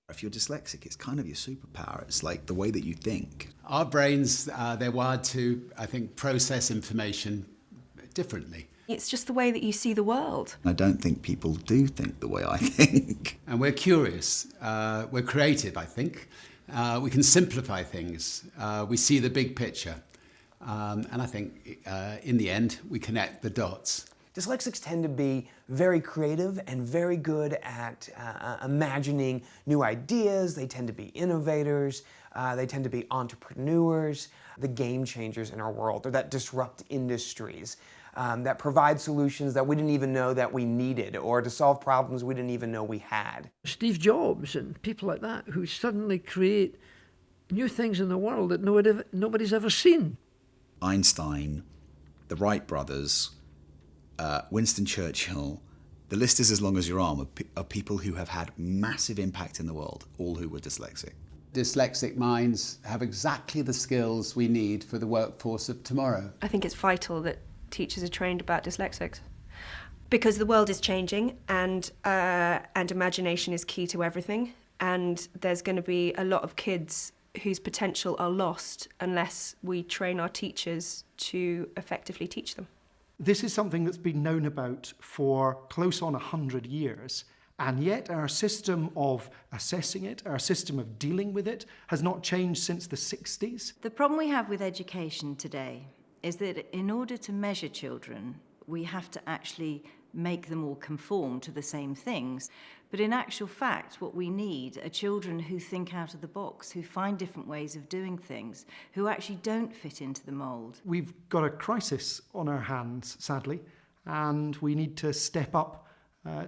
If you're dyslexic, it's kind of your superpower. It's like the way that you think. Our brains, they're wired to, I think, process information differently. It's just the way that you see the world. I don't think people do think the way I think. And we're curious. We're creative, I think. We can simplify things. We see the big picture. And I think, in the end, we connect the dots. Dyslexics tend to be very creative and very good at imagining new ideas. They tend to be innovators. They tend to be entrepreneurs, the game changers in our world, or that disrupt industries, that provide solutions that we didn't even know that we needed, or to solve problems we didn't even know we had. Steve Jobs and people like that who suddenly create new things in the world that nobody's ever seen. Einstein, the Wright brothers, Winston Churchill, the list is as long as your arm of people who have had massive impact in the world, all who were dyslexic. Dyslexic minds have exactly the skills we need for the workforce of tomorrow. I think it's vital that teachers are trained about dyslexics, because the world is changing and imagination is key to everything. and there's going to be a lot of kids whose potential are lost unless we train our teachers to effectively teach them. This is something that's been known about for close on 100 years, and yet our system of assessing it, our system of dealing with it, has not changed since the 60s. The problem we have with education today is that in order to measure children, we have to actually make them all conform to the same things. But in actual fact, what we need are children who think out of the box, who find different ways of doing things, who actually don't fit into the mould. We've got a crisis on our hands, sadly, and we need to step up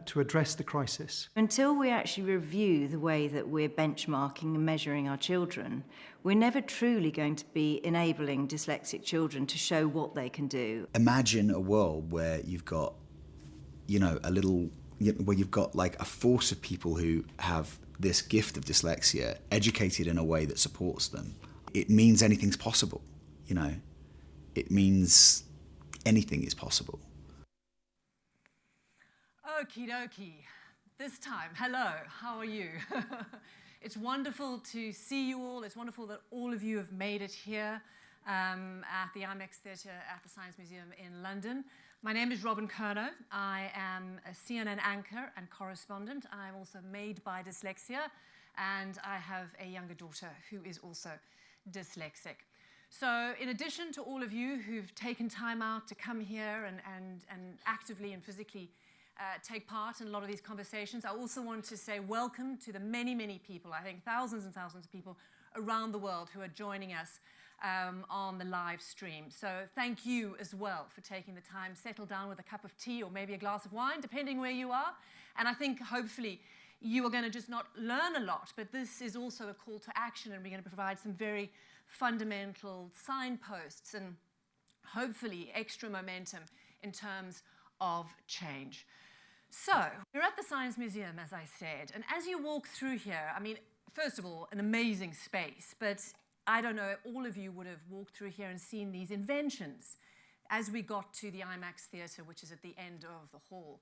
to address the crisis. Until we actually review the way that we're benchmarking and measuring our children, we're never truly going to be enabling dyslexic children to show what they can do. Imagine a world where you've got, where you've got like a force of people who have this gift of dyslexia educated in a way that supports them. It means anything's possible, It means anything is possible. Okie dokie. This time, hello, how are you? It's wonderful to see you all. It's wonderful that all of you have made it here at the IMAX Theatre at the Science Museum in London. My name is Robin Curnow. I am a CNN anchor and correspondent. I'm also made by dyslexia, and I have a younger daughter who is also dyslexic. So in addition to all of you who've taken time out to come here and actively and physically take part in a lot of these conversations, I also want to say welcome to the many, many people, I think thousands and thousands of people around the world who are joining us on the live stream. So thank you as well for taking the time. Settle down with a cup of tea or maybe a glass of wine, depending where you are. And I think hopefully you are going to just not learn a lot, but this is also a call to action, and we're going to provide some very fundamental signposts and hopefully extra momentum in terms of change. So we're at the Science Museum, as I said, and as you walk through here, I mean, first of all, an amazing space, but I don't know, all of you would have walked through here and seen these inventions as we got to the IMAX Theatre, which is at the end of the hall.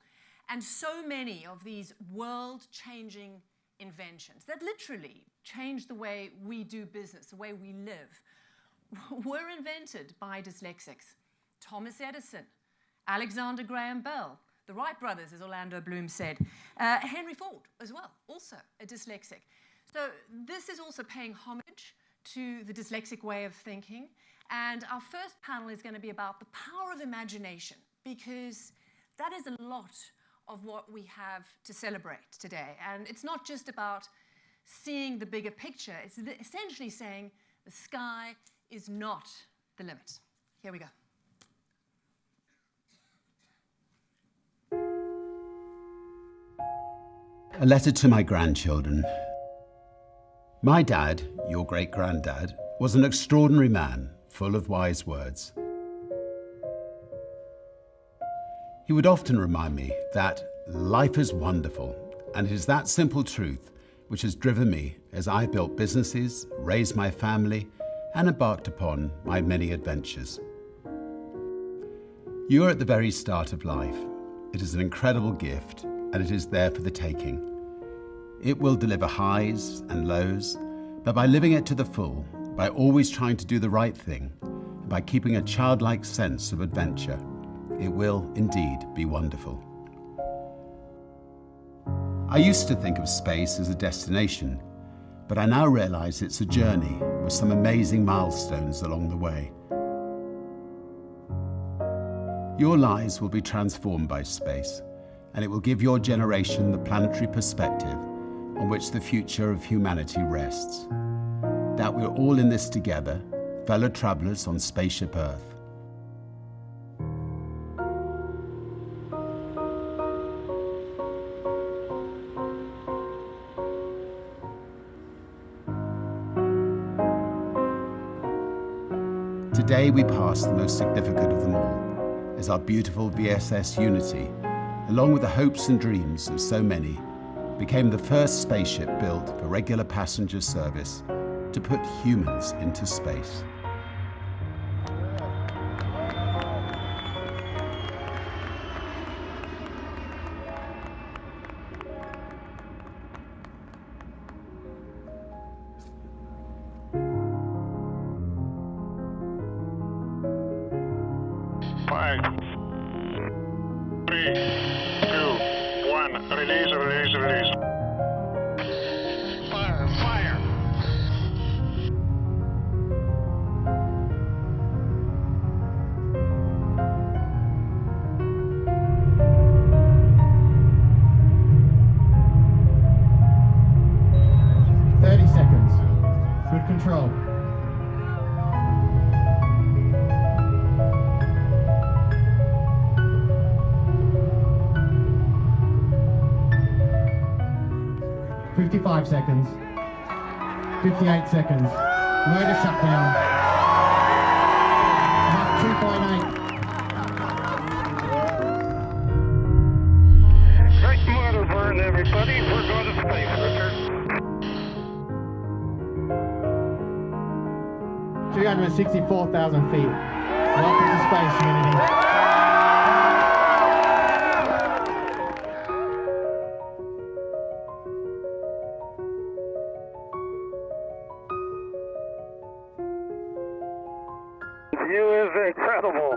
And so many of these world-changing inventions that literally change the way we do business, the way we live, were invented by dyslexics. Thomas Edison, Alexander Graham Bell, the Wright brothers, as Orlando Bloom said, Henry Ford as well, also a dyslexic. So this is also paying homage to the dyslexic way of thinking. And our first panel is going to be about the power of imagination, because that is a lot of what we have to celebrate today. And it's not just about seeing the bigger picture, it's essentially saying the sky is not the limit. Here we go. A letter to my grandchildren. My dad, your great-granddad, was an extraordinary man, full of wise words. He would often remind me that life is wonderful, and it is that simple truth which has driven me as I built businesses, raised my family, and embarked upon my many adventures. You are at the very start of life. It is an incredible gift, and it is there for the taking. It will deliver highs and lows, but by living it to the full, by always trying to do the right thing, and by keeping a childlike sense of adventure, it will indeed be wonderful. I used to think of space as a destination, but I now realize it's a journey with some amazing milestones along the way. Your lives will be transformed by space, and it will give your generation the planetary perspective on which the future of humanity rests. That we're all in this together, fellow travelers on spaceship Earth. Today we pass the most significant of them all, as our beautiful VSS Unity, along with the hopes and dreams of so many, became the first spaceship built for regular passenger service to put humans into space. Release, release, release. Fire, fire. Good control. "55 seconds. 58 seconds. Motor shutdown. About 2.8. Great motor burn, everybody. We're going to space, Richard. 364,000 feet. Welcome to space, Unity. The view is incredible.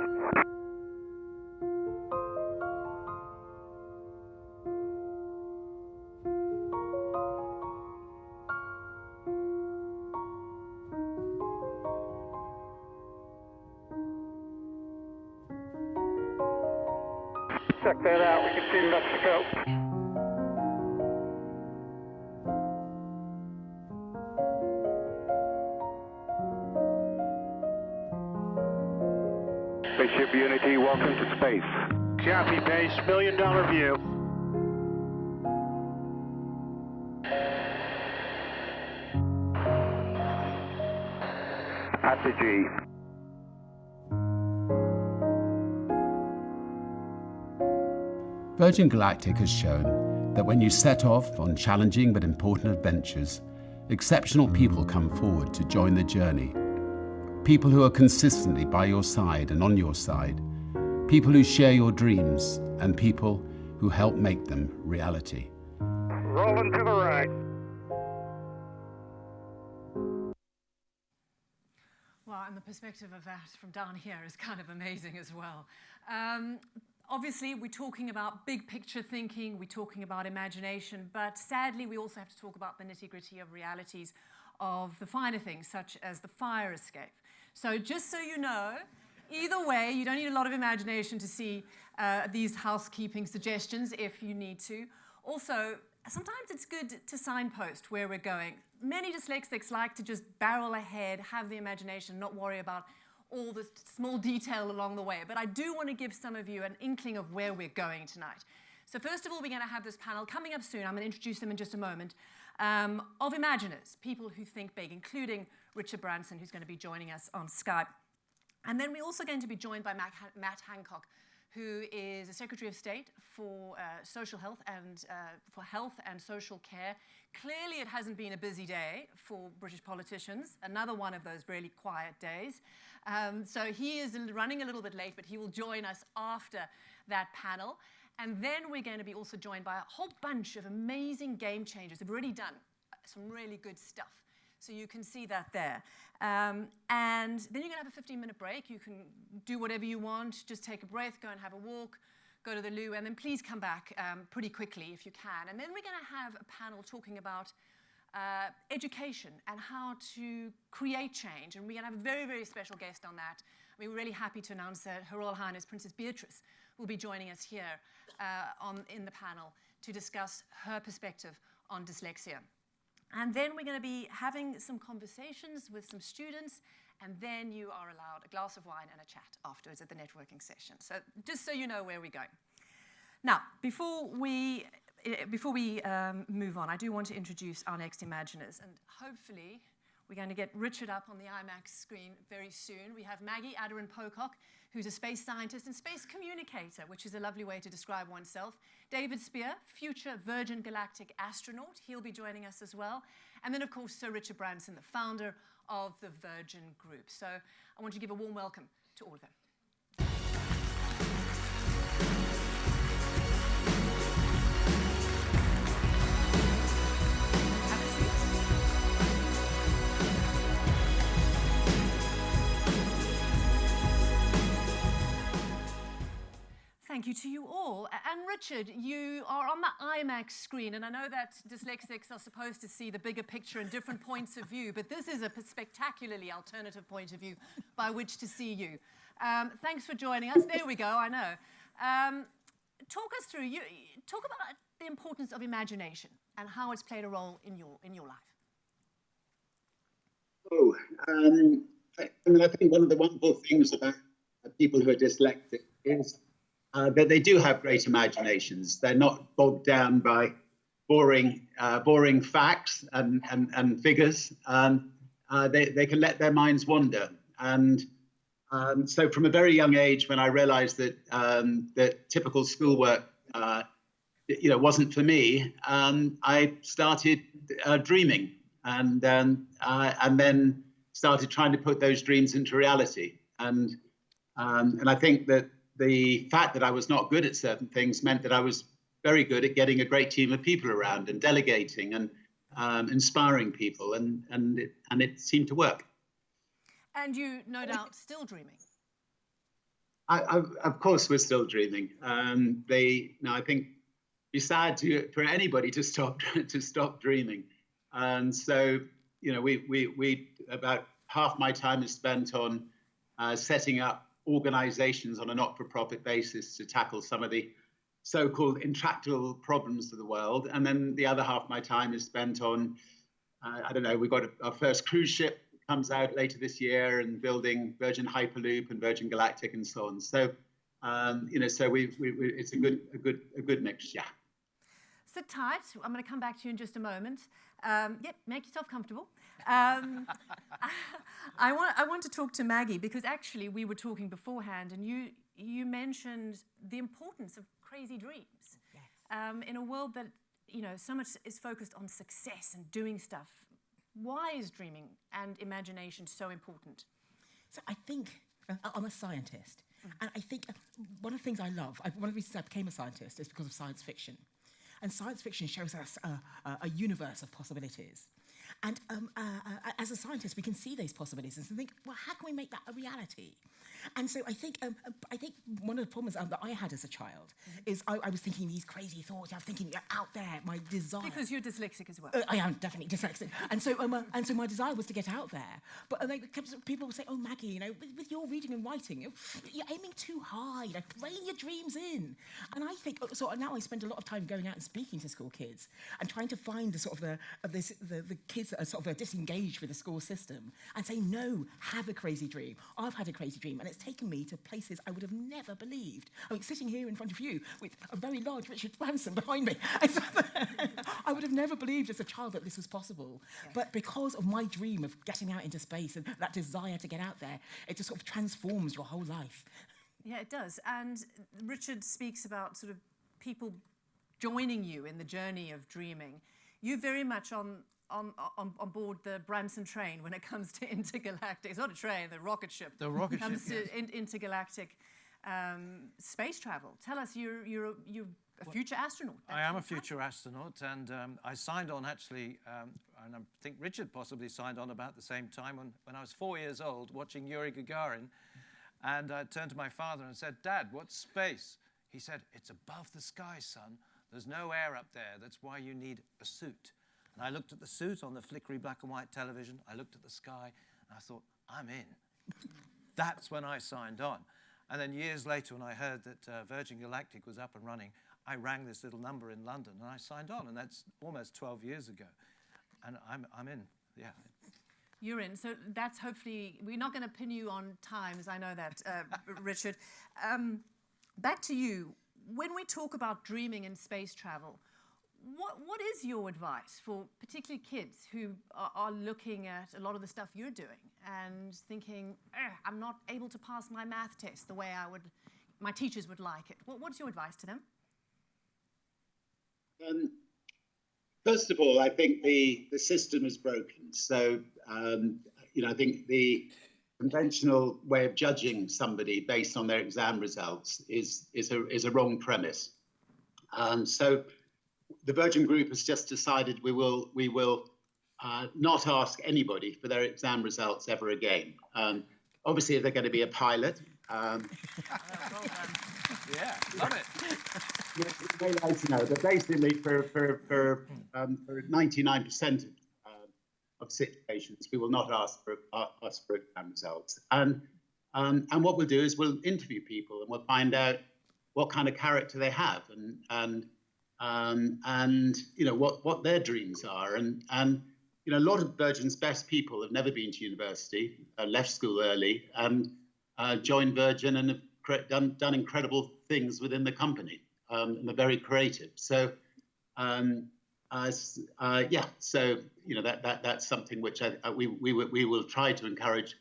Check that out. We can see Mexico. Spaceship Unity, welcome to space. Copy, base. $1 million view. At the G. Virgin Galactic has shown that when you set off on challenging but important adventures, exceptional people come forward to join the journey. People who are consistently by your side and on your side. People who share your dreams and people who help make them reality. Rolling to the right. Well, and the perspective of that from down here is kind of amazing as well. Obviously, we're talking about big picture thinking, we're talking about imagination, but sadly, we also have to talk about the nitty-gritty of realities of the finer things, such as the fire escape. So just so you know, either way, you don't need a lot of imagination to see these housekeeping suggestions if you need to. Also, sometimes it's good to signpost where we're going. Many dyslexics like to just barrel ahead, have the imagination, not worry about all the small detail along the way. But I do want to give some of you an inkling of where we're going tonight. So first of all, we're going to have this panel coming up soon. I'm going to introduce them in just a moment, of imaginers, people who think big, including Richard Branson, who's going to be joining us on Skype. And then we're also going to be joined by Matt Hancock, who is a Secretary of State for Social Health and for Health and Social Care. Clearly, it hasn't been a busy day for British politicians. Another one of those really quiet days. So he is running a little bit late, but he will join us after that panel. And then we're going to be also joined by a whole bunch of amazing game changers who've already done some really good stuff. So you can see that there. And then you're going to have a 15-minute break. You can do whatever you want. Just take a breath, go and have a walk, go to the loo, and then please come back pretty quickly if you can. And then we're going to have a panel talking about education and how to create change. And we're going to have a very, very special guest on that. We're really happy to announce that Her Royal Highness Princess Beatrice will be joining us here in the panel to discuss her perspective on dyslexia. And then we're going to be having some conversations with some students, and then you are allowed a glass of wine and a chat afterwards at the networking session. So just so you know where we're going. Now, before we move on, I do want to introduce our next imaginers, and hopefully we're going to get Richard up on the IMAX screen very soon. We have Maggie Adarin-Pocock, who's a space scientist and space communicator, which is a lovely way to describe oneself. David Spear, future Virgin Galactic astronaut. He'll be joining us as well. And then, of course, Sir Richard Branson, the founder of the Virgin Group. So I want to give a warm welcome to all of them. Thank you to you all. And Richard, you are on the IMAX screen, and I know that dyslexics are supposed to see the bigger picture and different points of view, but this is a spectacularly alternative point of view by which to see you. Thanks for joining us. There we go, I know. Talk us through, talk about the importance of imagination and how it's played a role in your life. I think one of the wonderful things about people who are dyslexic is that they do have great imaginations. They're not bogged down by boring facts and figures. They can let their minds wander. And so from a very young age, when I realized that that typical schoolwork wasn't for me, I started dreaming and then started trying to put those dreams into reality. And I think that the fact that I was not good at certain things meant that I was very good at getting a great team of people around and delegating and inspiring people, and it seemed to work. And you, no doubt, still dreaming. Of course, we're still dreaming. I think it'd be sad for anybody to stop dreaming. And so, we about half my time is spent on setting up organizations on a not-for-profit basis to tackle some of the so-called intractable problems of the world. And then the other half of my time is spent on, we've got our first cruise ship comes out later this year, and building Virgin Hyperloop and Virgin Galactic and so on. So, it's a good mix, yeah. Sit tight. I'm going to come back to you in just a moment. Make yourself comfortable. I want to talk to Maggie, because actually we were talking beforehand, and you mentioned the importance of crazy dreams. Yes. In a world that so much is focused on success and doing stuff. Why is dreaming and imagination so important? So I think I'm a scientist, and I think one of the things I love, one of the reasons I became a scientist is because of science fiction. And science fiction shows us a universe of possibilities. And as a scientist, we can see those possibilities and think, well, how can we make that a reality? And so I think one of the problems that I had as a child is I was thinking these crazy thoughts. I was thinking out there, my desire. Because you're dyslexic as well. I am definitely dyslexic, and so my desire was to get out there. But people would say, "Oh, Maggie, with your reading and writing, you're aiming too high. Rein your dreams in." And I think so. Now I spend a lot of time going out and speaking to school kids and trying to find the kids that are sort of disengaged with the school system and say, "No, have a crazy dream. I've had a crazy dream, and it's taken me to places I would have never believed." Sitting here in front of you with a very large Richard Branson behind me, I would have never believed as a child that this was possible. Yes. But because of my dream of getting out into space and that desire to get out there, it just sort of transforms your whole life. Yeah, it does. And Richard speaks about sort of people joining you in the journey of dreaming. You're very much on board the Branson train when it comes to intergalactic. It's not a train, the rocket ship. The rocket ship, comes to intergalactic space travel. Tell us, you're a future astronaut. I am a future astronaut, and I signed on actually, and I think Richard possibly signed on about the same time when I was 4 years old, watching Yuri Gagarin, and I turned to my father and said, "Dad, what's space?" He said, "It's above the sky, son. There's no air up there. That's why you need a suit." And I looked at the suit on the flickery black and white television. I looked at the sky, and I thought, I'm in. That's when I signed on. And then years later, when I heard that Virgin Galactic was up and running, I rang this little number in London, and I signed on, and that's almost 12 years ago. And I'm in, yeah. You're in. So that's hopefully, we're not going to pin you on times, I know that, Richard. Back to you. When we talk about dreaming and space travel, what is your advice for particularly kids who are looking at a lot of the stuff you're doing and thinking, I'm not able to pass my math test the way my teachers would like it? What's your advice to them? First of all, I think the system is broken. So, I think the conventional way of judging somebody based on their exam results is a wrong premise. So the Virgin Group has just decided we will not ask anybody for their exam results ever again. Obviously, if they're going to be a pilot, Yeah, love it. It's very nice to know that basically for 99% of sick patients, we will not ask for exam results. And what we'll do is we'll interview people and we'll find out what kind of character they have and you know what their dreams are. And you know, a lot of Virgin's best people have never been to university, left school early, and joined Virgin and have done incredible things within the company, and they're very creative. So, so you know that's something which we will try to encourage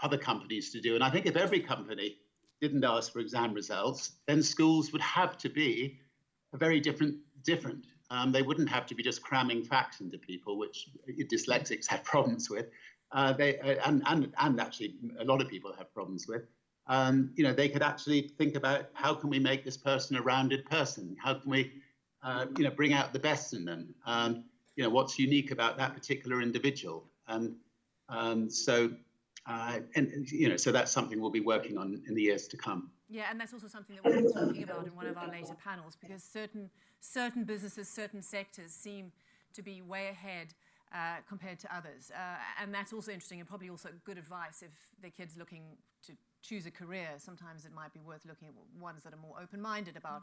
other companies to do. And I think if every company didn't ask for exam results, then schools would have to be very different. They wouldn't have to be just cramming facts into people, which dyslexics have problems with. And actually a lot of people have problems with. You know, they could actually think about how can we make this person a rounded person? How can we, you know, bring out the best in them? You know, what's unique about that particular individual? So you know, so that's something we'll be working on in the years to come. Yeah, and that's also something that we'll be talking about in one of our later panels, because certain businesses, certain sectors seem to be way ahead compared to others. And that's also interesting and probably also good advice if the kid's looking to choose a career. Sometimes it might be worth looking at ones that are more open-minded about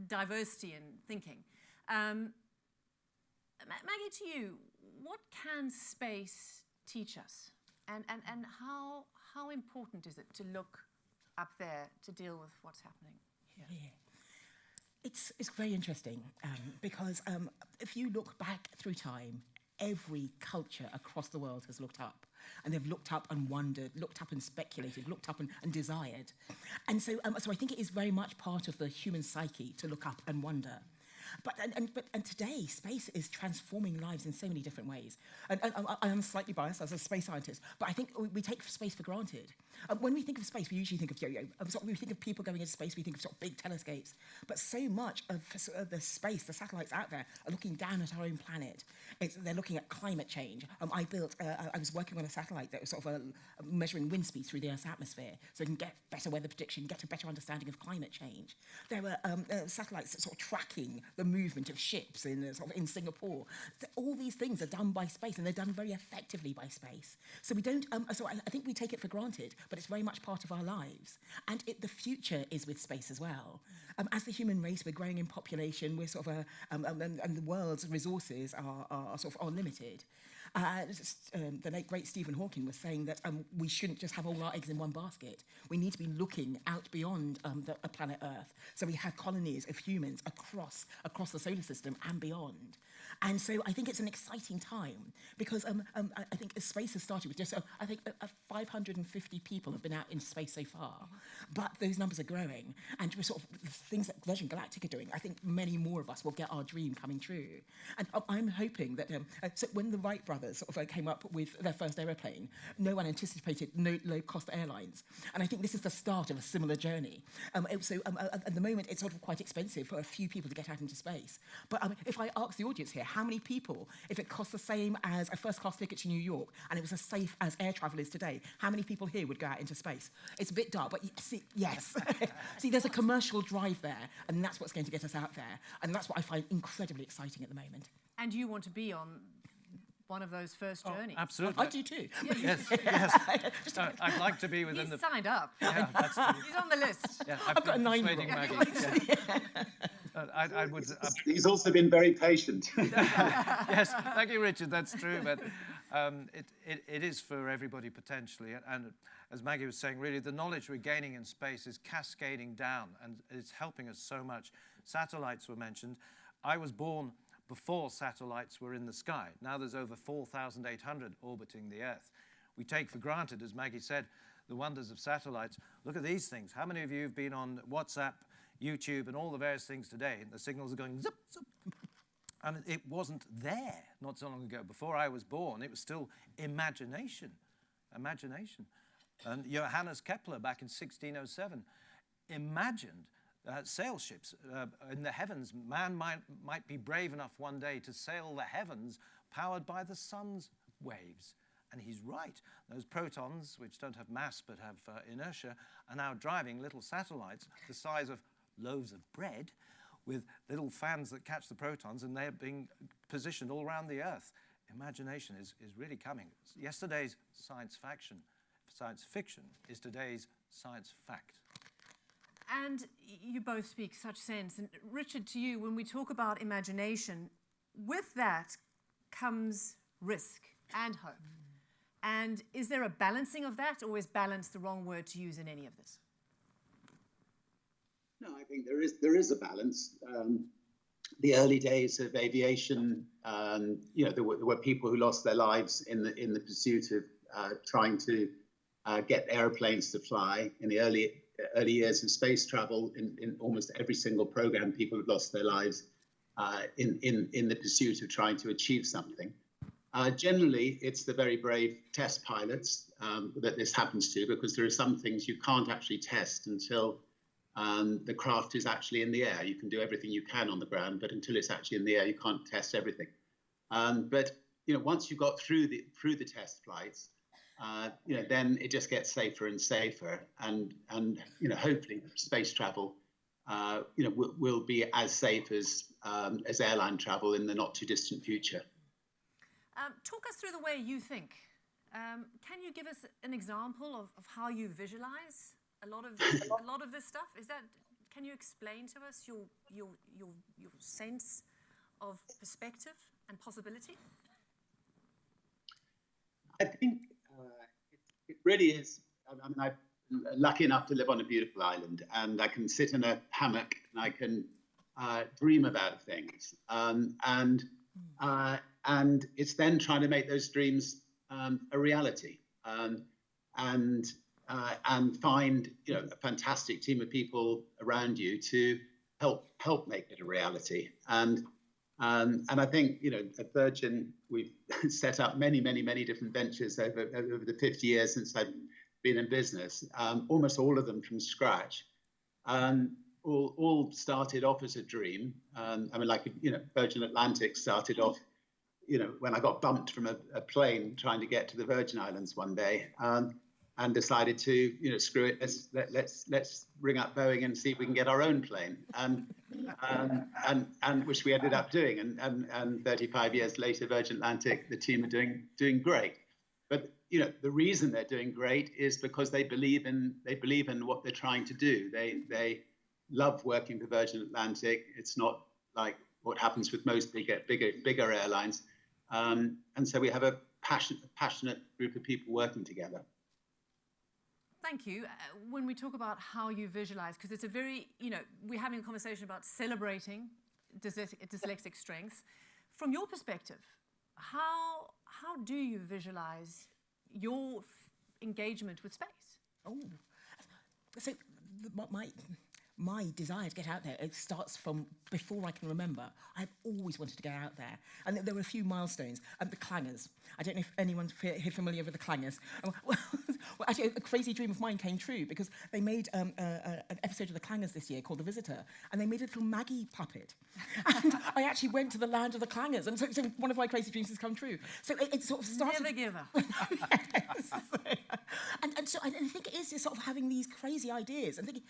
diversity and thinking. Maggie, to you, what can space teach us? And how important is it to look up there to deal with what's happening here? Yeah. It's very interesting because if you look back through time, every culture across the world has looked up. And they've looked up and wondered, looked up and speculated, looked up and desired. And so I think it is very much part of the human psyche to look up and wonder. But today, space is transforming lives in so many different ways. And I am slightly biased as a space scientist, but I think we take space for granted. When we think of space, we usually think of we think of people going into space. We think of sort of big telescopes. But so much of the space, the satellites out there, are looking down at our own planet. They're looking at climate change. I was working on a satellite that was sort of measuring wind speeds through the Earth's atmosphere, so we can get better weather prediction, get a better understanding of climate change. There were satellites that sort of tracking the movement of ships in Singapore. All these things are done by space, and they're done very effectively by space. So we don't. So I think we take it for granted, but it's very much part of our lives. And the future is with space as well. As the human race, we're growing in population. We're sort of and the world's resources are limited. The late great Stephen Hawking was saying that we shouldn't just have all our eggs in one basket. We need to be looking out beyond the planet Earth. So we have colonies of humans across the solar system and beyond. And so I think it's an exciting time because I think space has started with just, 550 people have been out in space so far. But those numbers are growing. And we're sort of things that Virgin Galactic are doing, I think many more of us will get our dream coming true. And I'm hoping that so when the Wright brothers sort of came up with their first aeroplane, no one anticipated low-cost airlines. And I think this is the start of a similar journey. At the moment, it's sort of quite expensive for a few people to get out into space. But if I ask the audience here, how many people, if it cost the same as a first-class ticket to New York and it was as safe as air travel is today, how many people here would go out into space? It's a bit dark, but yes. See, there's a commercial drive there, and that's what's going to get us out there. And that's what I find incredibly exciting at the moment. And you want to be on one of those first journeys. Absolutely. I do too. Yes. I'd like to be within He's signed up. Yeah, that's true. He's on the list. Yeah, I've got a 9-year-old. I would. He's also been very patient. Yes, thank you, Richard. That's true, but it is for everybody potentially. And as Maggie was saying, really, the knowledge we're gaining in space is cascading down, and it's helping us so much. Satellites were mentioned. I was born before satellites were in the sky. Now there's over 4,800 orbiting the Earth. We take for granted, as Maggie said, the wonders of satellites. Look at these things. How many of you have been on WhatsApp, YouTube, and all the various things today? The signals are going zip, zip. And it wasn't there not so long ago. Before I was born, it was still imagination. And Johannes Kepler, back in 1607, imagined sail ships in the heavens. Man might be brave enough one day to sail the heavens powered by the sun's waves. And he's right. Those protons, which don't have mass but have inertia, are now driving little satellites the size of loaves of bread with little fans that catch the protons, and they're being positioned all around the Earth. Imagination is really coming. Yesterday's science fiction is today's science fact. And you both speak such sense. And Richard, to you, when we talk about imagination, with that comes risk and hope. And is there a balancing of that, or is balance the wrong word to use in any of this? No, I think there is a balance. The early days of aviation, there were people who lost their lives in the pursuit of trying to get airplanes to fly. In the early years of space travel, in almost every single program, people have lost their lives in the pursuit of trying to achieve something. Generally, it's the very brave test pilots that this happens to, because there are some things you can't actually test until the craft is actually in the air. You can do everything you can on the ground, but until it's actually in the air, you can't test everything. But once you got through the test flights, then it just gets safer and safer, and hopefully space travel will be as safe as airline travel in the not too distant future. Talk us through the way you think. Can you give us an example of how you visualize a lot of this stuff? Can you explain to us your sense of perspective and possibility? I think it really is. I mean, I'm lucky enough to live on a beautiful island, and I can sit in a hammock and I can dream about things. And it's then trying to make those dreams a reality, and find a fantastic team of people around you to help make it a reality. And I think at Virgin we've set up many different ventures over the 50 years since I've been in business. Almost all of them from scratch. All started off as a dream. I mean, Virgin Atlantic started off, when I got bumped from a plane trying to get to the Virgin Islands one day, and decided to, screw it, let's ring up Boeing and see if we can get our own plane, and which we ended up doing. And 35 years later, Virgin Atlantic, the team are doing great. But the reason they're doing great is because they believe in what they're trying to do. They love working for Virgin Atlantic. It's not like what happens with most bigger airlines. And so we have a passionate group of people working together. Thank you. When we talk about how you visualize, because it's a very, we're having a conversation about celebrating dyslexic strengths. From your perspective, how do you visualize your engagement with space? Oh, so my desire to get out there, it starts from before I can remember. I've always wanted to get out there. And there were a few milestones. The clangers. I don't know if anyone's here familiar with the clangers. Well, actually, a crazy dream of mine came true, because they made an episode of the clangers this year called The Visitor, and they made a little Maggie puppet. And I actually went to the land of the clangers, and so one of my crazy dreams has come true. So it sort of started... Never give up. Yes. And so I think it is just sort of having these crazy ideas and thinking,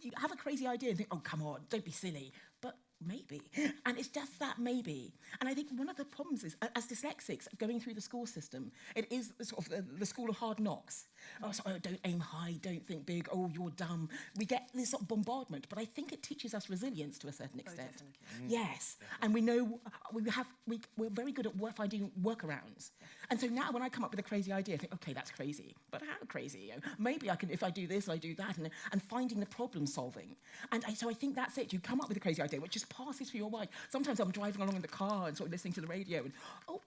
you have a crazy idea and think, oh, come on, don't be silly. But maybe. And it's just that maybe. And I think one of the problems is, as dyslexics going through the school system, it is sort of the school of hard knocks. Oh, don't aim high, don't think big, oh, you're dumb. We get this sort of bombardment, but I think it teaches us resilience to a certain extent. Yes. And we know we're very good at finding workarounds. And so now when I come up with a crazy idea, I think, okay, that's crazy. But how crazy? Maybe I can, if I do this, I do that, and finding the problem solving. And so I think that's it. You come up with a crazy idea, which just passes through your mind. Sometimes I'm driving along in the car and sort of listening to the radio, and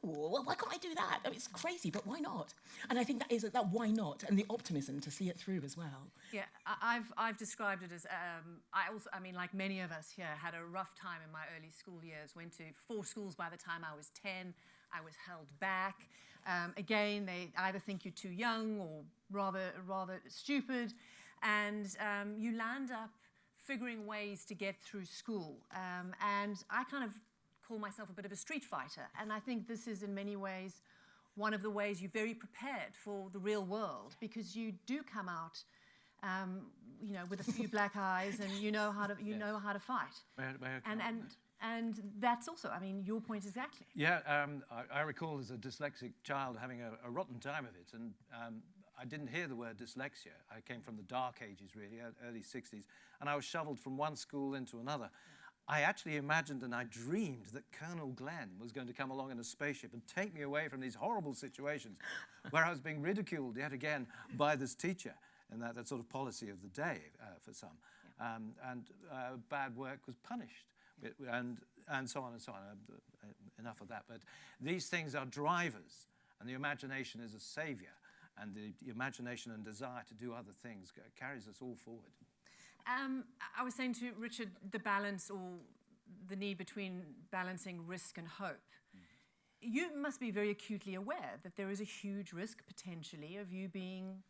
well, why can't I do that? It's crazy, but why not? And I think that is that why not, and the optimism to see it through as well. Yeah, I've described it as I mean, like many of us here, had a rough time in my early school years. Went to 4 schools by the time I was 10. I was held back. Again, they either think you're too young or rather stupid, and you land up figuring ways to get through school. And I kind of call myself a bit of a street fighter, and I think this is in many ways one of the ways you're very prepared for the real world, because you do come out, you know, with a few black eyes, and you know how to fight. And that's also, I mean, your point exactly. Yeah, I recall as a dyslexic child having a rotten time of it, and I didn't hear the word dyslexia. I came from the dark ages, really, early 60s, and I was shoveled from one school into another. I actually imagined and I dreamed that Colonel Glenn was going to come along in a spaceship and take me away from these horrible situations where I was being ridiculed yet again by this teacher, and that sort of policy of the day for some. Yeah. Bad work was punished, and so on and so on. Enough of that. But these things are drivers, and the imagination is a savior, and the imagination and desire to do other things carries us all forward. I was saying to Richard, the balance, or the need between balancing risk and hope. You must be very acutely aware that there is a huge risk, potentially, of you being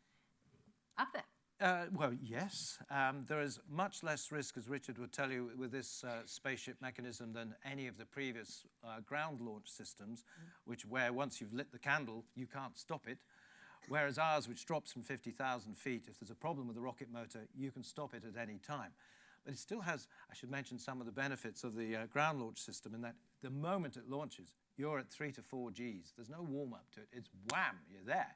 up there. Well, yes. There is much less risk, as Richard would tell you, with this spaceship mechanism than any of the previous ground launch systems, where once you've lit the candle, you can't stop it. Whereas ours, which drops from 50,000 feet, if there's a problem with the rocket motor, you can stop it at any time. But it still has, I should mention some of the benefits of the ground launch system, in that the moment it launches, you're at 3 to 4 Gs. There's no warm-up to it. It's wham, you're there.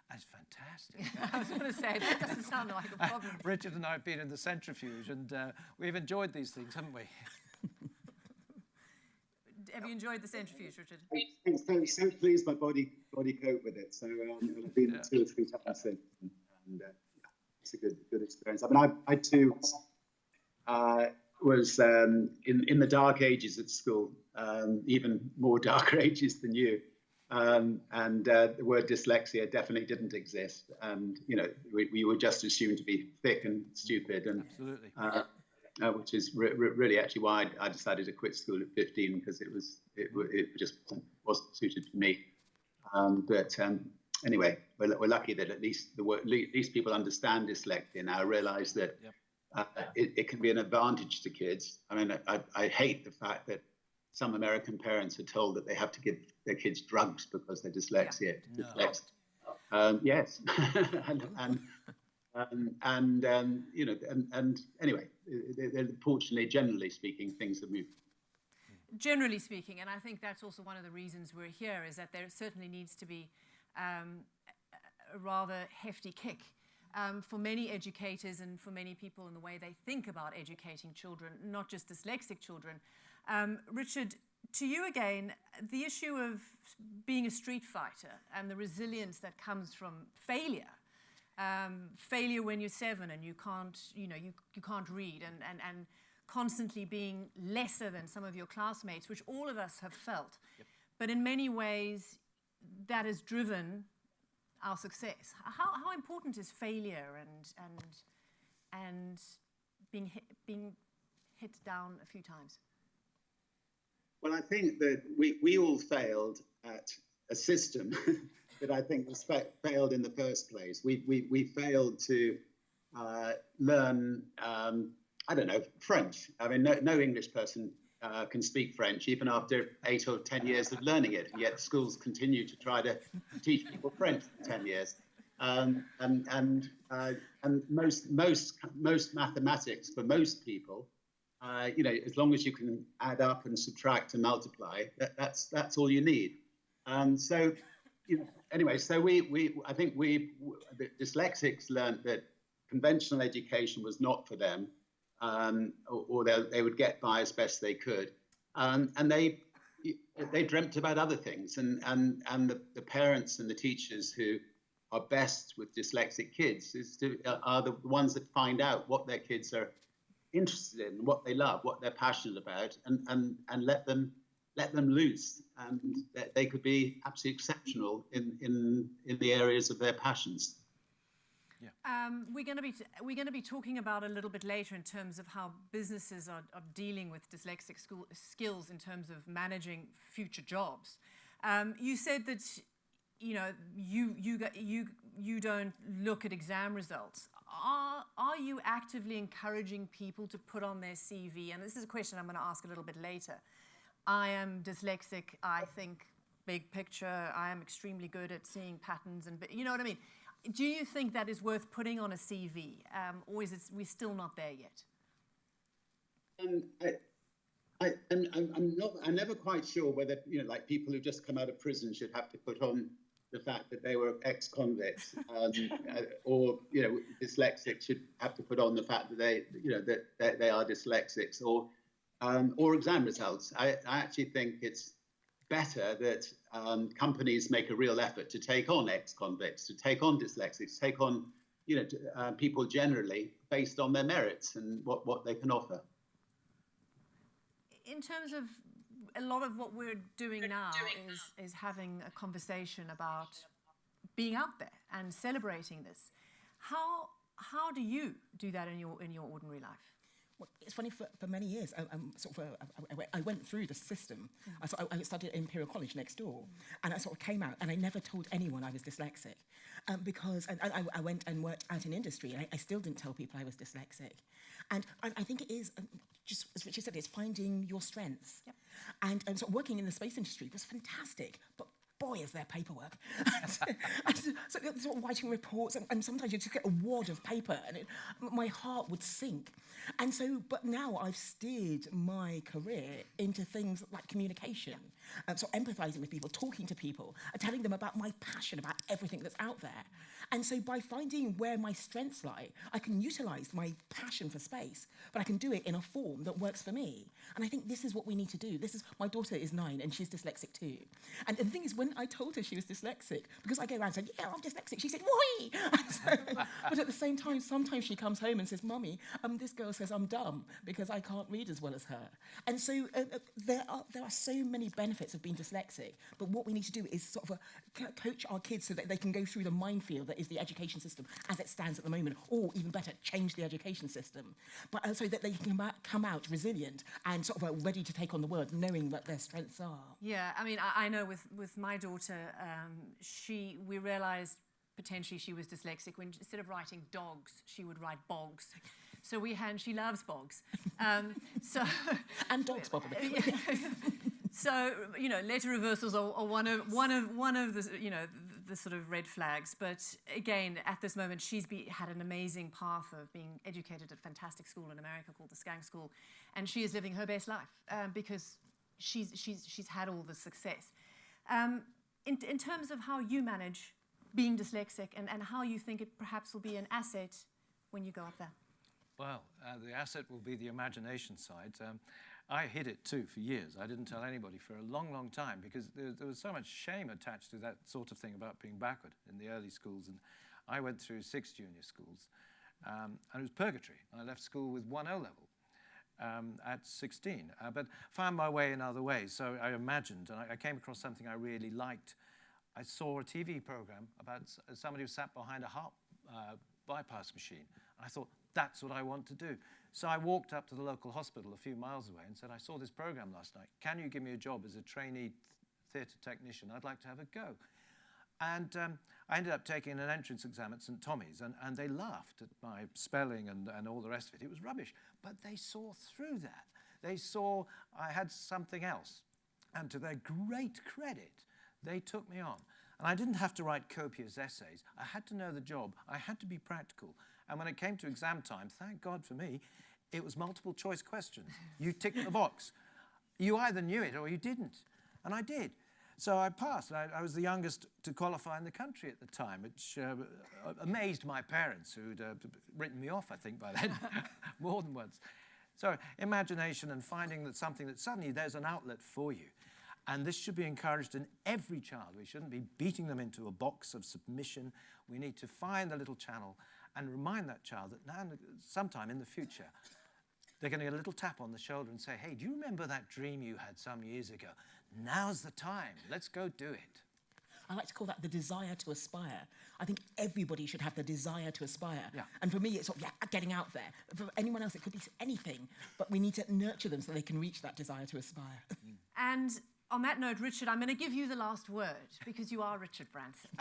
That's fantastic. I was going to say, that doesn't sound like a problem. Richard and I have been in the centrifuge, and we've enjoyed these things, haven't we? Have you enjoyed the centrifuge, Richard? It's so pleased my body coped with it. So I've been 2 or 3 times since, and it's a good experience. I mean, I too was in the dark ages at school, even more darker ages than you. And the word dyslexia definitely didn't exist, and you know we were just assumed to be thick and stupid, and absolutely, which is really actually why I decided to quit school at 15, because it just wasn't suited for me. But anyway, we're lucky that at least these people understand dyslexia now, realise that it can be an advantage to kids. I mean, I hate the fact that some American parents are told that they have to give their kids drugs because they're dyslexic. Yeah. No. Yes, and you know, and anyway, fortunately, generally speaking, things have moved. Generally speaking, and I think that's also one of the reasons we're here, is that there certainly needs to be a rather hefty kick for many educators and for many people in the way they think about educating children, not just dyslexic children. Richard, to you again, the issue of being a street fighter and the resilience that comes from failure. Failure when you're 7 and you can't, you can't read, and constantly being lesser than some of your classmates, which all of us have felt. Yep. But in many ways, that has driven our success. How important is failure and being hit down a few times? Well, I think that we all failed at a system that I think was failed in the first place. We failed to learn, I don't know, French. I mean, no English person can speak French, even after 8 or 10 years of learning it. And yet schools continue to try to teach people French for 10 years. And most mathematics for most people, you know, as long as you can add up and subtract and multiply, that's all you need. So, you know, anyway, so I think the dyslexics learned that conventional education was not for them, or they would get by as best they could, and they dreamt about other things, and the parents and the teachers who are best with dyslexic kids are the ones that find out what their kids are interested in, what they love, what they're passionate about, and let them loose, and they could be absolutely exceptional in the areas of their passions. Yeah. We're going to be talking about a little bit later in terms of how businesses are dealing with dyslexic skills in terms of managing future jobs. You said that you don't look at exam results. Are you actively encouraging people to put on their CV? And this is a question I'm going to ask a little bit later. I am dyslexic. I think big picture. I am extremely good at seeing patterns, and you know what I mean. Do you think that is worth putting on a CV, or is it we're still not there yet? I'm never quite sure whether, like people who just come out of prison should have to put on the fact that they were ex-convicts, or dyslexics should have to put on the fact that they are dyslexics, or exam results. I actually think it's better that companies make a real effort to take on ex-convicts, to take on dyslexics, to take on people generally based on their merits and what they can offer. In terms of a lot of what we're doing now is having a conversation about being out there and celebrating this. How do you do that in your ordinary life? Well, it's funny, for many years, I went through the system. I studied at Imperial College next door, and I sort of came out, and I never told anyone I was dyslexic, because I went and worked out in industry, and I still didn't tell people I was dyslexic. And I think it is, just as Richard said, it's finding your strengths. Yep. And sort of working in the space industry was fantastic, but boy, is there paperwork. so sort of writing reports, and sometimes you just get a wad of paper, and my heart would sink. And so, but now I've steered my career into things like communication, so empathizing with people, talking to people, and telling them about my passion about everything that's out there. And so by finding where my strengths lie, I can utilize my passion for space, but I can do it in a form that works for me. And I think this is what we need to do. My daughter is 9, and she's dyslexic too. And the thing is, when I told her she was dyslexic, because I go around and say, yeah, I'm dyslexic, she said, why? But at the same time, sometimes she comes home and says, Mummy, this girl says I'm dumb because I can't read as well as her. And so there are so many benefits of being dyslexic, but what we need to do is sort of coach our kids so that they can go through the minefield that is the education system as it stands at the moment, or even better, change the education system, but so that they can come out resilient and sort of ready to take on the world, knowing what their strengths are. Yeah, I mean, I know with my daughter, we realised potentially she was dyslexic when instead of writing dogs, she would write bogs. So she loves bogs. And dogs, probably. So letter reversals are one of the the sort of red flags. But again, at this moment, she's had an amazing path of being educated at a fantastic school in America called the Skank School, and she is living her best life because she's had all the success. In terms of how you manage being dyslexic and how you think it perhaps will be an asset when you go up there. Well, the asset will be the imagination side. I hid it too for years. I didn't tell anybody for a long, long time because there was so much shame attached to that sort of thing about being backward in the early schools. And I went through 6 junior schools, and it was purgatory. I left school with 1 O-level at 16, but found my way in other ways. So I imagined, and I came across something I really liked. I saw a TV program about somebody who sat behind a heart bypass machine. I thought, that's what I want to do. So I walked up to the local hospital a few miles away and said, I saw this program last night. Can you give me a job as a trainee theatre technician? I'd like to have a go. And I ended up taking an entrance exam at St. Tommy's, and they laughed at my spelling and all the rest of it. It was rubbish. But they saw through that. They saw I had something else. And to their great credit, they took me on. And I didn't have to write copious essays. I had to know the job. I had to be practical. And when it came to exam time, thank God for me, it was multiple choice questions. You ticked the box. You either knew it or you didn't. And I did. So I passed. I was the youngest to qualify in the country at the time, which amazed my parents, who'd written me off, I think, by then, more than once. So imagination and finding that suddenly there's an outlet for you. And this should be encouraged in every child. We shouldn't be beating them into a box of submission. We need to find the little channel and remind that child that now, sometime in the future, they're going to get a little tap on the shoulder and say, hey, do you remember that dream you had some years ago? Now's the time. Let's go do it. I like to call that the desire to aspire. I think everybody should have the desire to aspire. Yeah. And for me, it's sort of, getting out there. For anyone else, it could be anything. But we need to nurture them so they can reach that desire to aspire. And on that note, Richard, I'm going to give you the last word because you are Richard Branson.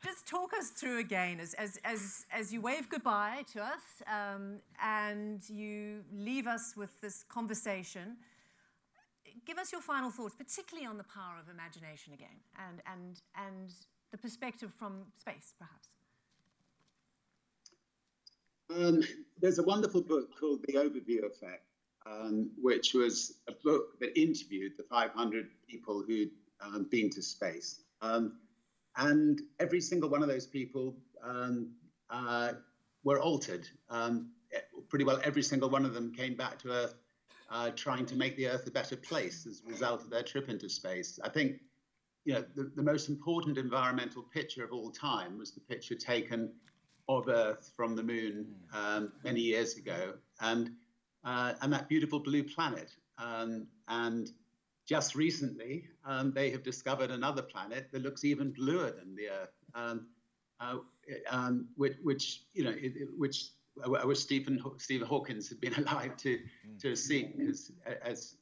Just talk us through again as you wave goodbye to us and you leave us with this conversation. give us your final thoughts, particularly on the power of imagination again, and the perspective from space, perhaps. There's a wonderful book called The Overview Effect, which was a book that interviewed the 500 people who'd been to space. And every single one of those people were altered. Pretty well every single one of them came back to Earth trying to make the Earth a better place as a result of their trip into space. I think, the most important environmental picture of all time was the picture taken of Earth from the moon many years ago, and that beautiful blue planet. And just recently, they have discovered another planet that looks even bluer than the Earth, which I wish Stephen Hawking had been alive to have seen, because as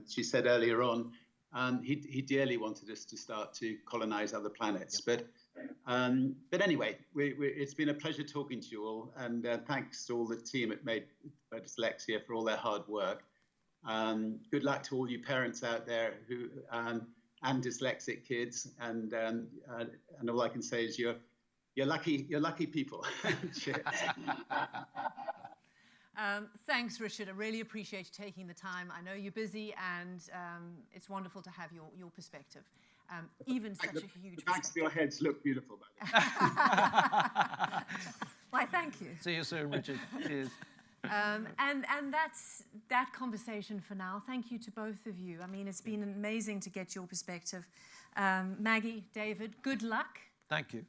she said earlier on, he dearly wanted us to start to colonize other planets. But anyway, it's been a pleasure talking to you all, and thanks to all the team at Made by Dyslexia for all their hard work. Good luck to all you parents out there who and dyslexic kids, and all I can say is you're lucky people. Cheers. Thanks, Richard. I really appreciate you taking the time. I know you're busy, and it's wonderful to have your perspective. Even such a huge the backs of your heads look beautiful, by the way. Why, thank you. See you soon, Richard. Cheers. And that's that conversation for now. Thank you to both of you. I mean, it's been amazing to get your perspective. Maggie, David, good luck. Thank you.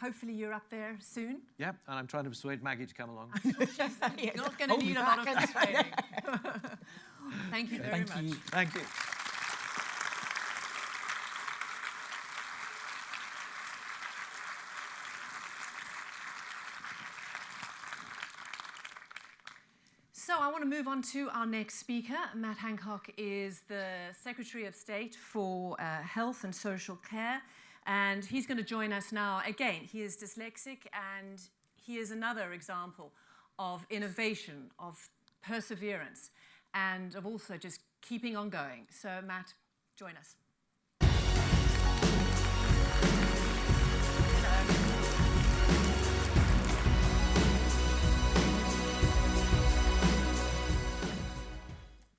Hopefully you're up there soon. Yep, and I'm trying to persuade Maggie to come along. You're not going to need a lot of persuading. Thank you very much. Thank you. So I want to move on to our next speaker. Matt Hancock is the Secretary of State for Health and Social Care, and he's going to join us now. Again, he is dyslexic, and he is another example of innovation, of perseverance, and of also just keeping on going. So Matt, join us.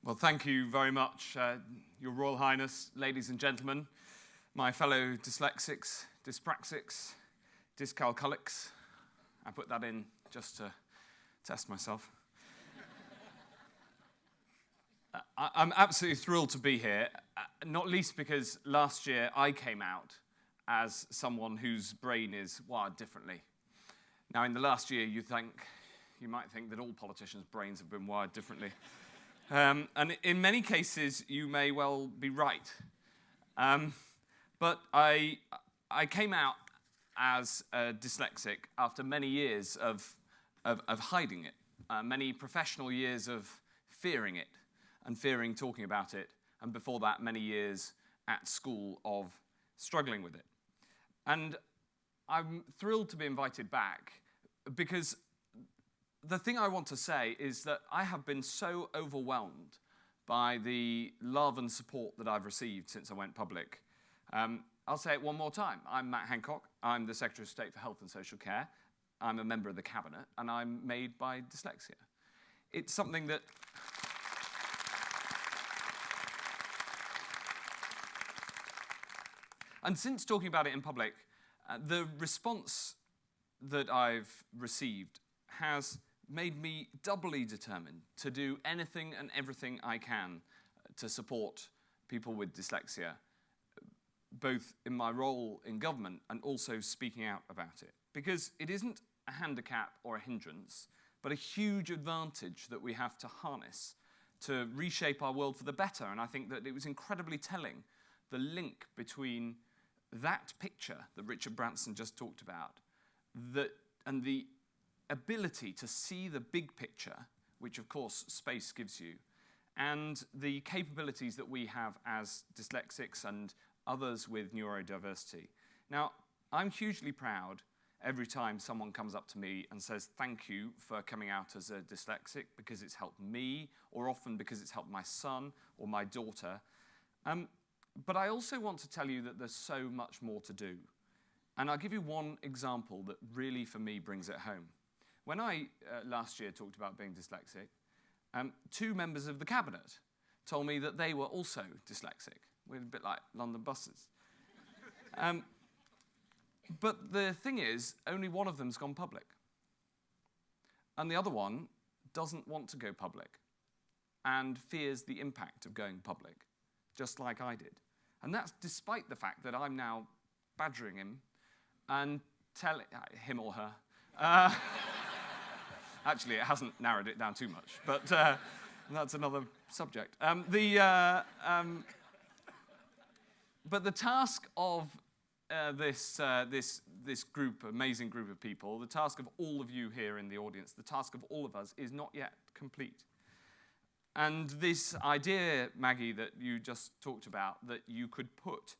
Well, thank you very much, Your Royal Highness, ladies and gentlemen, my fellow dyslexics, dyspraxics, dyscalculics. I put that in just to test myself. I'm absolutely thrilled to be here, not least because last year I came out as someone whose brain is wired differently. Now, in the last year, you might think that all politicians' brains have been wired differently. And in many cases, you may well be right. But I came out as dyslexic after many years of hiding it, many professional years of fearing it and fearing talking about it, and before that, many years at school of struggling with it. And I'm thrilled to be invited back because the thing I want to say is that I have been so overwhelmed by the love and support that I've received since I went public. I'll say it one more time. I'm Matt Hancock. I'm the Secretary of State for Health and Social Care. I'm a member of the Cabinet, and I'm made by dyslexia. It's something that... And since talking about it in public, the response that I've received has made me doubly determined to do anything and everything I can to support people with dyslexia, both in my role in government and also speaking out about it. Because it isn't a handicap or a hindrance, but a huge advantage that we have to harness to reshape our world for the better. And I think that it was incredibly telling, the link between that picture that Richard Branson just talked about, and the ability to see the big picture, which of course space gives you, and the capabilities that we have as dyslexics and others with neurodiversity. Now, I'm hugely proud every time someone comes up to me and says, thank you for coming out as a dyslexic because it's helped me, or often because it's helped my son or my daughter. But I also want to tell you that there's so much more to do. And I'll give you one example that really, for me, brings it home. When I, last year, talked about being dyslexic, 2 members of the cabinet told me that they were also dyslexic. We're a bit like London buses. But the thing is, only one of them's gone public. And the other one doesn't want to go public and fears the impact of going public, just like I did. And that's despite the fact that I'm now badgering him and telling him or her. Actually, it hasn't narrowed it down too much, but that's another subject. But the task of this group, amazing group of people, the task of all of you here in the audience, the task of all of us is not yet complete. And this idea, Maggie, that you just talked about, that you could put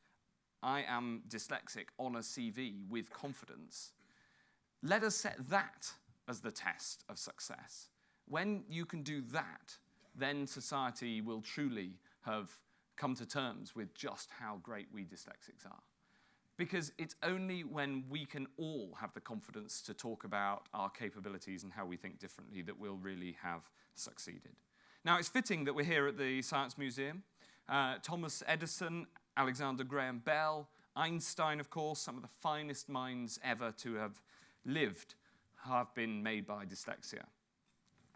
I am dyslexic on a CV with confidence, let us set that as the test of success. When you can do that, then society will truly have come to terms with just how great we dyslexics are. Because it's only when we can all have the confidence to talk about our capabilities and how we think differently that we'll really have succeeded. Now, it's fitting that we're here at the Science Museum. Thomas Edison, Alexander Graham Bell, Einstein, of course, some of the finest minds ever to have lived have been made by dyslexia.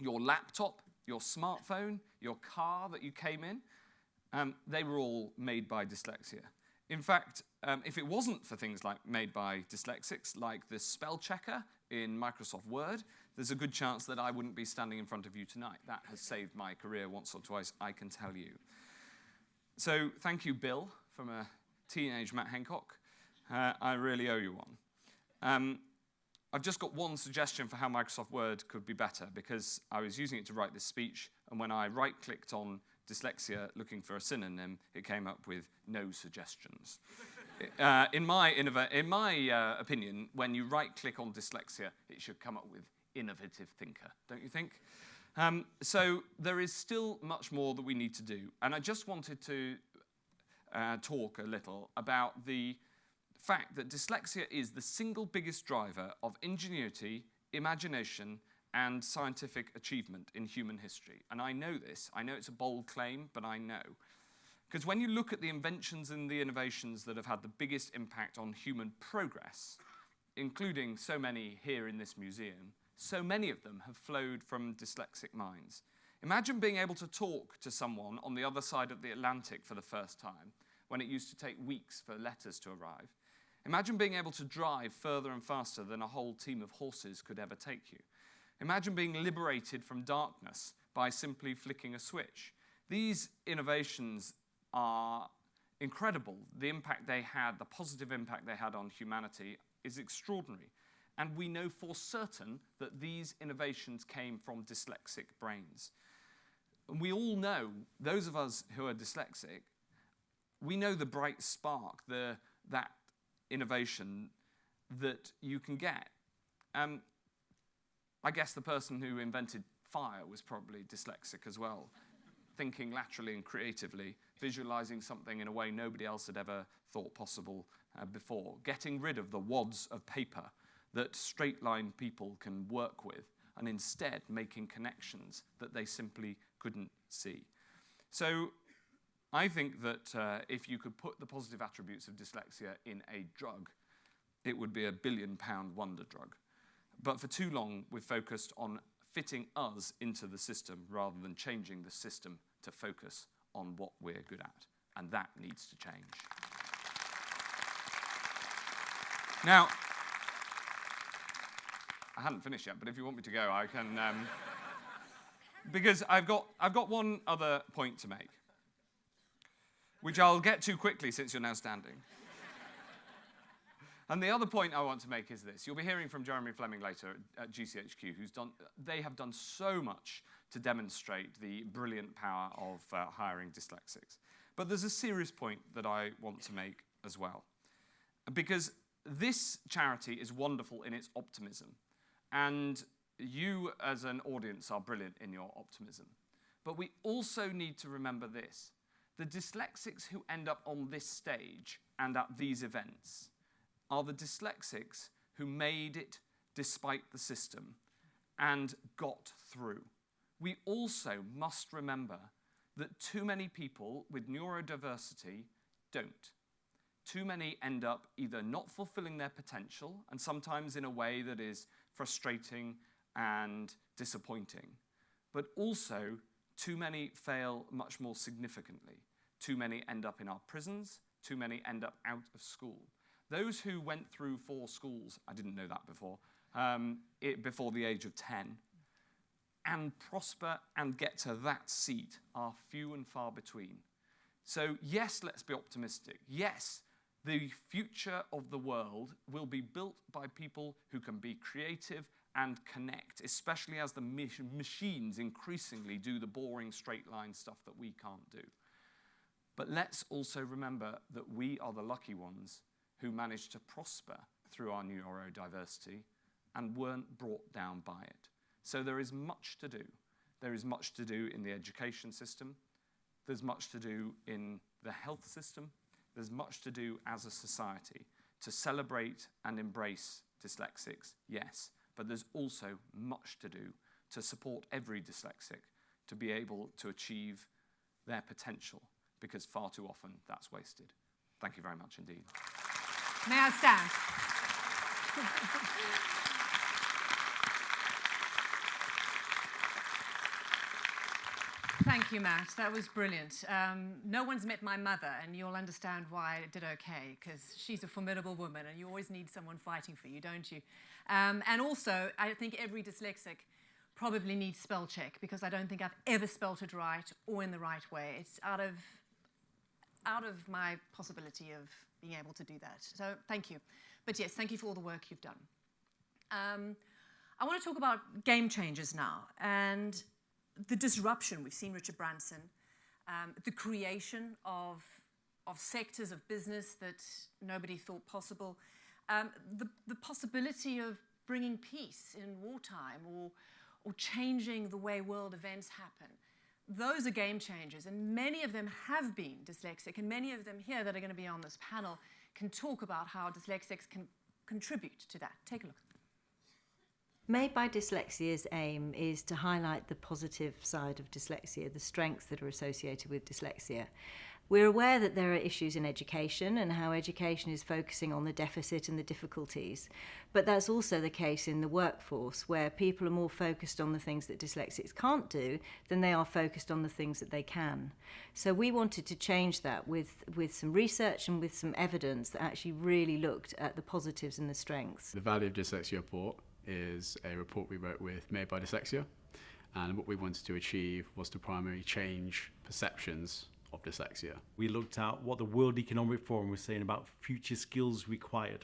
Your laptop, your smartphone, your car that you came in, they were all made by dyslexia. In fact, if it wasn't for things like made by dyslexics, like the spell checker in Microsoft Word, there's a good chance that I wouldn't be standing in front of you tonight. That has saved my career once or twice, I can tell you. So thank you, Bill, from a teenage Matt Hancock. I really owe you one. I've just got one suggestion for how Microsoft Word could be better, because I was using it to write this speech, and when I right-clicked on dyslexia looking for a synonym, it came up with no suggestions. In my opinion, when you right-click on dyslexia, it should come up with innovative thinker, don't you think? So there is still much more that we need to do, and I just wanted to talk a little about the fact that dyslexia is the single biggest driver of ingenuity, imagination, and scientific achievement in human history. And I know this. I know it's a bold claim, but I know. Because when you look at the inventions and the innovations that have had the biggest impact on human progress, including so many here in this museum, so many of them have flowed from dyslexic minds. Imagine being able to talk to someone on the other side of the Atlantic for the first time, when it used to take weeks for letters to arrive. Imagine being able to drive further and faster than a whole team of horses could ever take you. Imagine being liberated from darkness by simply flicking a switch. These innovations are incredible. The impact they had, the positive impact they had on humanity is extraordinary. And we know for certain that these innovations came from dyslexic brains. And we all know, those of us who are dyslexic, we know the bright spark, that innovation that you can get. I guess the person who invented fire was probably dyslexic as well, thinking laterally and creatively, visualizing something in a way nobody else had ever thought possible before, getting rid of the wads of paper that straight-line people can work with, and instead making connections that they simply couldn't see. So I think that if you could put the positive attributes of dyslexia in a drug, it would be a billion-pound wonder drug. But for too long, we've focused on fitting us into the system rather than changing the system to focus on what we're good at. And that needs to change. Now, I hadn't finished yet, but if you want me to go, I can. Because I've got one other point to make, which I'll get to quickly since you're now standing. And the other point I want to make is this. You'll be hearing from Jeremy Fleming later at GCHQ, they have done so much to demonstrate the brilliant power of hiring dyslexics. But there's a serious point that I want to make as well. Because this charity is wonderful in its optimism, and you as an audience are brilliant in your optimism. But we also need to remember this. The dyslexics who end up on this stage and at these events are the dyslexics who made it despite the system and got through. We also must remember that too many people with neurodiversity don't. Too many end up either not fulfilling their potential, and sometimes in a way that is frustrating and disappointing, but also too many fail much more significantly. Too many end up in our prisons, too many end up out of school. Those who went through 4 schools, I didn't know that before, before the age of 10, and prosper and get to that seat are few and far between. So yes, let's be optimistic. Yes, the future of the world will be built by people who can be creative and connect, especially as the machines increasingly do the boring straight line stuff that we can't do. But let's also remember that we are the lucky ones who managed to prosper through our neurodiversity and weren't brought down by it. So there is much to do. There is much to do in the education system. There's much to do in the health system. There's much to do as a society to celebrate and embrace dyslexics, yes, but there's also much to do to support every dyslexic to be able to achieve their potential, because far too often that's wasted. Thank you very much indeed. May I stand? Thank you, Matt. That was brilliant. No one's met my mother, and you'll understand why I did okay, because she's a formidable woman, and you always need someone fighting for you, don't you? And also, I think every dyslexic probably needs spell check, because I don't think I've ever spelt it right or in the right way. It's out of my possibility of being able to do that. So thank you. But yes, thank you for all the work you've done. I want to talk about game changers now, and the disruption. We've seen Richard Branson, the creation of sectors of business that nobody thought possible, the possibility of bringing peace in wartime or changing the way world events happen. Those are game changers, and many of them have been dyslexic, and many of them here that are going to be on this panel can talk about how dyslexics can contribute to that. Take a look. Made by Dyslexia's aim is to highlight the positive side of dyslexia, the strengths that are associated with dyslexia. We're aware that there are issues in education and how education is focusing on the deficit and the difficulties, but that's also the case in the workforce, where people are more focused on the things that dyslexics can't do than they are focused on the things that they can. So we wanted to change that with some research and with some evidence that actually really looked at the positives and the strengths. The Value of Dyslexia report is a report we wrote with Made by Dyslexia, and what we wanted to achieve was to primarily change perceptions of dyslexia. We looked at what the World Economic Forum was saying about future skills required.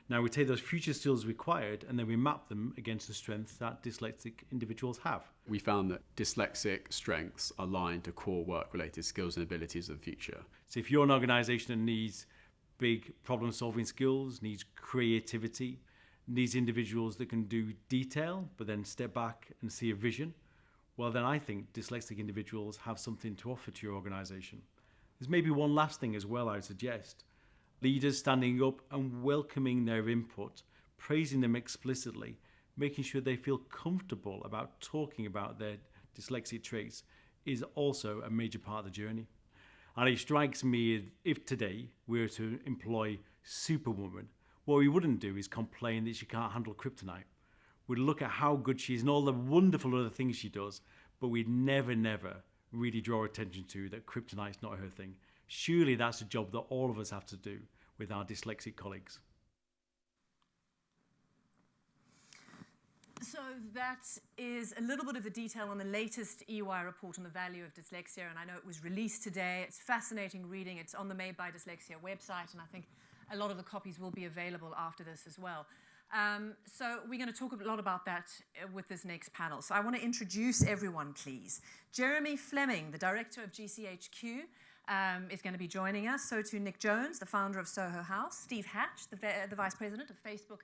Now we take those future skills required and then we map them against the strengths that dyslexic individuals have. We found that dyslexic strengths align to core work-related skills and abilities of the future. So if you're an organisation that needs big problem-solving skills, needs creativity, needs individuals that can do detail but then step back and see a vision, well then I think dyslexic individuals have something to offer to your organisation. There's maybe one last thing as well I would suggest. Leaders standing up and welcoming their input, praising them explicitly, making sure they feel comfortable about talking about their dyslexic traits is also a major part of the journey. And it strikes me if today we were to employ Superwoman, what we wouldn't do is complain that she can't handle kryptonite. We'd look at how good she is and all the wonderful other things she does, but we'd never really draw attention to that kryptonite's not her thing. Surely that's a job that all of us have to do with our dyslexic colleagues. So that is a little bit of the detail on the latest EY report on the value of dyslexia, and I know it was released today. It's fascinating reading. It's on the Made by Dyslexia website, and I think a lot of the copies will be available after this as well. So we're going to talk a lot about that with this next panel. So I want to introduce everyone, please. Jeremy Fleming, the director of GCHQ, is going to be joining us. So to Nick Jones, the founder of Soho House, Steve Hatch, the Vice President of Facebook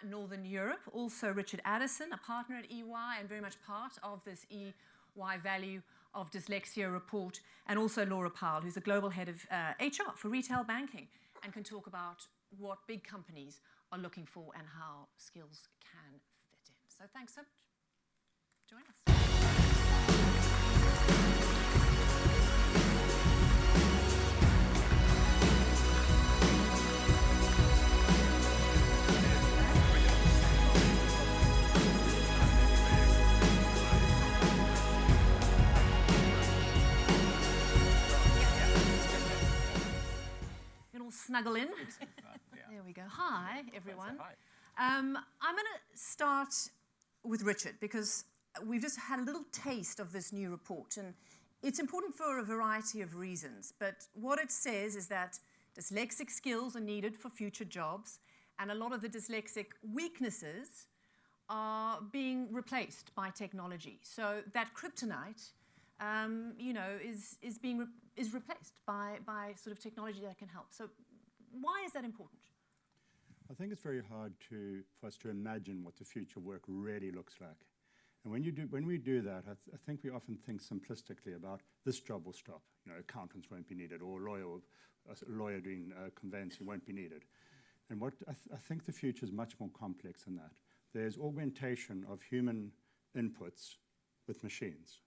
Northern Europe, also Richard Addison, a partner at EY and very much part of this EY Value of Dyslexia report, and also Laura Powell, who's the Global Head of HR for Retail Banking, and can talk about what big companies are looking for and how skills can fit in. So thanks so much. Join us. Snuggle in. There we go. Hi, everyone. I'm going to start with Richard because we've just had a little taste of this new report, and it's important for a variety of reasons. But what it says is that dyslexic skills are needed for future jobs, and a lot of the dyslexic weaknesses are being replaced by technology. So that kryptonite, is replaced by sort of technology that can help. So why is that important? I think it's very hard for us to imagine what the future work really looks like. And when we do that, I think we often think simplistically about this job will stop. Accountants won't be needed, or a lawyer doing conveyancing won't be needed. And what I think the future is much more complex than that. There's augmentation of human inputs with machines.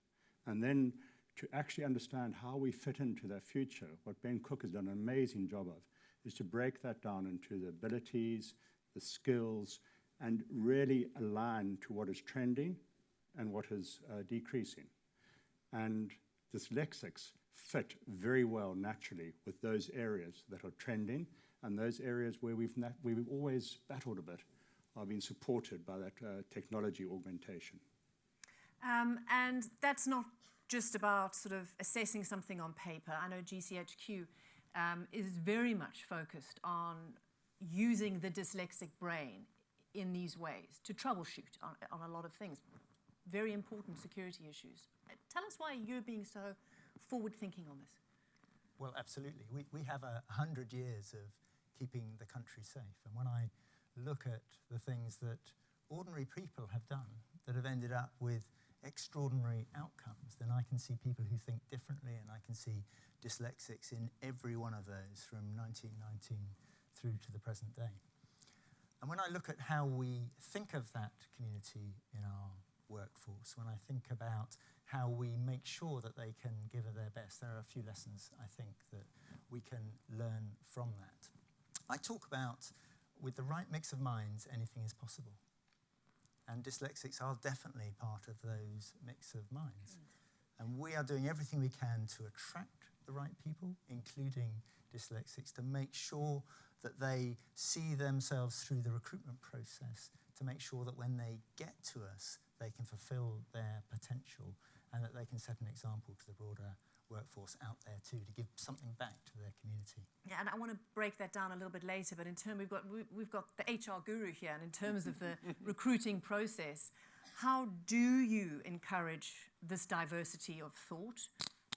And then to actually understand how we fit into that future, what Ben Cook has done an amazing job of, is to break that down into the abilities, the skills, and really align to what is trending and what is decreasing. And dyslexics fit very well naturally with those areas that are trending and those areas where we've always battled a bit are being supported by that technology augmentation. And that's not just about sort of assessing something on paper. I know GCHQ is very much focused on using the dyslexic brain in these ways to troubleshoot on a lot of things. Very important security issues. Tell us why you're being so forward-thinking on this. Well, absolutely. We have 100 years of keeping the country safe. And when I look at the things that ordinary people have done that have ended up with extraordinary outcomes, then I can see people who think differently, and I can see dyslexics in every one of those from 1919 through to the present day. And when I look at how we think of that community in our workforce, when I think about how we make sure that they can give it their best, there are a few lessons I think that we can learn from that. I talk about, with the right mix of minds, anything is possible. And dyslexics are definitely part of those mix of minds. And we are doing everything we can to attract the right people, including dyslexics, to make sure that they see themselves through the recruitment process, to make sure that when they get to us, they can fulfill their potential and that they can set an example to the broader workforce out there too, to give something back to their community. Yeah, and I want to break that down a little bit later, but in terms, we've got the HR guru here, and in terms of the recruiting process, how do you encourage this diversity of thought?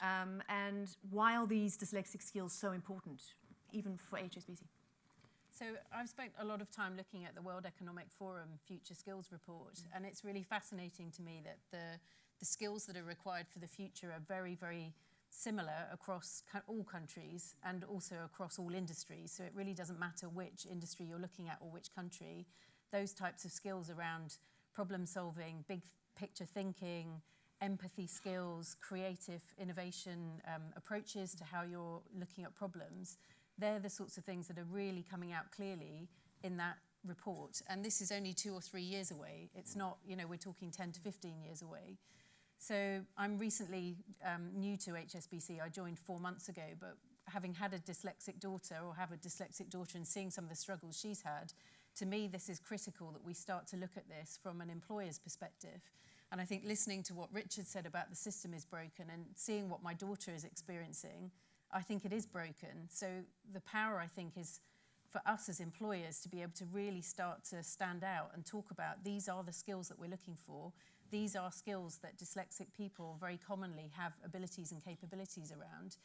And why are these dyslexic skills so important, even for HSBC? So I've spent a lot of time looking at the World Economic Forum Future Skills Report, and it's really fascinating to me that the skills that are required for the future are very, very similar across all countries and also across all industries. So it really doesn't matter which industry you're looking at or which country. Those types of skills around problem solving, big picture thinking, empathy skills, creative innovation approaches to how you're looking at problems, they're the sorts of things that are really coming out clearly in that report. And this is only 2 or 3 years away. It's not, we're talking 10 to 15 years away. So I'm recently new to HSBC. I joined 4 months ago, but having had a dyslexic daughter or have a dyslexic daughter and seeing some of the struggles she's had, to me this is critical that we start to look at this from an employer's perspective. And I think listening to what Richard said about the system is broken and seeing what my daughter is experiencing, I think it is broken. So the power, I think, is for us as employers to be able to really start to stand out and talk about these are the skills that we're looking for. These are skills that dyslexic people very commonly have abilities and capabilities around.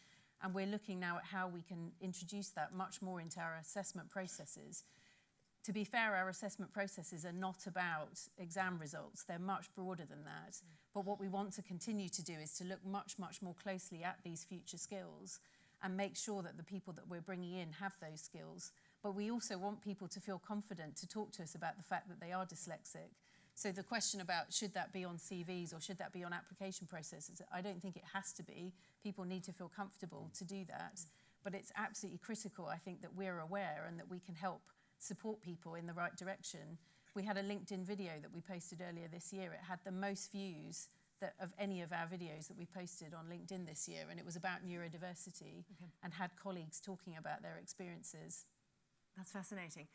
And we're looking now at how we can introduce that much more into our assessment processes. To be fair, our assessment processes are not about exam results. They're much broader than that. But what we want to continue to do is to look much, much more closely at these future skills and make sure that the people that we're bringing in have those skills. But we also want people to feel confident to talk to us about the fact that they are dyslexic. So the question about should that be on CVs or should that be on application processes, I don't think it has to be. People need to feel comfortable to do that. But it's absolutely critical, I think, that we're aware and that we can help support people in the right direction. We had a LinkedIn video that we posted earlier this year. It had the most views of any of our videos that we posted on LinkedIn this year, and it was about neurodiversity and had colleagues talking about their experiences. That's fascinating.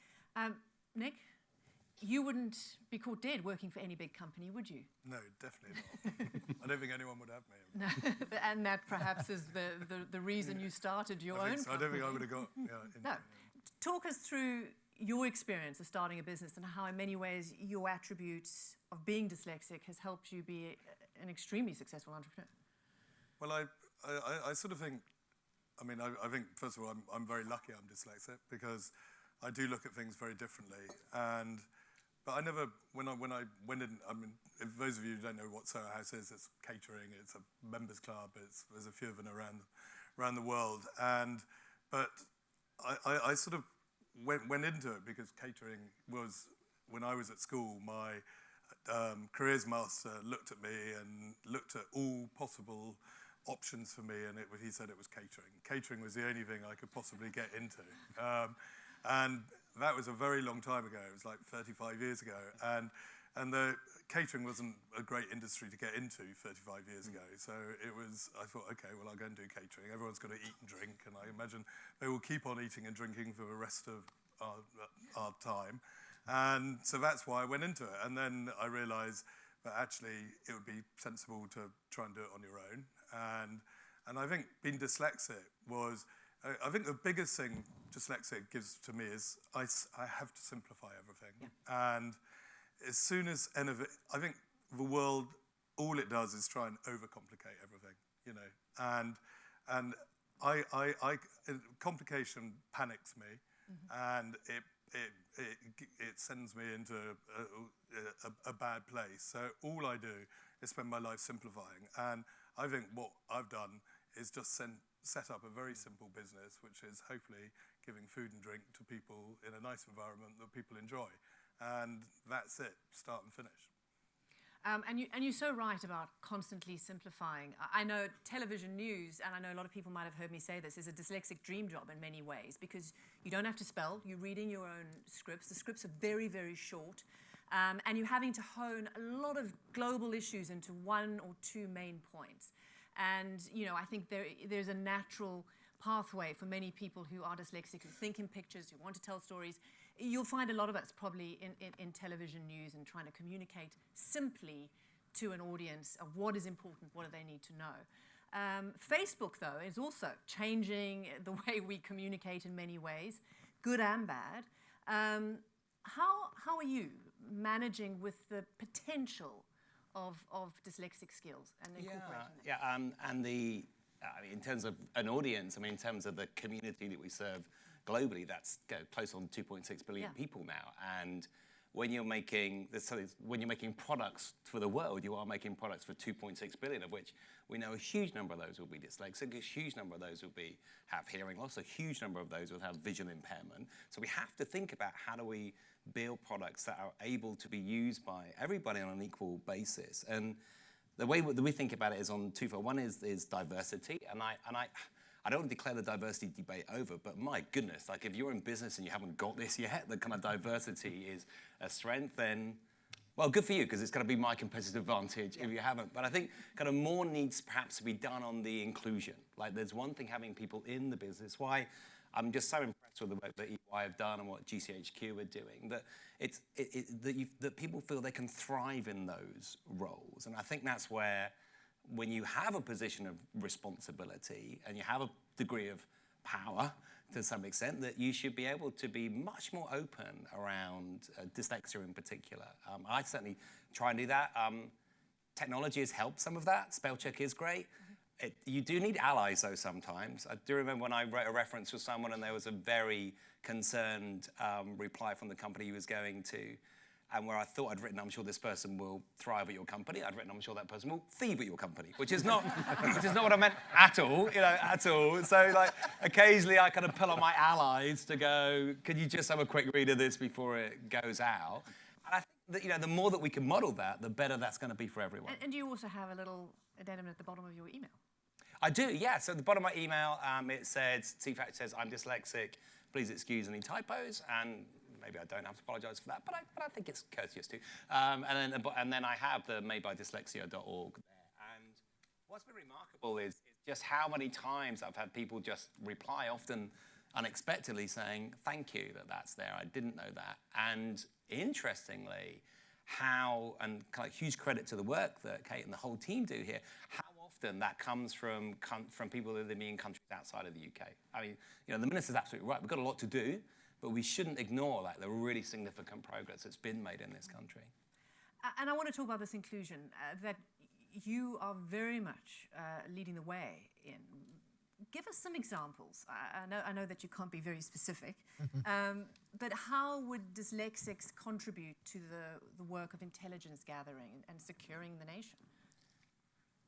Nick, you wouldn't be caught dead working for any big company, would you? No, definitely not. I don't think anyone would have me. No, and that perhaps is the reason you started your own company. I don't think I would have got... No. Talk us through your experience of starting a business and how in many ways your attributes of being dyslexic has helped you be an extremely successful entrepreneur. Well, I sort of think, I mean, I think, first of all, I'm very lucky I'm dyslexic because I do look at things very differently. But I never, when I went in, I mean, if those of you who don't know what Soho House is, it's catering, it's a members club, there's a few of them around the world. But I sort of went into it because catering was, when I was at school, my careers master looked at me and looked at all possible options for me, and he said it was catering. Catering was the only thing I could possibly get into. And that was a very long time ago. It was like 35 years ago. And the catering wasn't a great industry to get into 35 years ago. So I thought, okay, well, I'll go and do catering. Everyone's got to eat and drink, and I imagine they will keep on eating and drinking for the rest of our time. And so that's why I went into it. And then I realized that actually it would be sensible to try and do it on your own. And I think being dyslexic was, I think the biggest thing dyslexic gives to me is I have to simplify everything. Yeah. And as soon as I think the world, all it does is try and overcomplicate everything, you know. And complication panics me, and it sends me into a bad place. So all I do is spend my life simplifying. And I think what I've done is just set up a very simple business, which is hopefully giving food and drink to people in a nice environment that people enjoy. And that's it, start and finish. And you're so right about constantly simplifying. I know television news, and I know a lot of people might have heard me say this, is a dyslexic dream job in many ways, because you don't have to spell, you're reading your own scripts. The scripts are very, very short, and you're having to hone a lot of global issues into one or two main points. And, you know, I think there's a natural pathway for many people who are dyslexic, who think in pictures, who want to tell stories. You'll find a lot of us probably in television news and trying to communicate simply to an audience of what is important, what do they need to know. Facebook, though, is also changing the way we communicate in many ways, good and bad. How are you managing with the potential of dyslexic skills and incorporating them? Yeah, and in terms of an audience, I mean, in terms of the community that we serve globally, that's close on 2.6 billion people now. And when you're making products for the world, you are making products for 2.6 billion, of which we know a huge number of those will be dyslexic, a huge number of those will have hearing loss, a huge number of those will have visual impairment. So we have to think about how do we build products that are able to be used by everybody on an equal basis. And the way that we think about it is on twofold. One is diversity, and I don't want to declare the diversity debate over, but my goodness, like if you're in business and you haven't got this yet, the kind of diversity is a strength, then, well, good for you, because it's going to be my competitive advantage if you haven't. But I think kind of more needs perhaps to be done on the inclusion. Like there's one thing having people in the business, why I'm just so impressed with the work that EY have done and what GCHQ are doing, that that people feel they can thrive in those roles. And I think that's where, when you have a position of responsibility and you have a degree of power to some extent, that you should be able to be much more open around dyslexia in particular. I certainly try and do that. Technology has helped some of that. Spell check is great. You do need allies, though, sometimes. I do remember when I wrote a reference for someone and there was a very concerned reply from the company he was going to, and where I thought I'd written, I'm sure this person will thrive at your company. I'd written, I'm sure that person will thieve at your company, which is not what I meant at all, at all. So, like, occasionally I kind of pull on my allies to go, could you just have a quick read of this before it goes out? And I think that, the more that we can model that, the better that's going to be for everyone. And you also have a little addendum at the bottom of your email. I do, yeah. So at the bottom of my email, it says, TFAC says, I'm dyslexic, please excuse any typos, and maybe I don't have to apologise for that, but I think it's courteous to. And then I have the madebydyslexia.org there. And what's been remarkable is just how many times I've had people just reply, often unexpectedly, saying, thank you that that's there, I didn't know that. And interestingly, and kind of huge credit to the work that Kate and the whole team do here, how often that comes from people that live in countries outside of the UK. I mean, the minister's absolutely right. We've got a lot to do, but we shouldn't ignore the really significant progress that's been made in this country. And I want to talk about this inclusion that you are very much leading the way in. Give us some examples. I know that you can't be very specific, but how would dyslexics contribute to the work of intelligence gathering and securing the nation?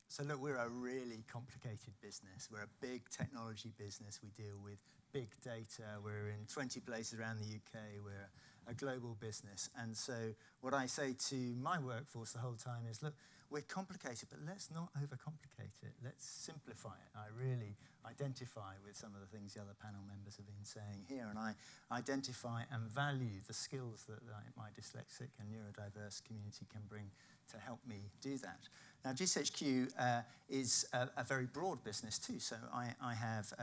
So look, we're a really complicated business. We're a big technology business. We deal with big data. We're in 20 places around the UK. We're a global business. And so what I say to my workforce the whole time is, look, we're complicated, but let's not overcomplicate it. Let's simplify it. I really identify with some of the things the other panel members have been saying here, and I identify and value the skills that my dyslexic and neurodiverse community can bring to help me do that. Now, GCHQ is a very broad business too, so I have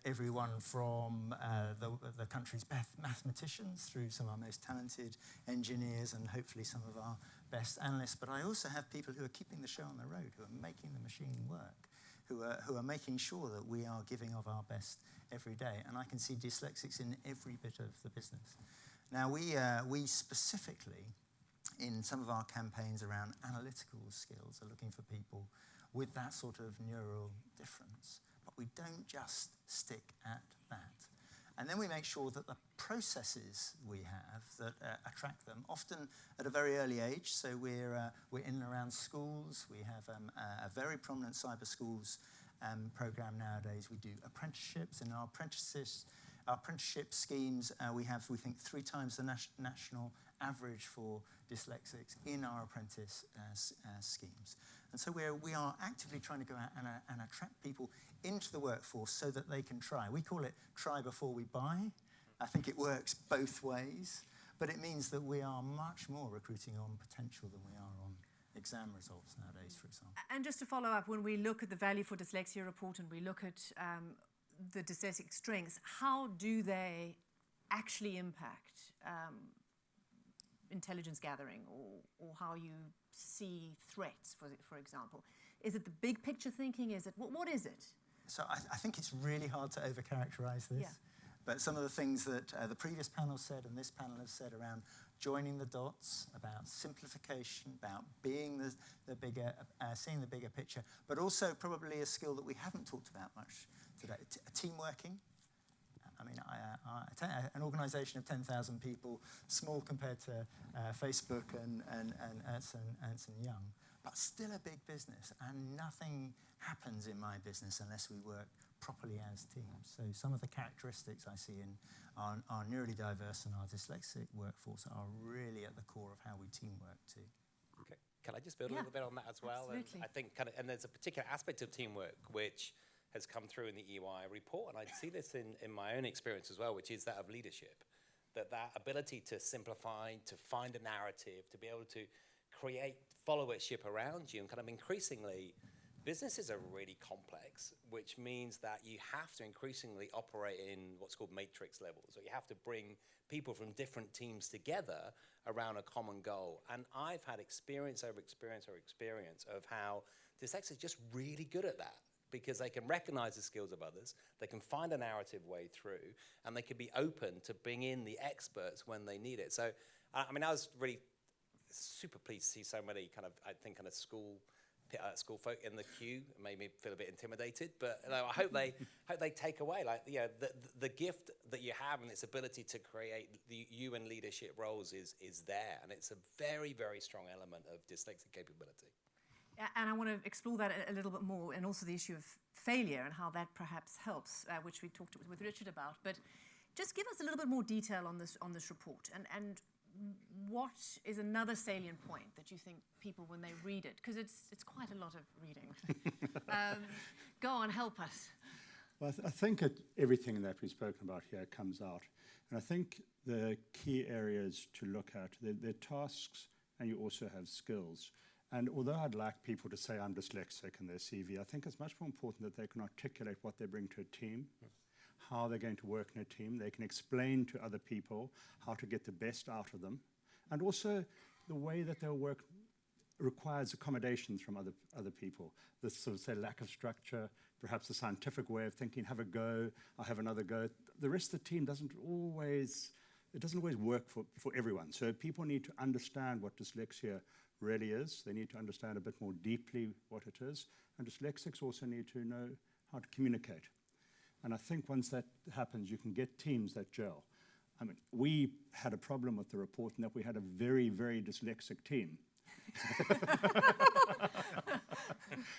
everyone from the country's best mathematicians through some of our most talented engineers and hopefully some of our best analysts, but I also have people who are keeping the show on the road, who are making the machine work, who are making sure that we are giving of our best every day, and I can see dyslexics in every bit of the business. Now, we specifically, in some of our campaigns around analytical skills, are looking for people with that sort of neural difference. But we don't just stick at that. And then we make sure that the processes we have that attract them, often at a very early age, so we're in and around schools. We have a very prominent cyber schools program nowadays. We do apprenticeships, and our apprenticeship schemes, we have, we think, 3 times the national average for dyslexics in our apprentice schemes. And so we are actively trying to go out and attract people into the workforce so that they can try. We call it try before we buy. I think it works both ways, but it means that we are much more recruiting on potential than we are on exam results nowadays, for example. And just to follow up, when we look at the Value for Dyslexia report and we look at the dyslexic strengths, how do they actually impact intelligence gathering or how you see threats, for example? Is it the big picture thinking? Is it, what is it? So I think it's really hard to overcharacterize this. Yeah. But some of the things that the previous panel said and this panel have said around joining the dots, about simplification, about being the bigger, seeing the bigger picture, but also probably a skill that we haven't talked about much today, team working. I mean, an organisation of 10,000 people, small compared to Facebook and Ernst & Young, but still a big business, and nothing happens in my business unless we work properly as teams. So some of the characteristics I see in our neurally diverse and our dyslexic workforce are really at the core of how we teamwork too. Okay. Can I just build a little bit on that as well? Absolutely. And I think and there's a particular aspect of teamwork which has come through in the EY report, and I see this in my own experience as well, which is that of leadership. That ability to simplify, to find a narrative, to be able to create followership around you, and kind of increasingly, businesses are really complex, which means that you have to increasingly operate in what's called matrix levels. So you have to bring people from different teams together around a common goal. And I've had experience over experience over experience of how dyslexics are just really good at that, because they can recognize the skills of others, they can find a narrative way through, and they can be open to bring in the experts when they need it. So, I mean, I was really super pleased to see so many kind of, I think, kind of school school folk in the queue. It made me feel a bit intimidated, but I hope they take away the gift that you have and its ability to create you in leadership roles is there, and it's a very, very strong element of dyslexic capability. And I want to explore that a little bit more, and also the issue of failure and how that perhaps helps, which we talked with Richard about. But just give us a little bit more detail on this report, and what is another salient point that you think people, when they read it, because it's quite a lot of reading. Go on, help us. Well, I think everything that we've spoken about here comes out, and I think the key areas to look at, they're tasks, and you also have skills. And although I'd like people to say I'm dyslexic in their CV, I think it's much more important that they can articulate what they bring to a team, how they're going to work in a team. They can explain to other people how to get the best out of them. And also the way that they'll work requires accommodations from other people. This sort of, say, lack of structure, perhaps the scientific way of thinking, have a go, I'll have another go. The rest of the team doesn't always work for everyone. So people need to understand what dyslexia really is. They need to understand a bit more deeply what it is. And dyslexics also need to know how to communicate. And I think once that happens, you can get teams that gel. I mean, we had a problem with the report in that we had a very, very dyslexic team.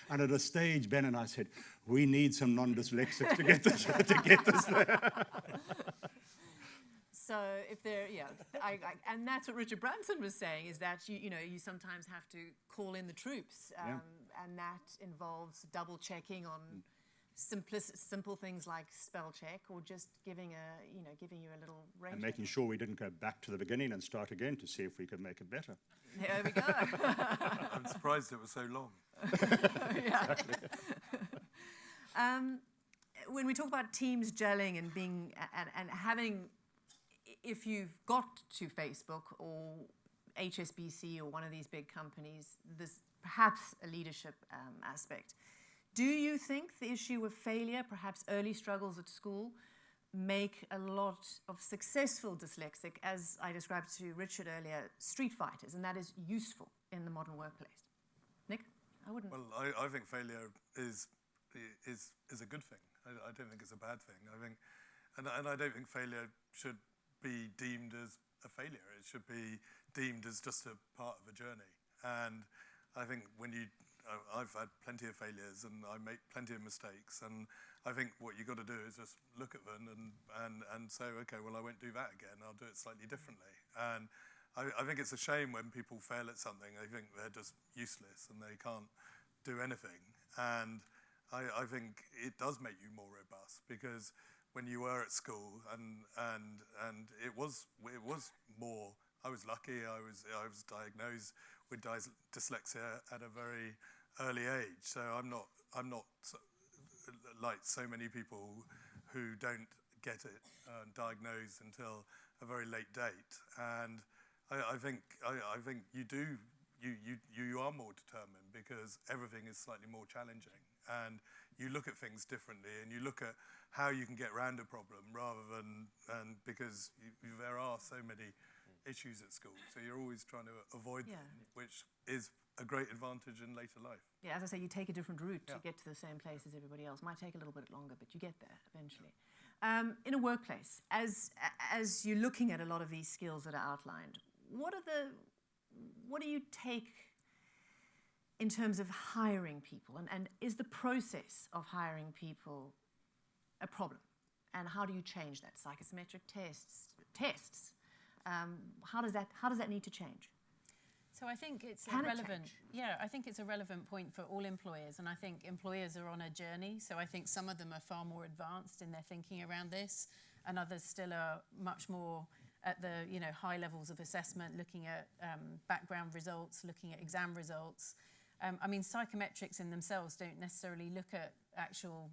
And at a stage, Ben and I said, we need some non-dyslexics to get this there. So if they're, and that's what Richard Branson was saying, is that you sometimes have to call in the troops, and that involves double checking on simple things like spell check, or just giving you a little range. And making sure we didn't go back to the beginning and start again to see if we could make it better. There we go. I'm surprised it was so long. Exactly. When we talk about teams gelling and being and having, if you've got to Facebook or HSBC or one of these big companies, there's perhaps a leadership aspect. Do you think the issue of failure, perhaps early struggles at school, make a lot of successful dyslexic, as I described to Richard earlier, street fighters, and that is useful in the modern workplace? Nick? I wouldn't. Well, I think failure is a good thing. I don't think it's a bad thing. I think, and I don't think failure should be deemed as a failure. It should be deemed as just a part of a journey. And I think I've had plenty of failures and I make plenty of mistakes, and I think what you've got to do is just look at them and say, okay, well, I won't do that again. I'll do it slightly differently. And I think it's a shame when people fail at something. They think they're just useless and they can't do anything. And I think it does make you more robust, because when you were at school and it was more. I was lucky. I was diagnosed with dyslexia at a very early age. So I'm not like so many people who don't get it diagnosed until a very late date. And I think you are more determined because everything is slightly more challenging, and you look at things differently, and you look at how you can get around a problem rather than because there are so many issues at school, so you're always trying to avoid them, which is a great advantage in later life. Yeah, as I say, you take a different route to get to the same place as everybody else. Might take a little bit longer, but you get there eventually. In a workplace, as you're looking at a lot of these skills that are outlined, what do you take in terms of hiring people, and is the process of hiring people a problem? And how do you change that? Psychometric tests. How does that need to change? So I think it's Can it relevant. change? Yeah, I think it's a relevant point for all employers, and I think employers are on a journey. So I think some of them are far more advanced in their thinking around this, and others still are much more at the high levels of assessment, looking at background results, looking at exam results. I mean, psychometrics in themselves don't necessarily look at actual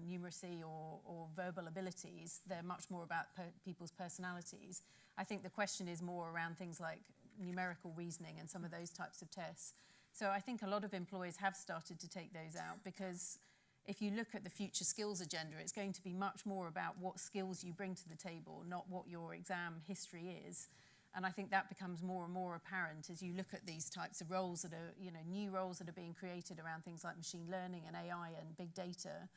numeracy or verbal abilities. They're much more about people's personalities. I think the question is more around things like numerical reasoning and some of those types of tests. So I think a lot of employers have started to take those out, because if you look at the future skills agenda, it's going to be much more about what skills you bring to the table, not what your exam history is. And I think that becomes more and more apparent as you look at these types of roles that are, new roles that are being created around things like machine learning and AI and big data,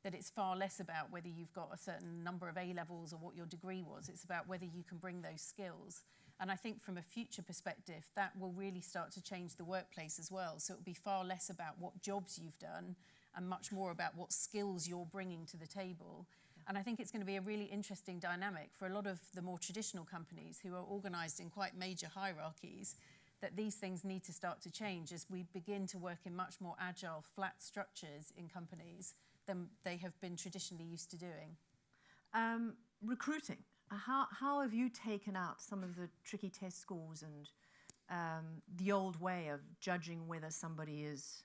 that it's far less about whether you've got a certain number of A-levels or what your degree was. It's about whether you can bring those skills. And I think from a future perspective, that will really start to change the workplace as well. So it'll be far less about what jobs you've done and much more about what skills you're bringing to the table. And I think it's going to be a really interesting dynamic for a lot of the more traditional companies who are organised in quite major hierarchies, that these things need to start to change as we begin to work in much more agile, flat structures in companies than they have been traditionally used to doing. Recruiting. How have you taken out some of the tricky test scores and the old way of judging whether somebody is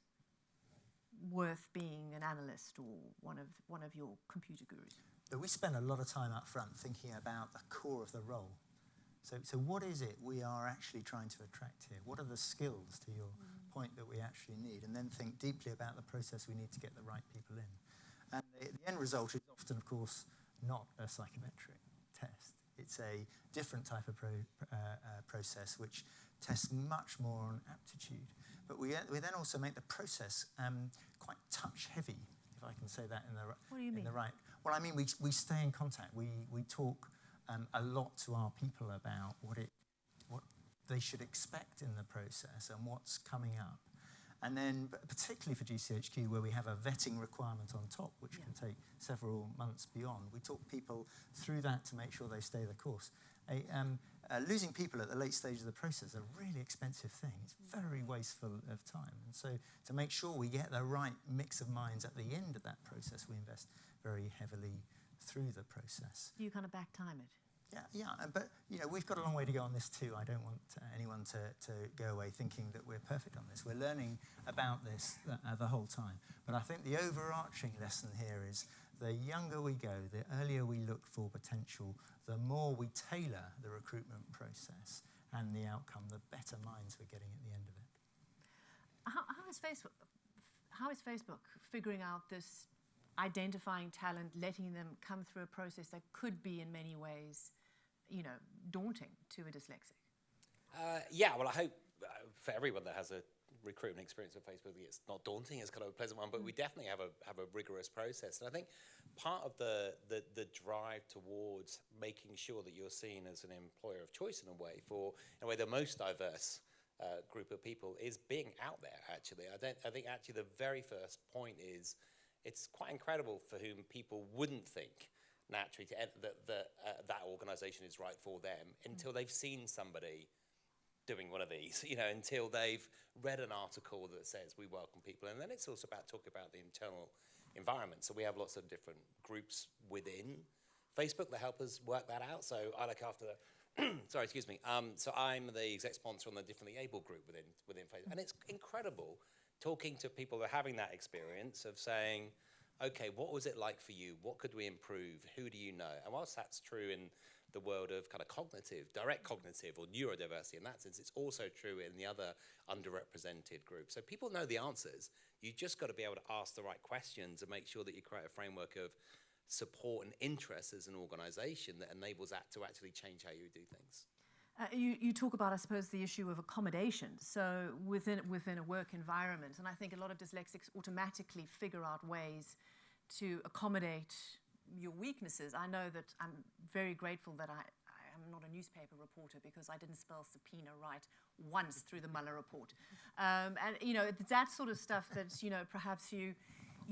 worth being an analyst or one of your computer gurus? We spend a lot of time up front thinking about the core of the role. So what is it we are actually trying to attract here? What are the skills, to your point, that we actually need? And then think deeply about the process we need to get the right people in. And the end result is often, of course, not a psychometric test. It's a different type of process which tests much more on aptitude. But we then also make the process quite touch-heavy, if I can say that in the right. What do you mean? Well, I mean, we stay in contact. We talk a lot to our people about what they should expect in the process and what's coming up. And then, particularly for GCHQ, where we have a vetting requirement on top, which can take several months beyond, we talk people through that to make sure they stay the course. Losing people at the late stage of the process is a really expensive thing. It's very wasteful of time. And so to make sure we get the right mix of minds at the end of that process, we invest very heavily through the process. You kind of back time it. Yeah, but we've got a long way to go on this too. I don't want anyone to go away thinking that we're perfect on this. We're learning about this the whole time. But I think the overarching lesson here is the younger we go, the earlier we look for potential, the more we tailor the recruitment process and the outcome, the better minds we're getting at the end of it. How is Facebook figuring out this, identifying talent, letting them come through a process that could be in many ways daunting to a dyslexic? Well, I hope for everyone that has a recruitment experience with Facebook, it's not daunting, it's kind of a pleasant one, but we definitely have a rigorous process. And I think part of the drive towards making sure that you're seen as an employer of choice in a way the most diverse group of people is being out there, actually. I think actually the very first point is it's quite incredible for whom people wouldn't think naturally that organisation is right for them until they've seen somebody doing one of these, until they've read an article that says we welcome people. And then it's also about talking about the internal environment. So we have lots of different groups within Facebook that help us work that out. So I look after sorry, excuse me. So I'm the exec sponsor on the differently able group within Facebook. And it's incredible talking to people that are having that experience of saying, okay, what was it like for you? What could we improve? Who do you know? And whilst that's true in the world of kind of direct cognitive or neurodiversity in that sense, it's also true in the other underrepresented groups. So people know the answers. You just got to be able to ask the right questions and make sure that you create a framework of support and interest as an organisation that enables that to actually change how you do things. You talk about, I suppose, the issue of accommodation. So within a work environment, and I think a lot of dyslexics automatically figure out ways to accommodate your weaknesses. I know that I'm very grateful that I am not a newspaper reporter because I didn't spell subpoena right once through the Mueller report. And that sort of stuff that perhaps you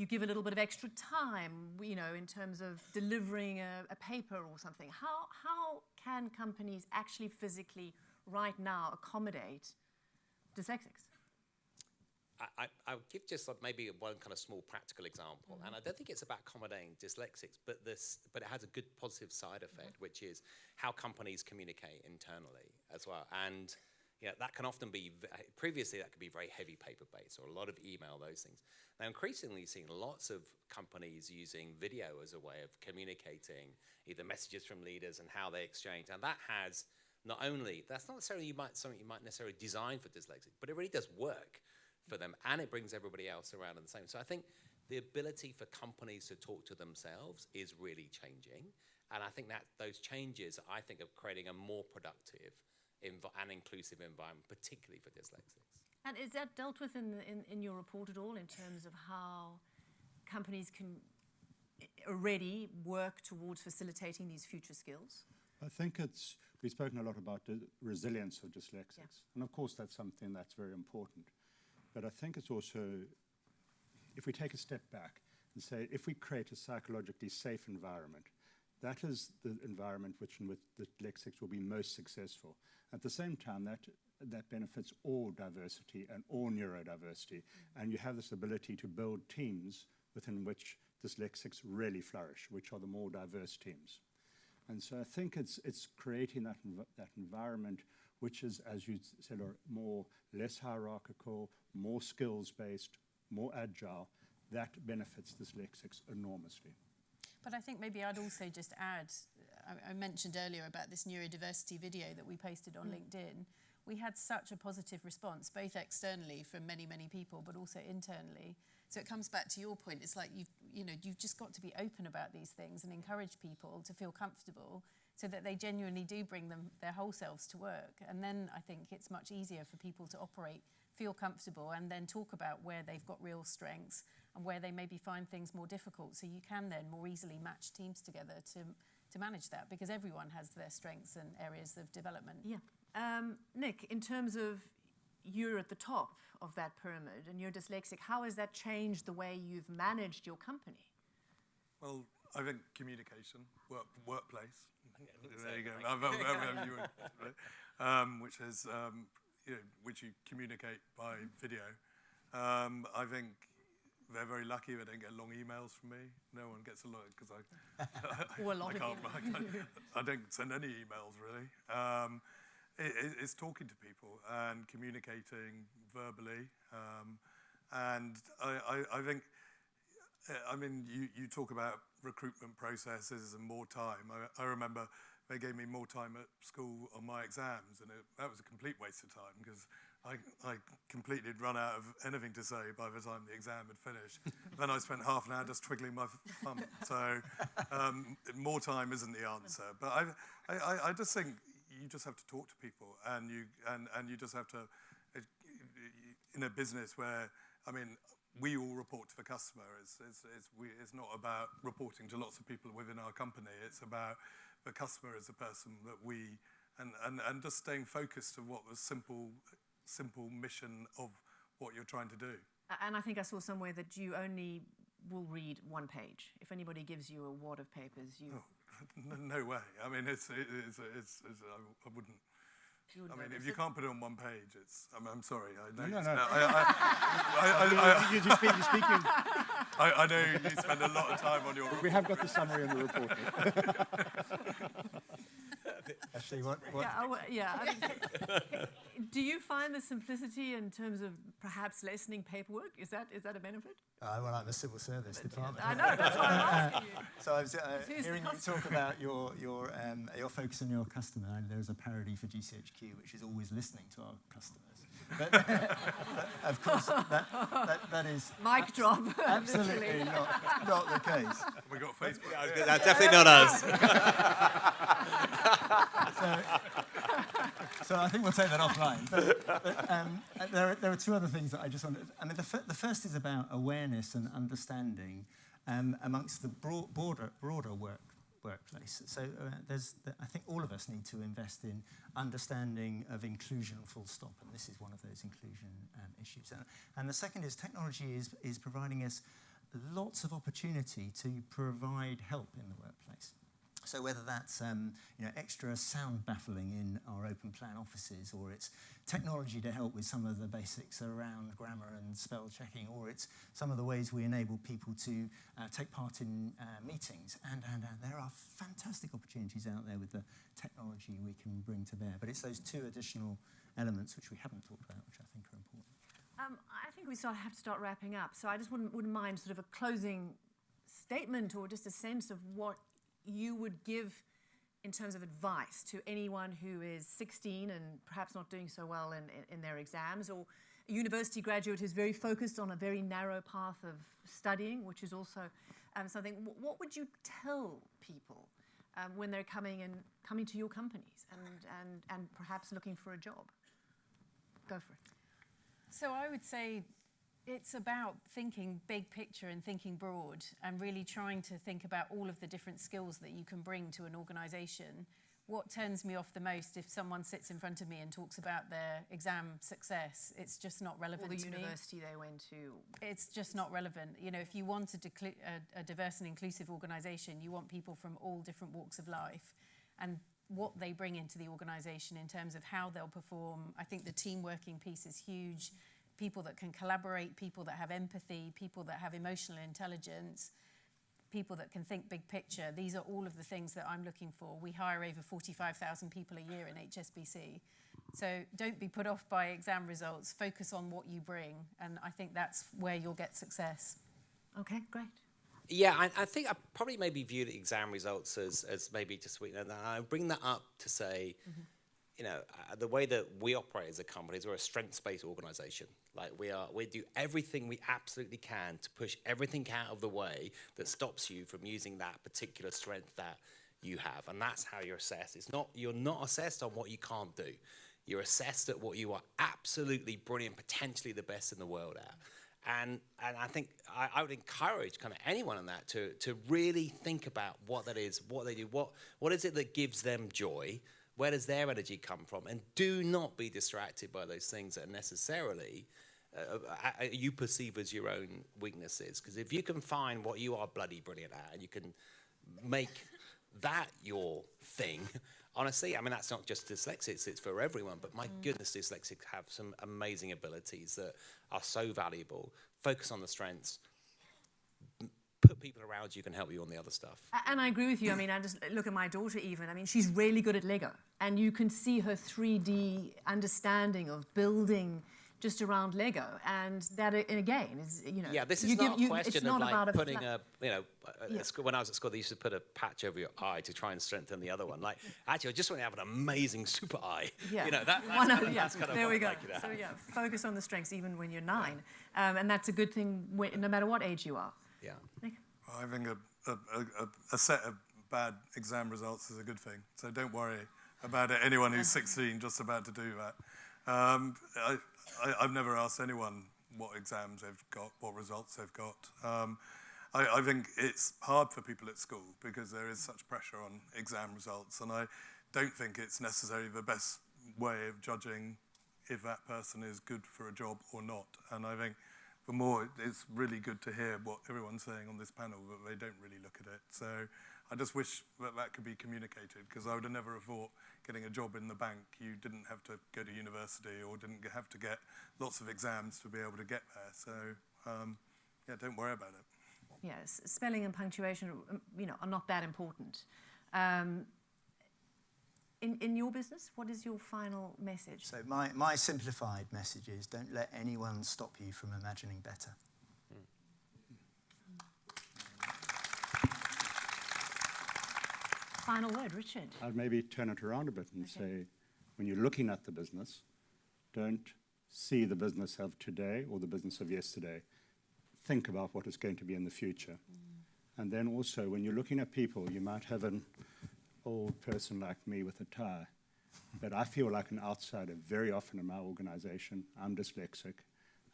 give a little bit of extra time, in terms of delivering a paper or something. How can companies actually physically right now accommodate dyslexics? I'll give just maybe one kind of small practical example, and I don't think it's about accommodating dyslexics, but it has a good positive side effect, which is how companies communicate internally as well. And that can often be, previously that could be very heavy paper-based or a lot of email, those things. Now increasingly seeing lots of companies using video as a way of communicating either messages from leaders and how they exchange. And that has not only, that's not necessarily something you might necessarily design for dyslexic, but it really does work for them and it brings everybody else around in the same. So I think the ability for companies to talk to themselves is really changing. And I think that those changes, I think, are creating a more productive and inclusive environment, particularly for dyslexics. And is that dealt with in your report at all in terms of how companies can already work towards facilitating these future skills? I think we've spoken a lot about the resilience of dyslexics. And of course, that's something that's very important. But I think it's also, if we take a step back and say, if we create a psychologically safe environment, that is the environment in which dyslexics will be most successful. At the same time, that benefits all diversity and all neurodiversity. And you have this ability to build teams within which dyslexics really flourish, which are the more diverse teams. And so I think it's creating that environment which is, as you said, less hierarchical, more skills-based, more agile, that benefits dyslexics enormously. But I think maybe I'd also just add, I mentioned earlier about this neurodiversity video that we posted on LinkedIn. We had such a positive response, both externally from many, many people, but also internally. So it comes back to your point. It's like you've just got to be open about these things and encourage people to feel comfortable so that they genuinely do bring their whole selves to work. And then I think it's much easier for people to operate, feel comfortable, and then talk about where they've got real strengths and where they maybe find things more difficult. So you can then more easily match teams together to manage that, because everyone has their strengths and areas of development. Yeah. Nick, in terms of you're at the top of that pyramid and you're dyslexic, how has that changed the way you've managed your company? Well, I think communication, workplace. There you go. Which is, which you communicate by video. I think they're very lucky they don't get long emails from me. No one gets a lot because I don't send any emails really. It's talking to people and communicating verbally. And I think, you talk about recruitment processes and more time. I remember they gave me more time at school on my exams, and that was a complete waste of time because I completely had run out of anything to say by the time the exam had finished. Then I spent half an hour just twiddling my thumb. So more time isn't the answer. But I just think you just have to talk to people, and you just have to, in a business where, we all report to the customer. It's not about reporting to lots of people within our company. It's about the customer as a person that and just staying focused on what the simple mission of what you're trying to do. And I think I saw somewhere that you only will read one page. If anybody gives you a wad of papers, you... Oh, no way. I wouldn't... if you can't put it on one page, I'm sorry. I know you're speaking. I know you spend a lot of time on your... We have got the summary in the report. Actually, what? Do you find the simplicity in terms of perhaps lessening paperwork? Is that a benefit? Well, I'm the civil service department. I know, that's why I'm asking you. So I was hearing you talk about your focus on your customer, and there's a parody for GCHQ, which is always listening to our customers. But of course, that is mic drop. Absolutely not the case. We got Facebook. That's definitely not us. So I think we'll take that offline. But there are two other things that I just wanted. The first is about awareness and understanding amongst the broader workplace. So I think all of us need to invest in understanding of inclusion, full stop, and this is one of those inclusion issues. And the second is technology is providing us lots of opportunity to provide help in the workplace. So whether that's extra sound baffling in our open plan offices, or it's technology to help with some of the basics around grammar and spell checking, or it's some of the ways we enable people to take part in meetings. And there are fantastic opportunities out there with the technology we can bring to bear. But it's those two additional elements which we haven't talked about, which I think are important. I think we have to start wrapping up. So I just wouldn't mind sort of a closing statement or just a sense of what you would give in terms of advice to anyone who is 16 and perhaps not doing so well in their exams, or a university graduate who's very focused on a very narrow path of studying, which is also something. What would you tell people when they're coming to your companies and perhaps looking for a job? Go for it. So I would say it's about thinking big picture and thinking broad and really trying to think about all of the different skills that you can bring to an organisation. What turns me off the most if someone sits in front of me and talks about their exam success, it's just not relevant to me. Or the university they went to. It's just not relevant. You know, if you want a diverse and inclusive organisation, you want people from all different walks of life and what they bring into the organisation in terms of how they'll perform. I think the team working piece is huge. People that can collaborate, people that have empathy, people that have emotional intelligence, people that can think big picture. These are all of the things that I'm looking for. We hire over 45,000 people a year in HSBC. So don't be put off by exam results. Focus on what you bring. And I think that's where you'll get success. Okay, great. Yeah, I think I probably maybe view the exam results as maybe just, you know, I bring that up to say, you know, the way that we operate as a company is we're a strengths-based organisation. Like we do everything we absolutely can to push everything out of the way that stops you from using that particular strength that you have, and that's how you're assessed. You're not assessed on what you can't do. You're assessed at what you are absolutely brilliant, potentially the best in the world at. And I think I would encourage kind of anyone on that to really think about what that is, what they do, what is it that gives them joy. Where does their energy come from? And do not be distracted by those things that are necessarily you perceive as your own weaknesses. Because if you can find what you are bloody brilliant at and you can make that your thing, honestly, I mean, that's not just dyslexics, it's for everyone. But my goodness, dyslexics have some amazing abilities that are so valuable. Focus on the strengths. Put people around you can help you on the other stuff. And I agree with you. I mean, I just look at my daughter even. I mean, she's really good at Lego. And you can see her 3D understanding of building just around Lego. And that, again, is, you know... Yeah, this is not a question of like putting when I was at school, they used to put a patch over your eye to try and strengthen the other one. Like, actually, I just want to have an amazing super eye. Yeah. You know, that's kind of there we go. Like, you know. So, yeah, focus on the strengths even when you're 9. And that's a good thing no matter what age you are. Yeah. I think a set of bad exam results is a good thing. So don't worry about it. Anyone who's 16 just about to do that. I've never asked anyone what exams they've got, what results they've got. I think it's hard for people at school because there is such pressure on exam results, and I don't think it's necessarily the best way of judging if that person is good for a job or not. And I think the more, it's really good to hear what everyone's saying on this panel, but they don't really look at it. So I just wish that could be communicated, because I would have never have thought getting a job in the bank, you didn't have to go to university or didn't have to get lots of exams to be able to get there. So, yeah, don't worry about it. Yes, spelling and punctuation, you know, are not that important. In your business, what is your final message? So my simplified message is don't let anyone stop you from imagining better. Final word, Richard. I'd maybe turn it around a bit and say, when you're looking at the business, don't see the business of today or the business of yesterday. Think about what it's going to be in the future. And then also, when you're looking at people, you might have an old person like me with a tie, but I feel like an outsider very often in my organization. I'm dyslexic,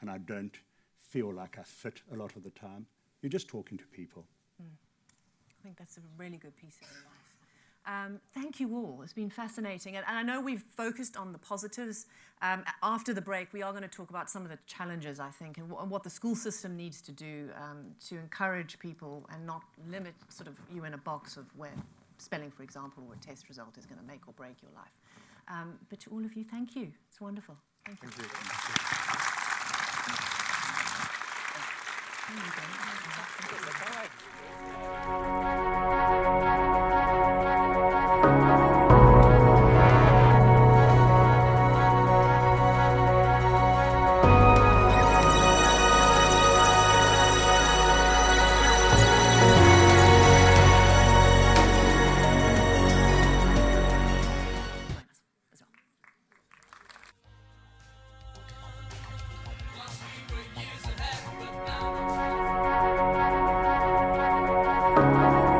and I don't feel like I fit a lot of the time. You're just talking to people. I think that's a really good piece of advice. Thank you all. It's been fascinating. And I know we've focused on the positives. After the break, we are going to talk about some of the challenges, I think, and what the school system needs to do to encourage people and not limit sort of you in a box of where spelling, for example, or a test result is going to make or break your life. But to all of you, thank you. It's wonderful. Thank you. Thank you.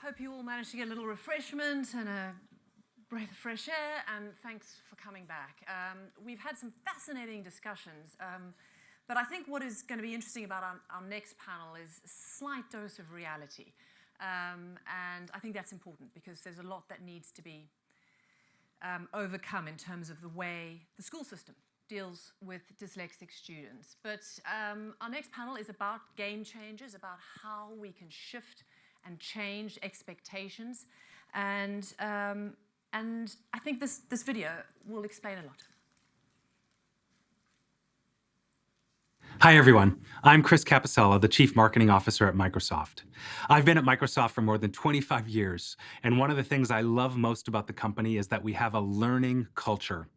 Hope you all managed to get a little refreshment and a breath of fresh air, and thanks for coming back. We've had some fascinating discussions, but I think what is going to be interesting about our next panel is a slight dose of reality. And I think that's important because there's a lot that needs to be overcome in terms of the way the school system deals with dyslexic students. But our next panel is about game changers, about how we can shift and change expectations. And I think this video will explain a lot. Hi, everyone. I'm Chris Capicella, the Chief Marketing Officer at Microsoft. I've been at Microsoft for more than 25 years, and one of the things I love most about the company is that we have a learning culture.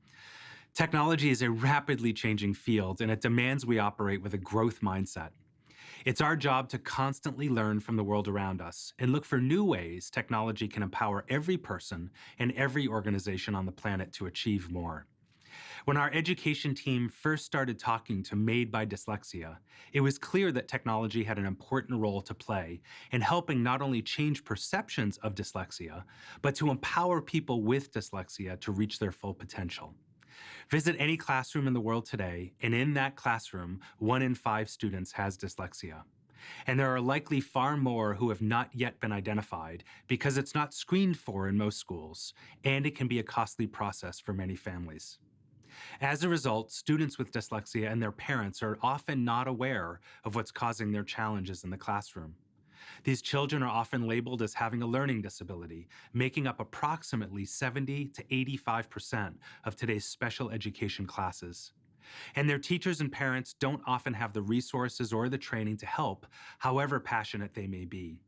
Technology is a rapidly changing field, and it demands we operate with a growth mindset. It's our job to constantly learn from the world around us and look for new ways technology can empower every person and every organization on the planet to achieve more. When our education team first started talking to Made by Dyslexia, it was clear that technology had an important role to play in helping not only change perceptions of dyslexia, but to empower people with dyslexia to reach their full potential. Visit any classroom in the world today, and in that classroom, 1 in 5 students has dyslexia. And there are likely far more who have not yet been identified because it's not screened for in most schools, and it can be a costly process for many families. As a result, students with dyslexia and their parents are often not aware of what's causing their challenges in the classroom. These children are often labeled as having a learning disability, making up approximately 70 to 85% of today's special education classes. And their teachers and parents don't often have the resources or the training to help, however passionate they may be.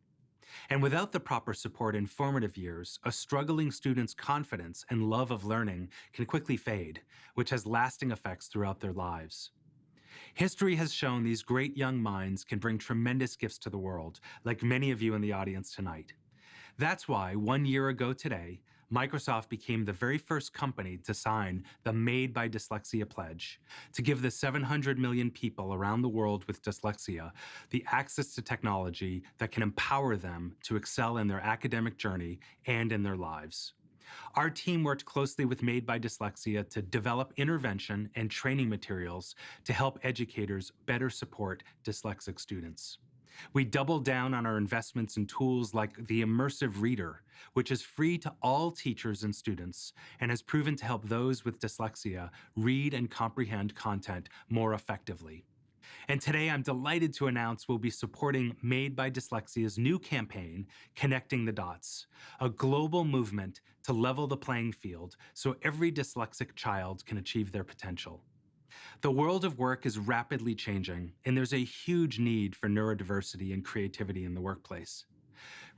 And without the proper support in formative years, a struggling student's confidence and love of learning can quickly fade, which has lasting effects throughout their lives. History has shown these great young minds can bring tremendous gifts to the world, like many of you in the audience tonight. That's why 1 year ago today, Microsoft became the very first company to sign the Made by Dyslexia Pledge to give the 700 million people around the world with dyslexia the access to technology that can empower them to excel in their academic journey and in their lives. Our team worked closely with Made by Dyslexia to develop intervention and training materials to help educators better support dyslexic students. We doubled down on our investments in tools like the Immersive Reader, which is free to all teachers and students and has proven to help those with dyslexia read and comprehend content more effectively. And today I'm delighted to announce we'll be supporting Made by Dyslexia's new campaign, Connecting the Dots, a global movement to level the playing field so every dyslexic child can achieve their potential. The world of work is rapidly changing, and there's a huge need for neurodiversity and creativity in the workplace.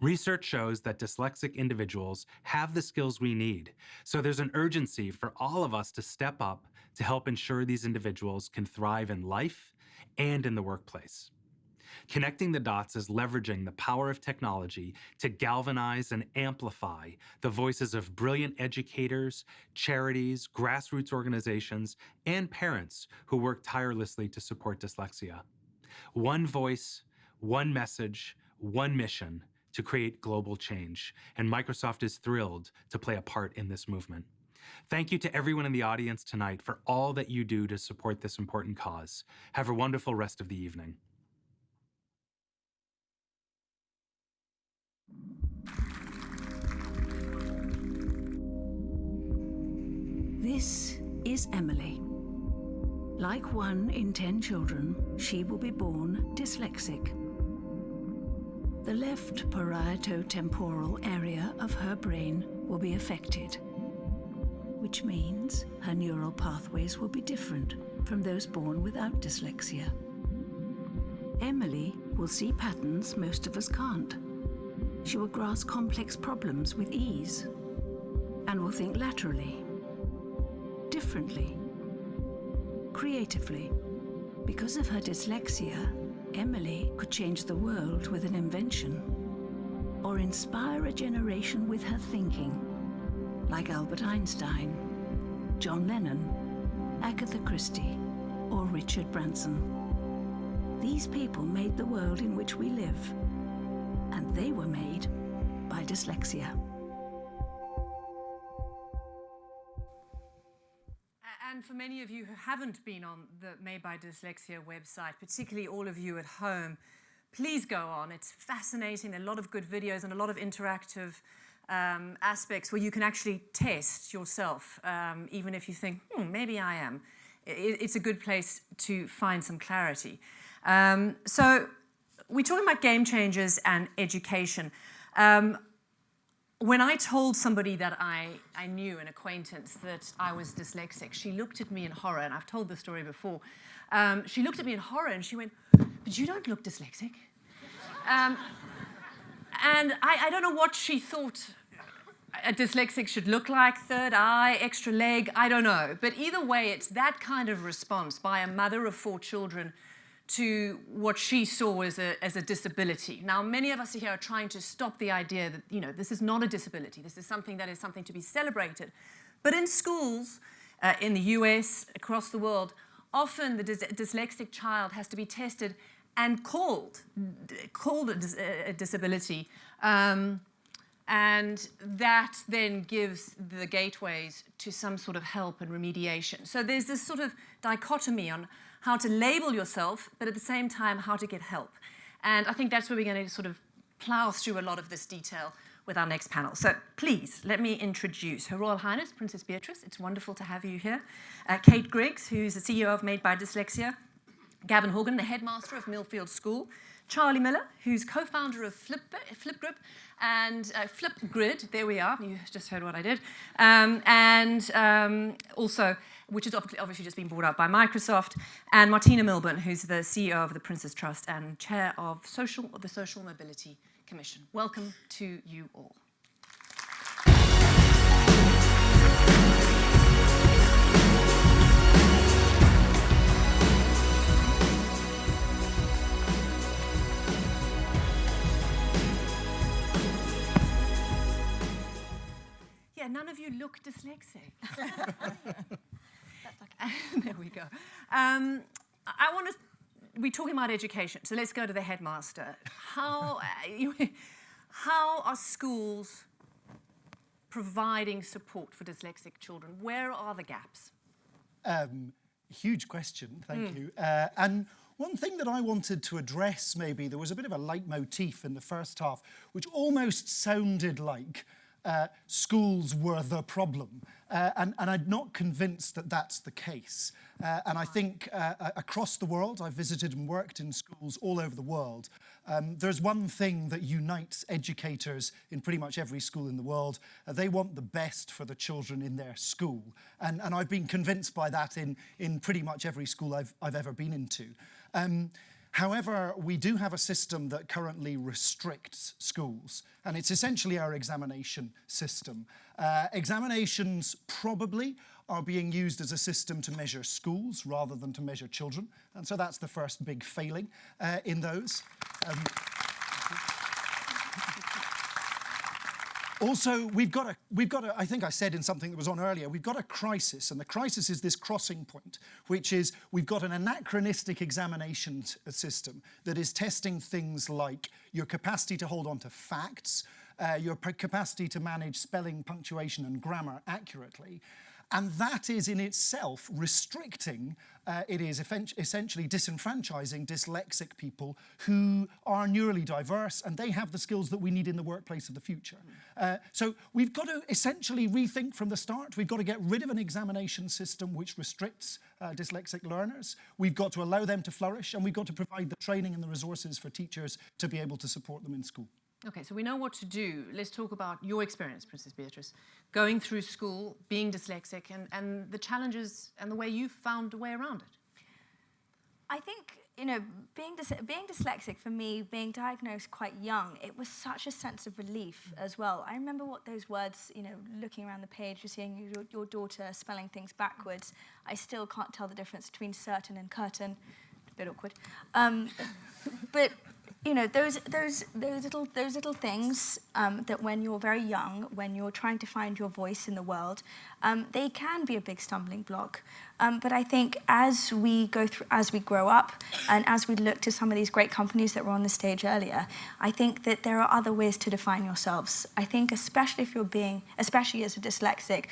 Research shows that dyslexic individuals have the skills we need, so there's an urgency for all of us to step up to help ensure these individuals can thrive in life and in the workplace. Connecting the Dots is leveraging the power of technology to galvanize and amplify the voices of brilliant educators, charities, grassroots organizations, and parents who work tirelessly to support dyslexia. One voice, one message, one mission to create global change, and Microsoft is thrilled to play a part in this movement. Thank you to everyone in the audience tonight for all that you do to support this important cause. Have a wonderful rest of the evening. This is Emily. Like 1 in 10 children, she will be born dyslexic. The left parieto-temporal area of her brain will be affected, which means her neural pathways will be different from those born without dyslexia. Emily will see patterns most of us can't. She will grasp complex problems with ease and will think laterally, differently, creatively. Because of her dyslexia, Emily could change the world with an invention or inspire a generation with her thinking, like Albert Einstein, John Lennon, Agatha Christie, or Richard Branson. These people made the world in which we live, and they were made by dyslexia. And for many of you who haven't been on the Made by Dyslexia website, particularly all of you at home, please go on. It's fascinating. There are a lot of good videos and a lot of interactive aspects where you can actually test yourself, even if you think, maybe I am. It's a good place to find some clarity. So we're talking about game changers and education. When I told somebody that I knew, an acquaintance, that I was dyslexic, she looked at me in horror, and I've told this story before. She looked at me in horror and she went, "But you don't look dyslexic." And I don't know what she thought a dyslexic should look like, third eye, extra leg, I don't know. But either way, it's that kind of response by a mother of 4 children to what she saw as a disability. Now, many of us here are trying to stop the idea that, this is not a disability. This is something that is something to be celebrated. But in schools, in the US, across the world, often the dyslexic child has to be tested and called a disability. And that then gives the gateways to some sort of help and remediation. So there's this sort of dichotomy on how to label yourself, but at the same time, how to get help. And I think that's where we're going to sort of plow through a lot of this detail with our next panel. So please, let me introduce Her Royal Highness, Princess Beatrice. It's wonderful to have you here. Kate Griggs, who's the CEO of Made by Dyslexia. Gavin Horgan, the headmaster of Millfield School. Charlie Miller, who's co-founder of Flipgrid, and Flipgrid, there we are, you just heard what I did, also, which has obviously just been brought up by Microsoft, and Martina Milburn, who's the CEO of the Prince's Trust and chair of the Social Mobility Commission. Welcome to you all. Yeah, none of you look dyslexic. There we go. We're talking about education, so let's go to the headmaster. How are schools providing support for dyslexic children? Where are the gaps? Huge question, thank you. And one thing that I wanted to address, maybe, there was a bit of a leitmotif in the first half, which almost sounded like schools were the problem. And I'm not convinced that that's the case. And I think across the world, I've visited and worked in schools all over the world. There's one thing that unites educators in pretty much every school in the world. They want the best for the children in their school. And I've been convinced by that in pretty much every school I've ever been into. However, we do have a system that currently restricts schools, and it's essentially our examination system. Examinations probably are being used as a system to measure schools rather than to measure children, and so that's the first big failing in those. Also, we've got a, I think I said in something that was on earlier, we've got a crisis, and the crisis is this crossing point, which is we've got an anachronistic examination system that is testing things like your capacity to hold on to facts, your capacity to manage spelling, punctuation, and grammar accurately. And that is in itself restricting, it is essentially disenfranchising dyslexic people who are neurodiverse, and they have the skills that we need in the workplace of the future. So we've got to essentially rethink from the start. We've got to get rid of an examination system which restricts dyslexic learners. We've got to allow them to flourish, and we've got to provide the training and the resources for teachers to be able to support them in school. Okay, so we know what to do. Let's talk about your experience, Princess Beatrice, going through school, being dyslexic, and the challenges and the way you found a way around it. I think, being dyslexic for me, being diagnosed quite young, it was such a sense of relief as well. I remember what those words, looking around the page, you're seeing your daughter spelling things backwards. I still can't tell the difference between certain and curtain. A bit awkward. But you know, those little things that when you're very young, when you're trying to find your voice in the world, they can be a big stumbling block. But I think as we grow up, and as we look to some of these great companies that were on the stage earlier, I think that there are other ways to define yourselves. I think especially as a dyslexic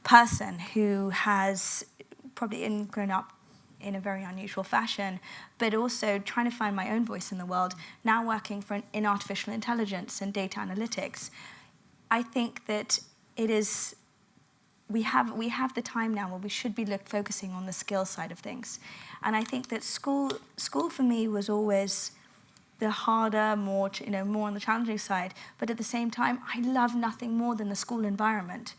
person who has probably grown up in a very unusual fashion, but also trying to find my own voice in the world, now working in artificial intelligence and data analytics. I think that we have the time now where we should be focusing on the skill side of things. And I think that school for me was always the harder, more on the challenging side. But at the same time, I love nothing more than the school environment.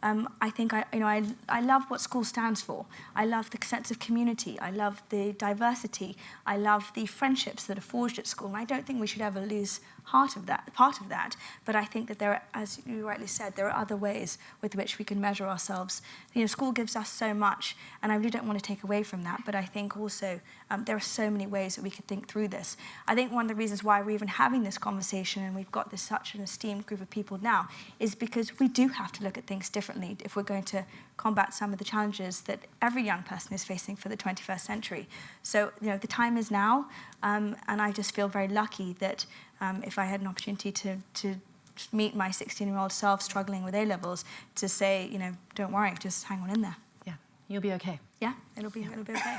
I think I love what school stands for. I love the sense of community. I love the diversity. I love the friendships that are forged at school. And I don't think we should ever lose part of that. But I think that there are, as you rightly said, there are other ways with which we can measure ourselves. You know, school gives us so much, and I really don't want to take away from that. But I think also there are so many ways that we could think through this. I think one of the reasons why we're even having this conversation and we've got such an esteemed group of people now is because we do have to look at things differently if we're going to combat some of the challenges that every young person is facing for the 21st century. So, you know, the time is now, and I just feel very lucky that if I had an opportunity to meet my 16-year-old self struggling with A-levels, to say, you know, don't worry, just hang on in there. Yeah, you'll be okay. Yeah, it'll be okay.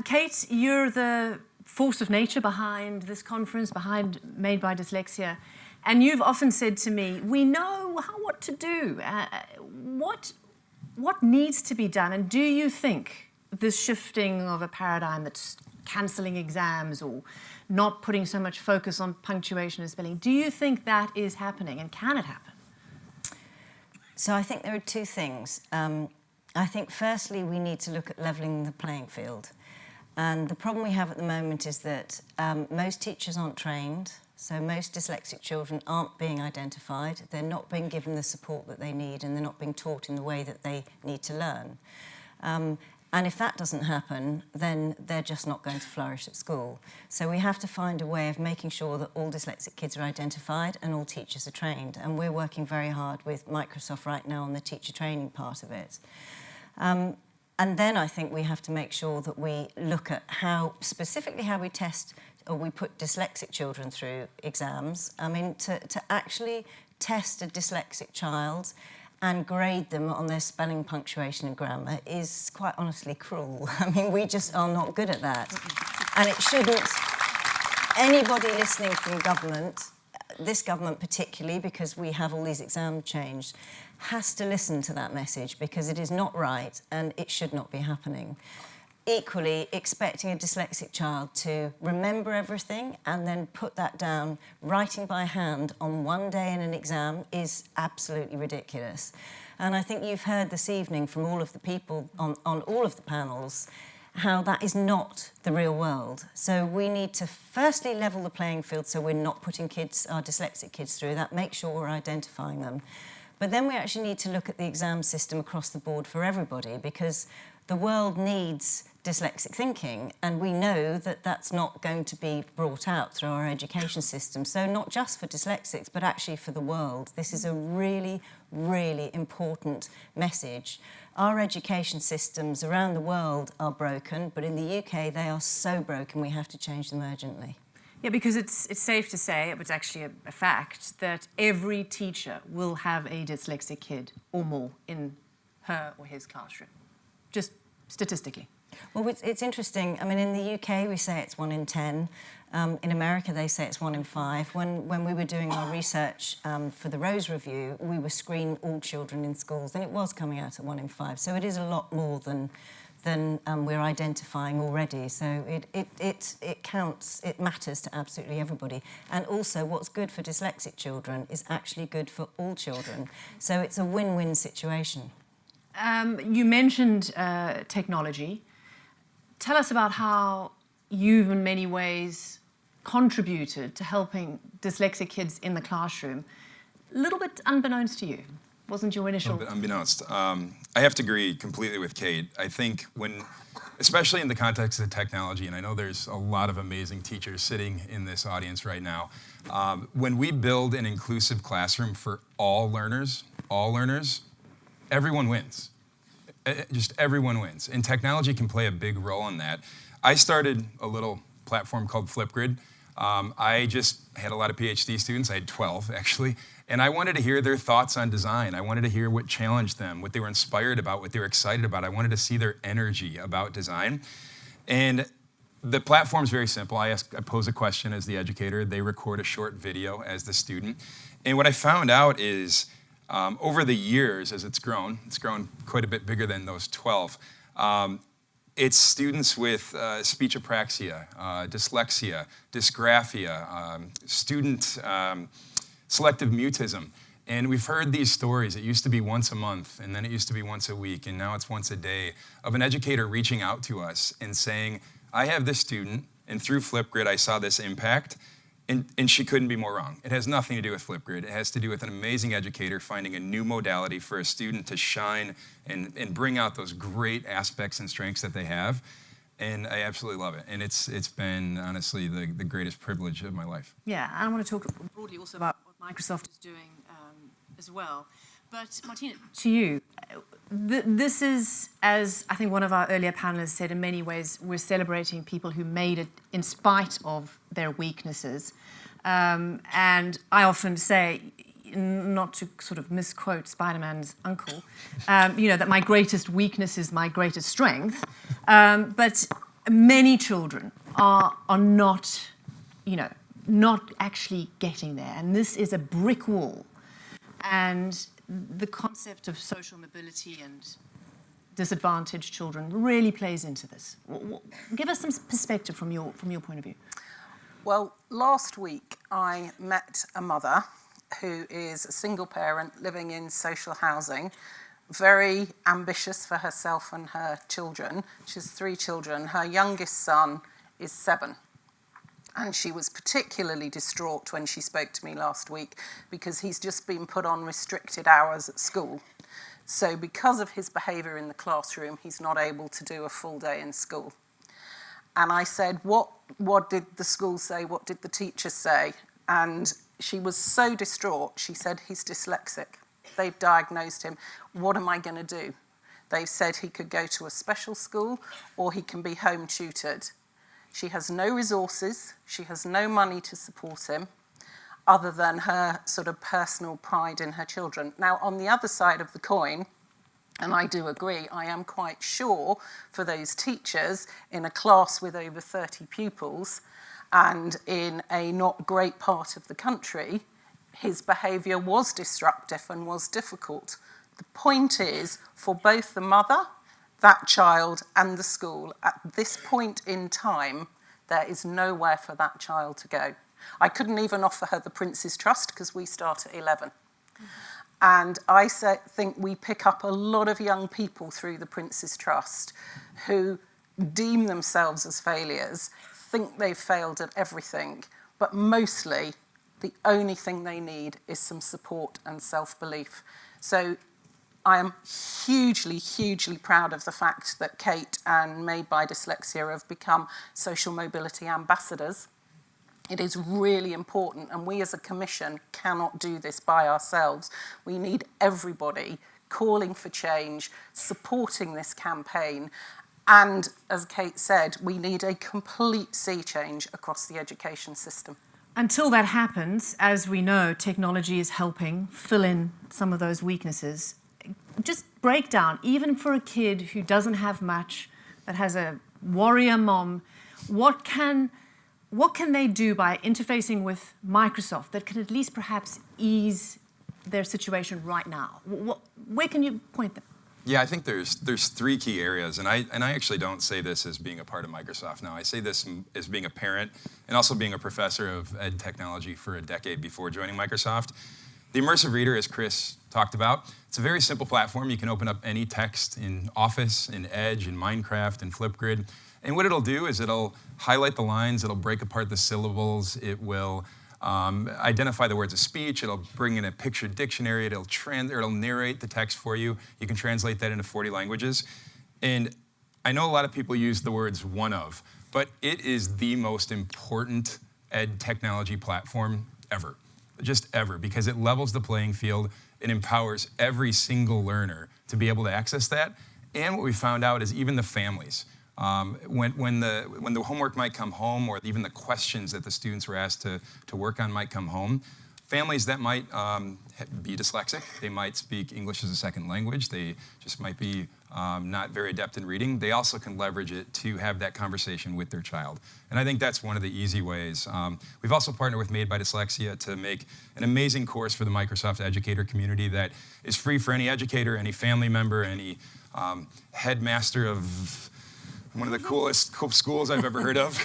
Kate, you're the force of nature behind this conference, behind Made by Dyslexia. And you've often said to me, we know what to do. What needs to be done? And do you think this shifting of a paradigm that's cancelling exams or not putting so much focus on punctuation and spelling, do you think that is happening, and can it happen? So I think there are two things. I think firstly we need to look at levelling the playing field. And the problem we have at the moment is that most teachers aren't trained, so most dyslexic children aren't being identified, they're not being given the support that they need, and they're not being taught in the way that they need to learn. And if that doesn't happen, then they're just not going to flourish at school. So we have to find a way of making sure that all dyslexic kids are identified and all teachers are trained. And we're working very hard with Microsoft right now on the teacher training part of it. And then I think we have to make sure that we look at specifically how we test or we put dyslexic children through exams. I mean, to actually test a dyslexic child and grade them on their spelling, punctuation and grammar is quite honestly cruel. I mean, we just are not good at that. And it shouldn't. Anybody listening from government, this government particularly, because we have all these exams changed, has to listen to that message because it is not right and it should not be happening. Equally, expecting a dyslexic child to remember everything and then put that down, writing by hand on one day in an exam, is absolutely ridiculous. And I think you've heard this evening from all of the people on all of the panels how that is not the real world. So we need to firstly level the playing field so we're not putting our dyslexic kids through that, make sure we're identifying them. But then we actually need to look at the exam system across the board for everybody, because the world needs dyslexic thinking, and we know that that's not going to be brought out through our education system. So not just for dyslexics, but actually for the world. This is a really, really important message. Our education systems around the world are broken, but in the UK they are so broken we have to change them urgently. Yeah, because it's safe to say, it's actually a fact, that every teacher will have a dyslexic kid or more in her or his classroom, just statistically. Well, it's interesting. I mean, in the UK, we say it's 1 in 10. In America, they say it's 1 in 5. When we were doing our research for the Rose Review, we were screening all children in schools, and it was coming out at 1 in 5. So it is a lot more than we're identifying already. So it counts, it matters to absolutely everybody. And also, what's good for dyslexic children is actually good for all children. So it's a win-win situation. You mentioned technology. Tell us about how you've in many ways contributed to helping dyslexic kids in the classroom. A little bit unbeknownst to you. Wasn't your initial... A little bit unbeknownst. I have to agree completely with Kate. I think when especially in the context of technology, and I know there's a lot of amazing teachers sitting in this audience right now, when we build an inclusive classroom for all learners, everyone wins. Just everyone wins. And technology can play a big role in that. I started a little platform called Flipgrid. I just had a lot of PhD students. I had 12, actually. And I wanted to hear their thoughts on design. I wanted to hear what challenged them, what they were inspired about, what they were excited about. I wanted to see their energy about design. And the platform's very simple. I pose a question as the educator. They record a short video as the student. And what I found out is, over the years, as it's grown quite a bit bigger than those 12. It's students with speech apraxia, dyslexia, dysgraphia, student selective mutism. And we've heard these stories. It used to be once a month, and then it used to be once a week, and now it's once a day, of an educator reaching out to us and saying, I have this student, and through Flipgrid I saw this impact, and she couldn't be more wrong. It has nothing to do with Flipgrid. It has to do with an amazing educator finding a new modality for a student to shine and bring out those great aspects and strengths that they have. And I absolutely love it. And it's been, honestly, the greatest privilege of my life. Yeah, and I want to talk broadly also about what Microsoft is doing as well. But Martina, to you, this is, as I think one of our earlier panelists said, in many ways, we're celebrating people who made it in spite of their weaknesses. And I often say, not to sort of misquote Spider-Man's uncle, that my greatest weakness is my greatest strength. But many children are not, not actually getting there. And this is a brick wall. And the concept of social mobility and disadvantaged children really plays into this. Give us some perspective from your point of view. Well, last week I met a mother who is a single parent living in social housing, very ambitious for herself and her children. She has 3 children. Her youngest son is 7. And she was particularly distraught when she spoke to me last week because he's just been put on restricted hours at school. So because of his behaviour in the classroom, he's not able to do a full day in school. And I said, what did the school say? What did the teachers say? And she was so distraught, she said, he's dyslexic. They've diagnosed him. What am I going to do? They've said he could go to a special school or he can be home tutored. She has no resources, she has no money to support him, other than her sort of personal pride in her children. Now, on the other side of the coin, and I do agree, I am quite sure for those teachers in a class with over 30 pupils and in a not great part of the country, his behaviour was disruptive and was difficult. The point is, for both the mother, that child and the school, at this point in time, there is nowhere for that child to go. I couldn't even offer her the Prince's Trust because we start at 11. And I think we pick up a lot of young people through the Prince's Trust who deem themselves as failures, think they've failed at everything, but mostly the only thing they need is some support and self-belief. So I am hugely, hugely proud of the fact that Kate and Made by Dyslexia have become social mobility ambassadors. It is really important, and we as a commission cannot do this by ourselves. We need everybody calling for change, supporting this campaign, and as Kate said, we need a complete sea change across the education system. Until that happens, as we know, technology is helping fill in some of those weaknesses. Just break down, even for a kid who doesn't have much, that has a warrior mom, what can they do by interfacing with Microsoft that can at least perhaps ease their situation right now? Where can you point them? Yeah, I think there's 3 key areas, and I actually don't say this as being a part of Microsoft now. I say this as being a parent and also being a professor of ed technology for a decade before joining Microsoft. The Immersive Reader, as Chris talked about, it's a very simple platform. You can open up any text in Office, in Edge, in Minecraft, in Flipgrid. And what it'll do is it'll highlight the lines, it'll break apart the syllables, it will identify the words of speech, it'll bring in a picture dictionary, it'll narrate the text for you. You can translate that into 40 languages. And I know a lot of people use the words one of, but it is the most important ed technology platform ever, just ever, because it levels the playing field. It empowers every single learner to be able to access that. And what we found out is even the families. When the homework might come home, or even the questions that the students were asked to work on might come home, families that might be dyslexic, they might speak English as a second language, they just might be not very adept in reading, they also can leverage it to have that conversation with their child. And I think that's one of the easy ways. We've also partnered with Made by Dyslexia to make an amazing course for the Microsoft educator community that is free for any educator, any family member, any headmaster of one of the coolest schools I've ever heard of.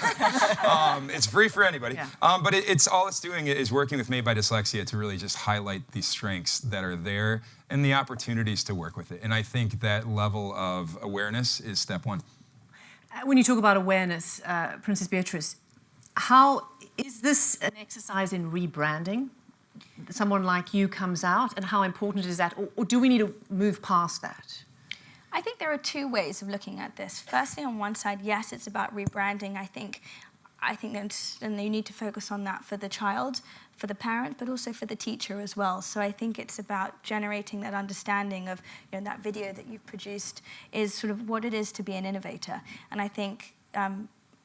It's free for anybody. Yeah. But it's all it's doing is working with Made by Dyslexia to really just highlight the strengths that are there and the opportunities to work with it. And I think that level of awareness is step one. When you talk about awareness, Princess Beatrice, how is this an exercise in rebranding? Someone like you comes out, and how important is that? Or do we need to move past that? I think there are two ways of looking at this. Firstly, on one side, yes, it's about rebranding. I think that and you need to focus on that for the child, for the parent, but also for the teacher as well. So I think it's about generating that understanding of, you know, that video that you've produced is sort of what it is to be an innovator. And I think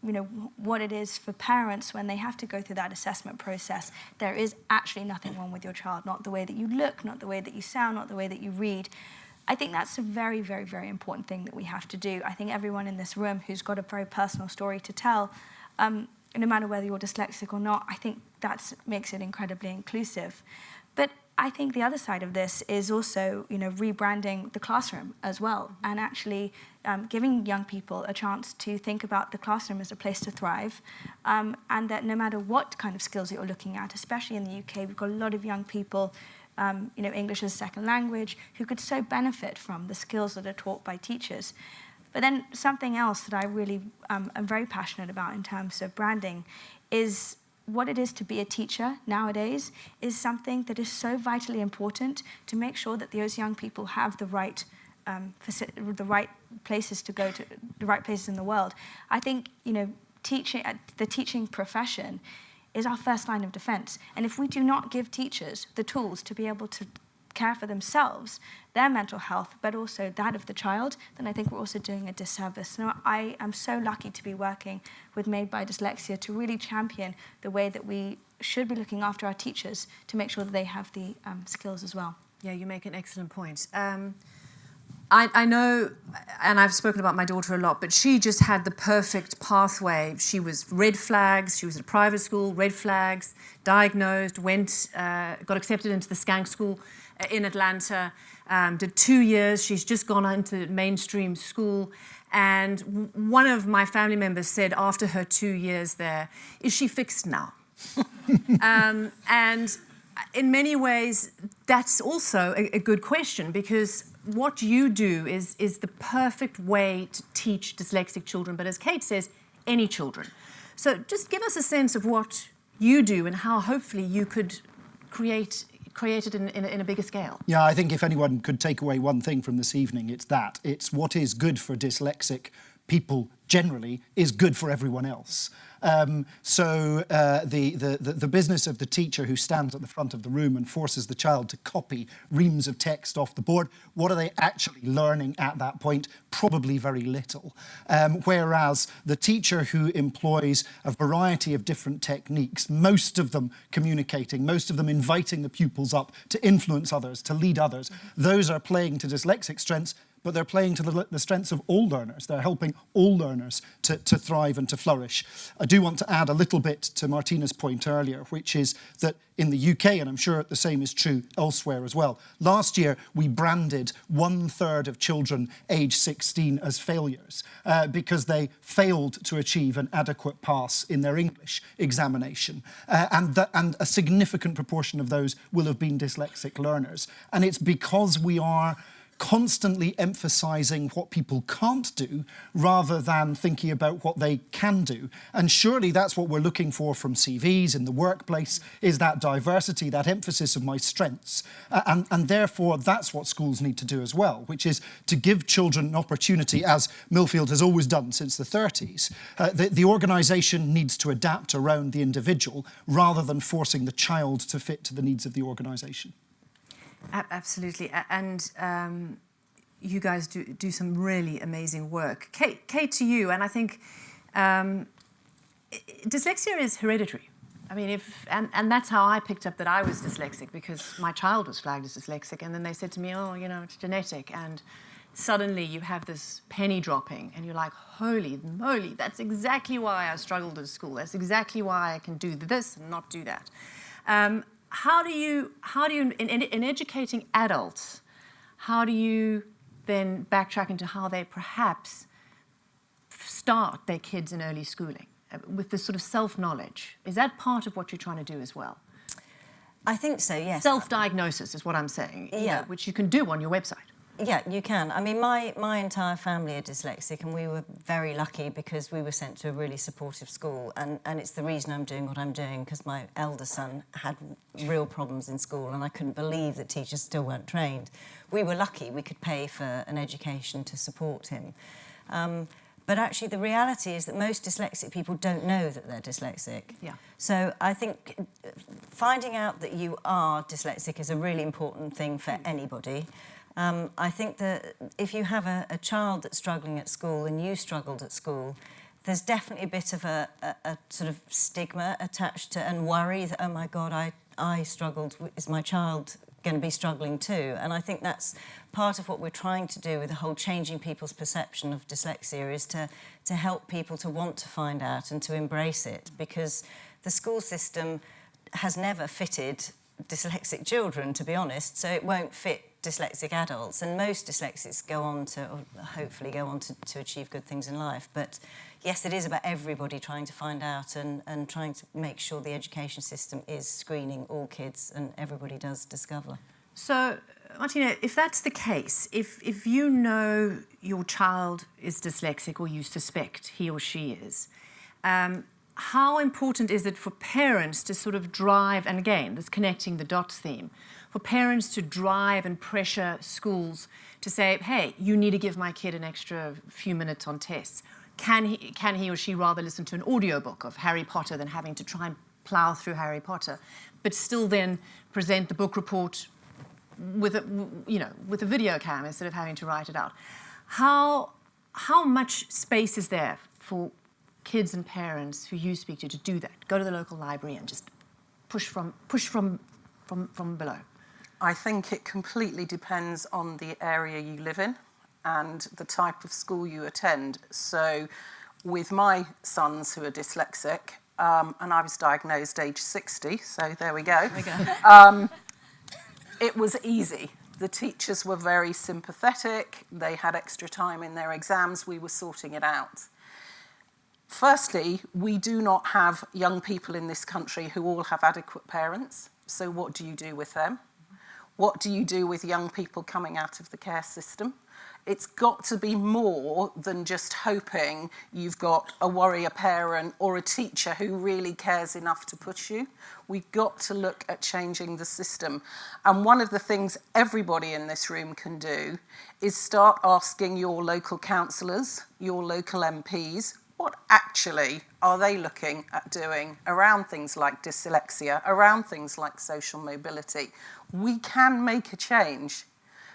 you know, what it is for parents when they have to go through that assessment process. There is actually nothing wrong with your child, not the way that you look, not the way that you sound, not the way that you read. I think that's a very, very, very important thing that we have to do. I think everyone in this room who's got a very personal story to tell, no matter whether you're dyslexic or not, I think that makes it incredibly inclusive. But I think the other side of this is also, you know, rebranding the classroom as well, and actually giving young people a chance to think about the classroom as a place to thrive, and that no matter what kind of skills that you're looking at, especially in the UK, we've got a lot of young people, you know, English as a second language, who could so benefit from the skills that are taught by teachers. But then something else that I really am very passionate about in terms of branding is what it is to be a teacher nowadays is something that is so vitally important to make sure that those young people have the right places to go to, the right places in the world. I think, you know, the teaching profession is our first line of defense. And if we do not give teachers the tools to be able to care for themselves, their mental health, but also that of the child, then I think we're also doing a disservice. So I am so lucky to be working with Made by Dyslexia to really champion the way that we should be looking after our teachers to make sure that they have the skills as well. Yeah, you make an excellent point. I know, and I've spoken about my daughter a lot, but she just had the perfect pathway. She was red flags, she was at a private school, red flags, diagnosed, got accepted into the Skank school in Atlanta, did 2 years. She's just gone into mainstream school. And one of my family members said after her 2 years there, is she fixed now? And in many ways, that's also a good question, because what you do is the perfect way to teach dyslexic children, but as Kate says, any children. So just give us a sense of what you do and how hopefully you could create it in a bigger scale. Yeah, I think if anyone could take away one thing from this evening, it's that. It's what is good for dyslexic people generally is good for everyone else. So the business of the teacher who stands at the front of the room and forces the child to copy reams of text off the board, what are they actually learning at that point? Probably very little. Whereas the teacher who employs a variety of different techniques, most of them communicating, most of them inviting the pupils up to influence others, to lead others, those are playing to dyslexic strengths, but they're playing to the strengths of all learners. They're helping all learners to thrive and to flourish. I do want to add a little bit to Martina's point earlier, which is that in the UK, and I'm sure the same is true elsewhere as well, last year we branded 1/3 of children aged 16 as failures because they failed to achieve an adequate pass in their English examination. And a significant proportion of those will have been dyslexic learners. And it's because we are constantly emphasizing what people can't do rather than thinking about what they can do. And surely that's what we're looking for from CVs in the workplace, is that diversity, that emphasis of my strengths. And therefore, that's what schools need to do as well, which is to give children an opportunity, as Millfield has always done since the 30s. The organisation needs to adapt around the individual rather than forcing the child to fit to the needs of the organisation. Absolutely, and you guys do some really amazing work. Kate, to you, and I think dyslexia is hereditary. I mean, and that's how I picked up that I was dyslexic, because my child was flagged as dyslexic, and then they said to me, oh, you know, it's genetic, and suddenly you have this penny dropping, and you're like, holy moly, that's exactly why I struggled at school. That's exactly why I can do this and not do that. How do you in educating adults, how do you then backtrack into how they perhaps start their kids in early schooling with this sort of self-knowledge? Is that part of what you're trying to do as well? I think so, yes. Self-diagnosis is what I'm saying, yeah. Which you can do on your website. Yeah, you can. I mean, my entire family are dyslexic, and we were very lucky because we were sent to a really supportive school, and it's the reason I'm doing what I'm doing, because my elder son had real problems in school, and I couldn't believe that teachers still weren't trained. We were lucky we could pay for an education to support him. But actually, the reality is that most dyslexic people don't know that they're dyslexic. Yeah. So I think finding out that you are dyslexic is a really important thing for anybody. I think that if you have a child that's struggling at school and you struggled at school, there's definitely a bit of a sort of stigma attached to, and worry that, oh my God, I struggled, is my child going to be struggling too? And I think that's part of what we're trying to do with the whole changing people's perception of dyslexia, is to help people to want to find out and to embrace it, because the school system has never fitted dyslexic children, to be honest, so it won't fit dyslexic adults, and most dyslexics go on to, or hopefully go on to achieve good things in life. But yes, it is about everybody trying to find out and trying to make sure the education system is screening all kids and everybody does discover. So, Martina, if that's the case, if you know your child is dyslexic, or you suspect he or she is, how important is it for parents to sort of drive, and again, this connecting the dots theme, for parents to drive and pressure schools to say, hey, you need to give my kid an extra few minutes on tests? Can he or she rather listen to an audiobook of Harry Potter than having to try and plough through Harry Potter, but still then present the book report with a video cam instead of having to write it out? How much space is there for kids and parents who you speak to do that? Go to the local library and just push from below. I think it completely depends on the area you live in and the type of school you attend. So with my sons who are dyslexic, and I was diagnosed age 60, so there we go. It was easy. The teachers were very sympathetic. They had extra time in their exams. We were sorting it out. Firstly, we do not have young people in this country who all have adequate parents. So what do you do with them? What do you do with young people coming out of the care system? It's got to be more than just hoping you've got a warrior parent or a teacher who really cares enough to push you. We've got to look at changing the system. And one of the things everybody in this room can do is start asking your local councillors, your local MPs, what actually are they looking at doing around things like dyslexia, around things like social mobility? We can make a change,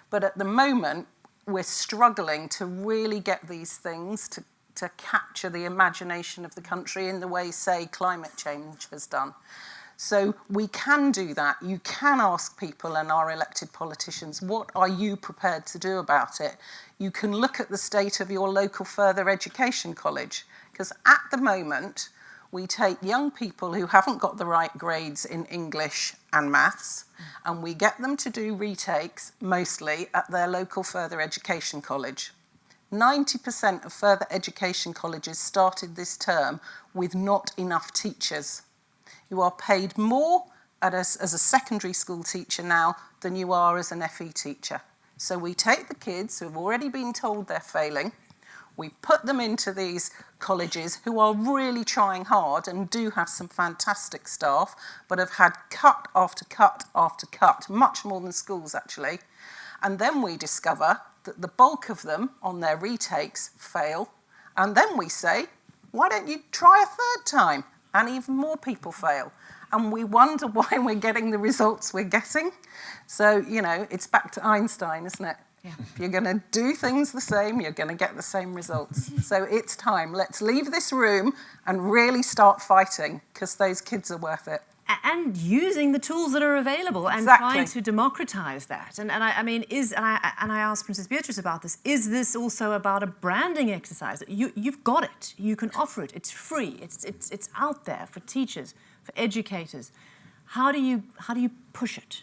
but at the moment, we're struggling to really get these things to capture the imagination of the country in the way, say, climate change has done. So we can do that. You can ask people and our elected politicians, what are you prepared to do about it? You can look at the state of your local further education college, because at the moment, we take young people who haven't got the right grades in English and maths, and we get them to do retakes, mostly at their local further education college. 90% of further education colleges started this term with not enough teachers. You are paid more as a secondary school teacher now than you are as an FE teacher. So we take the kids who have already been told they're failing, we put them into these colleges who are really trying hard and do have some fantastic staff, but have had cut after cut after cut, much more than schools actually. And then we discover that the bulk of them on their retakes fail. And then we say, why don't you try a third time? And even more people fail. And we wonder why we're getting the results we're getting. So, you know, it's back to Einstein, isn't it? Yeah. If you're going to do things the same, you're going to get the same results. So it's time. Let's leave this room and really start fighting, because those kids are worth it. And using the tools that are available and Exactly. trying to democratize that. And I mean, I asked Princess Beatrice about this, is this also about a branding exercise? You've got it. You can offer it. It's free. It's out there for teachers, for educators. How do you push it?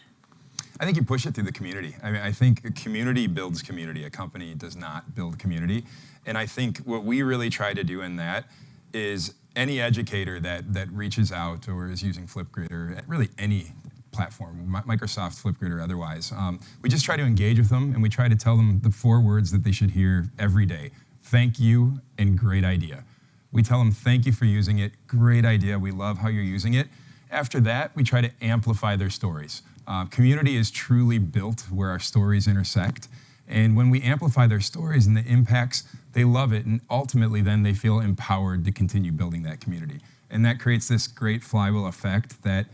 I think you push it through the community. I mean, I think a community builds community. A company does not build community. And I think what we really try to do in that is any educator that reaches out or is using Flipgrid or really any platform, Microsoft, Flipgrid or otherwise, we just try to engage with them and we try to tell them the 4 words that they should hear every day. Thank you and great idea. We tell them thank you for using it, great idea, we love how you're using it. After that, we try to amplify their stories. Community is truly built where our stories intersect. And when we amplify their stories and the impacts, they love it. And ultimately, then they feel empowered to continue building that community. And that creates this great flywheel effect that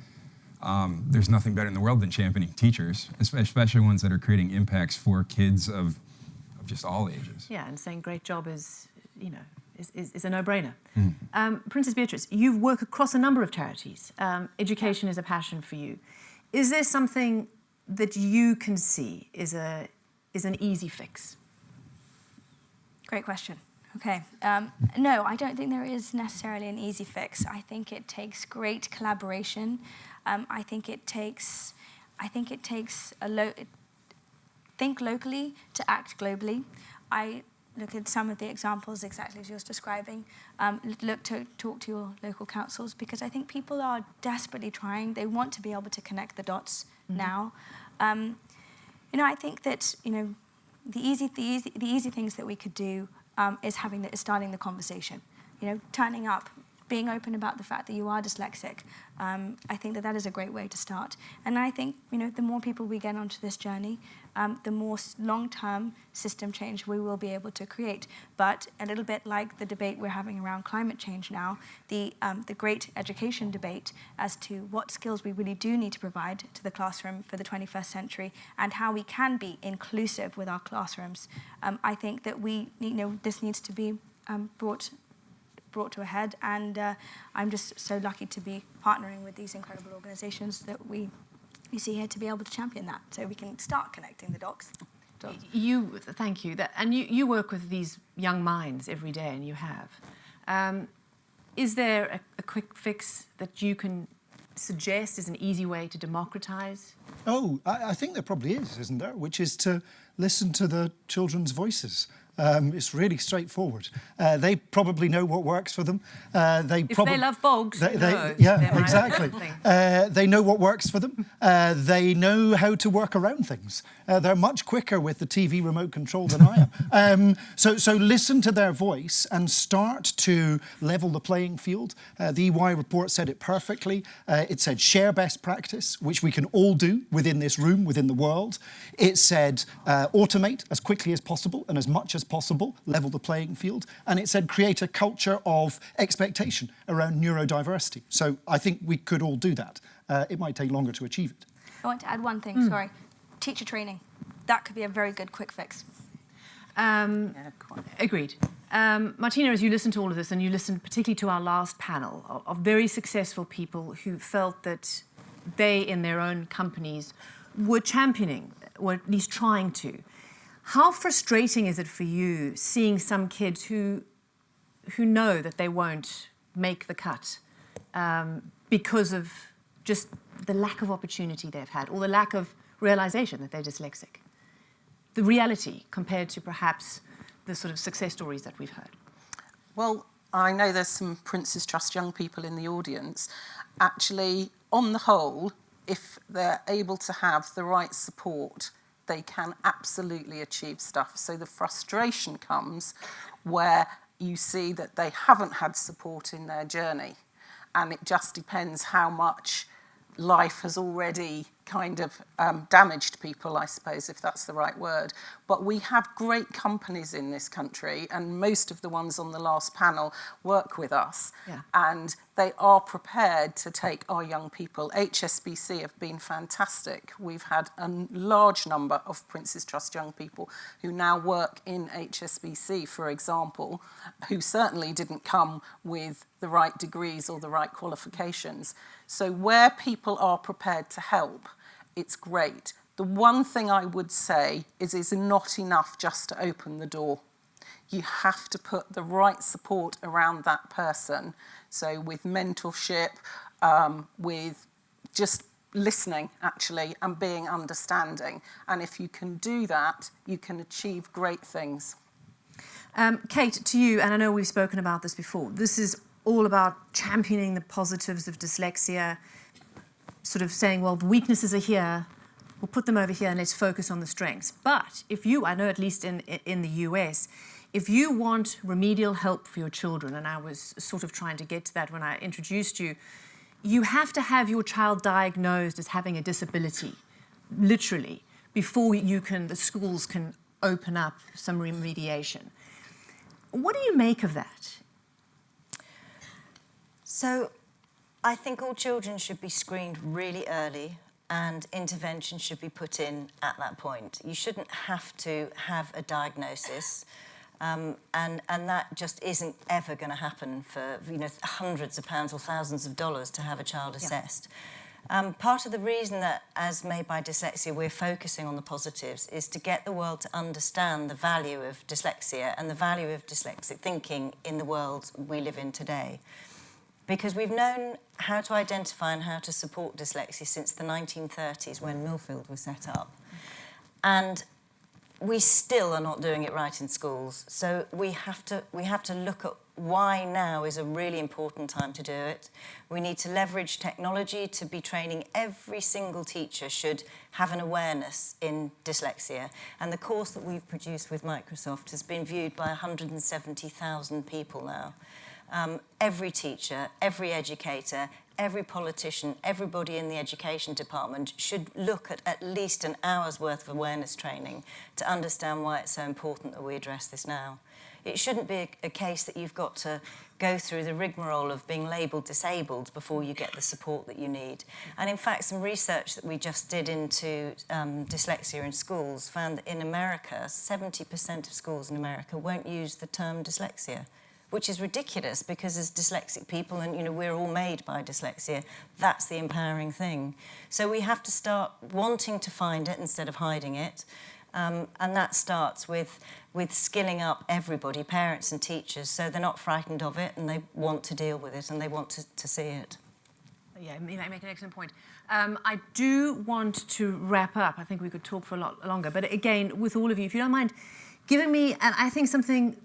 there's nothing better in the world than championing teachers, especially ones that are creating impacts for kids of just all ages. Yeah, and saying great job is, you know, is a no-brainer. Mm. Princess Beatrice, you work across a number of charities. Education is a passion for you. Is there something that you can see is an easy fix? Great question. Okay. No, I don't think there is necessarily an easy fix. I think it takes great collaboration. I think it takes think locally to act globally. I look at some of the examples exactly as you're describing. Look to talk to your local councils, because I think people are desperately trying. They want to be able to connect the dots now. You know, I think that, you know, the easy things that we could do is starting the conversation. You know, turning up, being open about the fact that you are dyslexic. I think that is a great way to start. And I think, you know, the more people we get onto this journey, the more long-term system change we will be able to create. But a little bit like the debate we're having around climate change now, the great education debate as to what skills we really do need to provide to the classroom for the 21st century and how we can be inclusive with our classrooms. I think that this needs to be brought to a head, and I'm just so lucky to be partnering with these incredible organizations that we see here to be able to champion that, so we can start connecting the dots. Thank you. And you work with these young minds every day, and you have. Is there a quick fix that you can suggest is an easy way to democratize? Oh, I think there probably is, isn't there? Which is to listen to the children's voices. It's really straightforward. They probably know what works for them. If they love bogs, yeah, exactly. They know what works for them. They know how to work around things. They're much quicker with the TV remote control than I am. So listen to their voice and start to level the playing field. The EY report said it perfectly. It said share best practice, which we can all do within this room, within the world. It said automate as quickly as possible and as much as possible, level the playing field. And it said create a culture of expectation around neurodiversity. So I think we could all do that. It might take longer to achieve it. I want to add one thing, sorry. Teacher training. That could be a very good quick fix. Agreed. Martina, as you listen to all of this, and you listen particularly to our last panel of very successful people who felt that they, in their own companies, were championing, or at least trying to. How frustrating is it for you seeing some kids who know that they won't make the cut because of just the lack of opportunity they've had, or the lack of realization that they're dyslexic? The reality compared to perhaps the sort of success stories that we've heard. Well, I know there's some Prince's Trust young people in the audience. Actually, on the whole, if they're able to have the right support, they can absolutely achieve stuff. So the frustration comes where you see that they haven't had support in their journey. And it just depends how much life has already kind of damaged people, I suppose, if that's the right word. But we have great companies in this country, and most of the ones on the last panel work with us. Yeah. And they are prepared to take our young people. HSBC have been fantastic. We've had a large number of Prince's Trust young people who now work in HSBC, for example, who certainly didn't come with the right degrees or the right qualifications. So where people are prepared to help, it's great. The one thing I would say is it's not enough just to open the door. You have to put the right support around that person. So with mentorship, with just listening, actually, and being understanding. And if you can do that, you can achieve great things. Kate, to you, and I know we've spoken about this before, this is all about championing the positives of dyslexia, sort of saying, well, the weaknesses are here, we'll put them over here and let's focus on the strengths. But if you, I know at least in the US, if you want remedial help for your children, and I was sort of trying to get to that when I introduced you, you have to have your child diagnosed as having a disability, literally, before the schools can open up some remediation. What do you make of that? So I think all children should be screened really early, and intervention should be put in at that point. You shouldn't have to have a diagnosis, and that just isn't ever going to happen for hundreds of pounds or thousands of dollars to have a child assessed. Part of the reason that, as Made by Dyslexia, we're focusing on the positives is to get the world to understand the value of dyslexia and the value of dyslexic thinking in the world we live in today. Because we've known how to identify and how to support dyslexia since the 1930s when Millfield was set up. And we still are not doing it right in schools. So we have to look at why now is a really important time to do it. We need to leverage technology to be training. Every single teacher should have an awareness in dyslexia. And the course that we've produced with Microsoft has been viewed by 170,000 people now. Every teacher, every educator, every politician, everybody in the education department should look at least an hour's worth of awareness training to understand why it's so important that we address this now. It shouldn't be a case that you've got to go through the rigmarole of being labelled disabled before you get the support that you need. And in fact, some research that we just did into dyslexia in schools found that in America, 70% of schools in America won't use the term dyslexia, which is ridiculous because as dyslexic people, and we're all made by dyslexia, that's the empowering thing. So we have to start wanting to find it instead of hiding it. And that starts with skilling up everybody, parents and teachers, so they're not frightened of it and they want to deal with it and they want to see it. Yeah, you make an excellent point. I do want to wrap up. I think we could talk for a lot longer. But again, with all of you, if you don't mind giving me, and I think something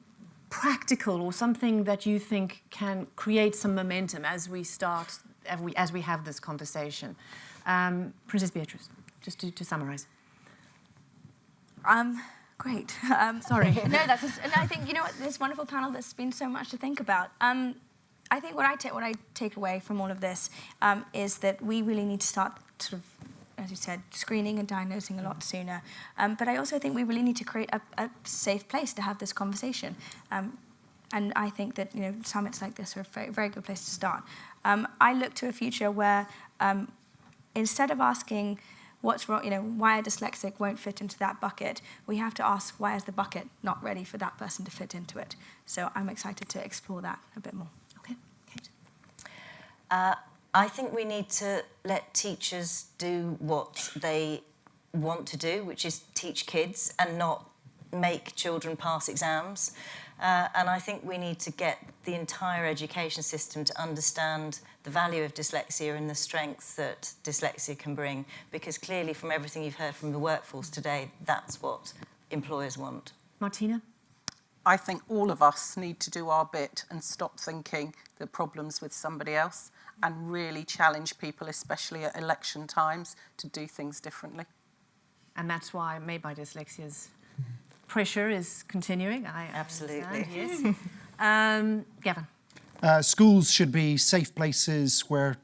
practical or something that you think can create some momentum as we start, as we have this conversation. Princess Beatrice, just to summarise. Great. Sorry. No, and I think, this wonderful panel, there's been so much to think about. I think what I take away from all of this is that we really need to start sort of, as you said, screening and diagnosing a lot sooner. But I also think we really need to create a safe place to have this conversation. And I think that summits like this are a very, very good place to start. I look to a future where instead of asking what's wrong, why a dyslexic won't fit into that bucket, we have to ask why is the bucket not ready for that person to fit into it. So I'm excited to explore that a bit more. Okay, Kate. I think we need to let teachers do what they want to do, which is teach kids and not make children pass exams. And I think we need to get the entire education system to understand the value of dyslexia and the strengths that dyslexia can bring, because clearly from everything you've heard from the workforce today, that's what employers want. Martina? I think all of us need to do our bit and stop thinking the problem's with somebody else and really challenge people, especially at election times, to do things differently. And that's why Made by Dyslexia's pressure is continuing. I Absolutely. understand, yes. Gavin. Schools should be safe places where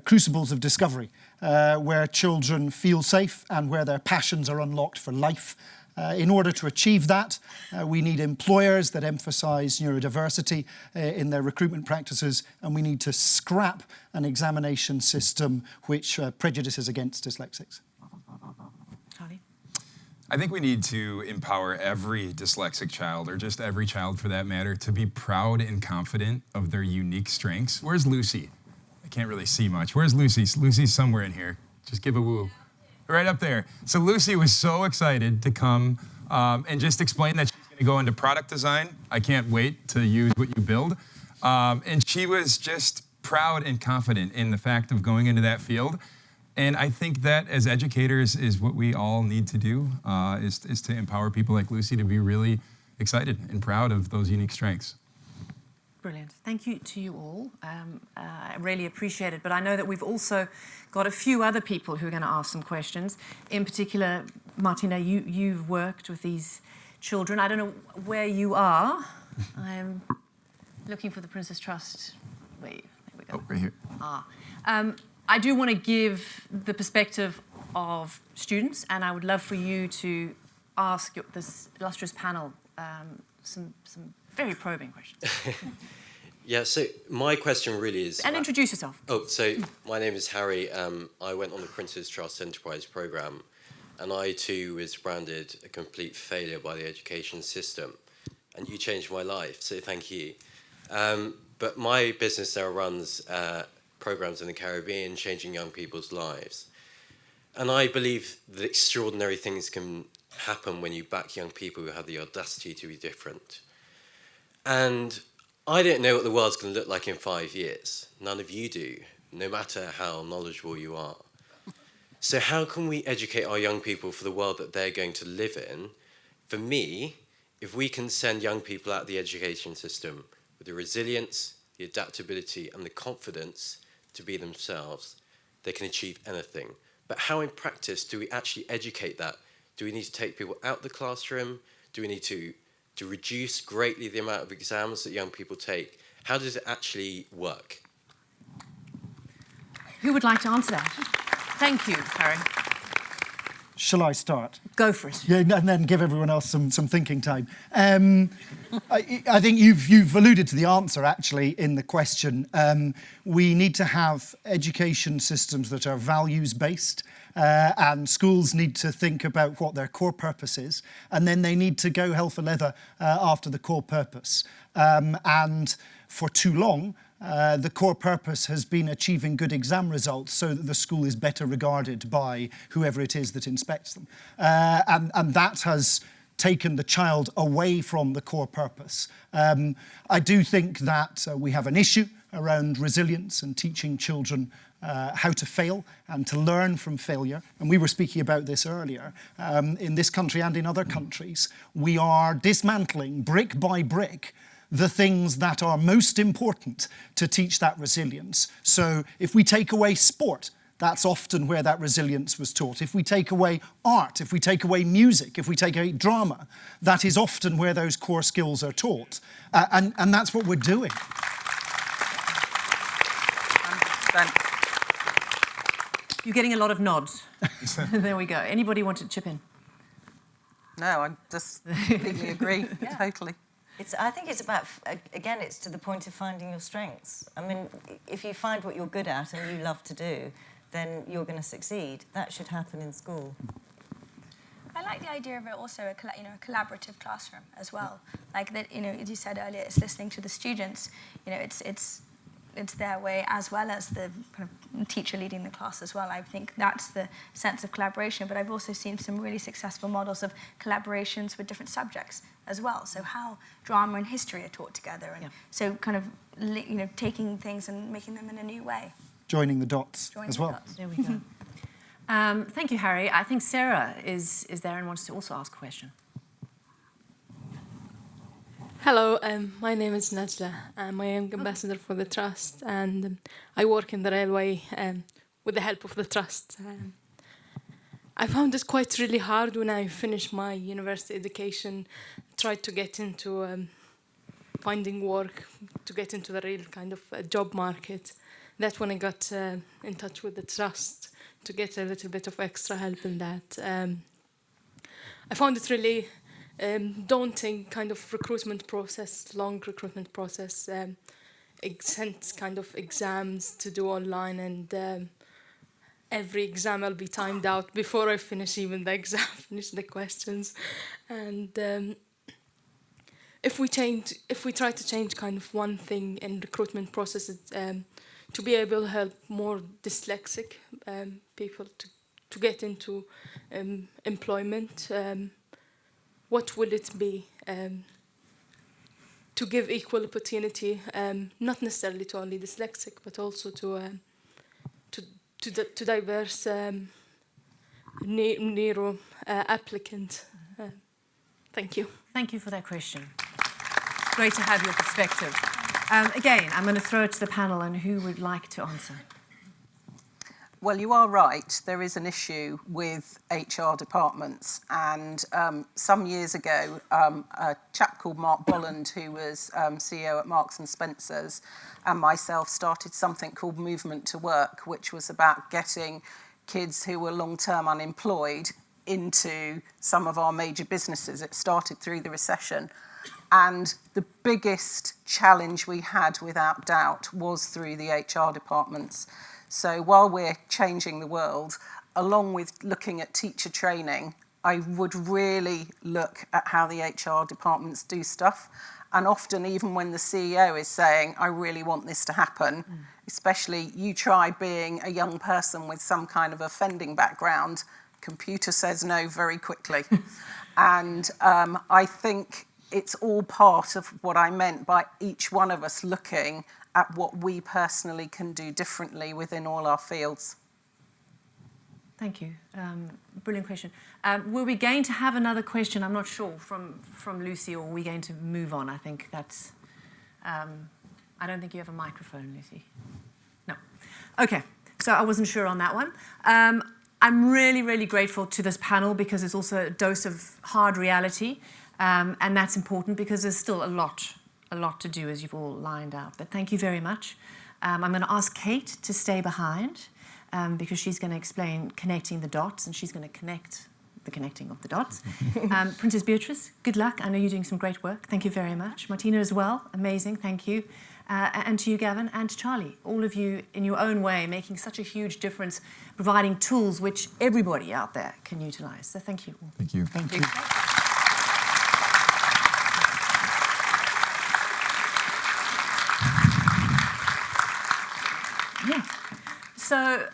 crucibles of discovery, where children feel safe and where their passions are unlocked for life. In order to achieve that, we need employers that emphasise neurodiversity in their recruitment practices, and we need to scrap an examination system which prejudices against dyslexics. I think we need to empower every dyslexic child, or just every child for that matter, to be proud and confident of their unique strengths. Where's Lucy? I can't really see much. Where's Lucy? Lucy's somewhere in here. Just give a woo. Right up there. So Lucy was so excited to come and just explain that she's going to go into product design. I can't wait to use what you build. And she was just proud and confident in the fact of going into that field. And I think that as educators is what we all need to do, is to empower people like Lucy to be really excited and proud of those unique strengths. Brilliant. Thank you to you all. I really appreciate it. But I know that we've also got a few other people who are going to ask some questions. In particular, Martina, you've worked with these children. I don't know where you are. I'm looking for the Princess Trust. Wait, there we go. Oh, right here. I do want to give the perspective of students, and I would love for you to ask this illustrious panel some very probing questions. Yeah, so my question really is... And introduce yourself. Oh, so my name is Harry. I went on the Prince's Trust Enterprise Programme, and I too was branded a complete failure by the education system. And you changed my life, so thank you. But my business now runs programs in the Caribbean, changing young people's lives. And I believe that extraordinary things can happen when you back young people who have the audacity to be different. And I don't know what the world's going to look like in 5 years. None of you do, no matter how knowledgeable you are. So how can we educate our young people for the world that they're going to live in? For me, if we can send young people out of the education system with the resilience, the adaptability, and the confidence to be themselves, they can achieve anything. But how in practice do we actually educate that? Do we need to take people out the classroom? Do we need to reduce greatly the amount of exams that young people take? How does it actually work? Who would like to answer that? Thank you, Harry. Shall I start? Go for it. Yeah, and then give everyone else some thinking time. I think you've alluded to the answer, actually, in the question. We need to have education systems that are values-based, and schools need to think about what their core purpose is, and then they need to go hell for leather after the core purpose. And for too long, the core purpose has been achieving good exam results so that the school is better regarded by whoever it is that inspects them. And that has taken the child away from the core purpose. I do think that we have an issue around resilience and teaching children how to fail and to learn from failure. And we were speaking about this earlier. In this country and in other countries, we are dismantling brick by brick the things that are most important to teach that resilience. So if we take away sport, that's often where that resilience was taught. If we take away art, if we take away music, if we take away drama, that is often where those core skills are taught. And that's what we're doing. You're getting a lot of nods. There we go. Anybody want to chip in? No, I just completely agree, totally. I think it's about, again, it's to the point of finding your strengths. I mean, if you find what you're good at and you love to do, then you're going to succeed. That should happen in school. I like the idea of it also a collaborative classroom as well. Like that, as you said earlier, it's listening to the students. It's their way as well as the kind of teacher leading the class as well. I think that's the sense of collaboration. But I've also seen some really successful models of collaborations with different subjects as well. So how drama and history are taught together, and so kind of taking things and making them in a new way. Joining the dots as well. There we go. Thank you, Harry. I think Sarah is there and wants to also ask a question. Hello, my name is Najla. I'm a young ambassador for the Trust, and I work in the railway with the help of the Trust. I found it quite really hard when I finished my university education, tried to get into finding work, to get into the real kind of job market. That's when I got in touch with the trust to get a little bit of extra help in that. I found it really daunting kind of recruitment process, long recruitment process, sent kind of exams to do online, and every exam I'll be timed out before I finish even the exam, finish the questions. And if we try to change kind of one thing in recruitment processes, to be able to help more dyslexic people to get into employment, what will it be? To give equal opportunity, not necessarily to only dyslexic, but also to diverse neuro applicants. Thank you. Thank you for that question. Great to have your perspective. Again, I'm going to throw it to the panel, and who would like to answer? Well, you are right. There is an issue with HR departments. And some years ago, a chap called Mark Bolland, who was CEO at Marks and Spencer's, and myself started something called Movement to Work, which was about getting kids who were long-term unemployed into some of our major businesses. It started through the recession. And the biggest challenge we had, without doubt, was through the HR departments. So while we're changing the world, along with looking at teacher training, I would really look at how the HR departments do stuff. And often, even when the CEO is saying, I really want this to happen, especially you try being a young person with some kind of offending background, computer says no very quickly. And I think it's all part of what I meant by each one of us looking at what we personally can do differently within all our fields. Thank you. Brilliant question. Were we going to have another question? I'm not sure, from Lucy, or are we going to move on? I think that's... I don't think you have a microphone, Lucy. No. Okay, so I wasn't sure on that one. I'm really, really grateful to this panel, because it's also a dose of hard reality, and that's important because there's still a lot to do, as you've all lined up. But thank you very much. I'm going to ask Kate to stay behind, because she's going to explain connecting the dots, and she's going to connect the connecting of the dots. Princess Beatrice, good luck. I know you're doing some great work. Thank you very much. Martina as well, amazing, thank you. And to you, Gavin, and to Charlie, all of you in your own way making such a huge difference, providing tools which everybody out there can utilise. So thank you. Thank you. Thank you. Yeah. So,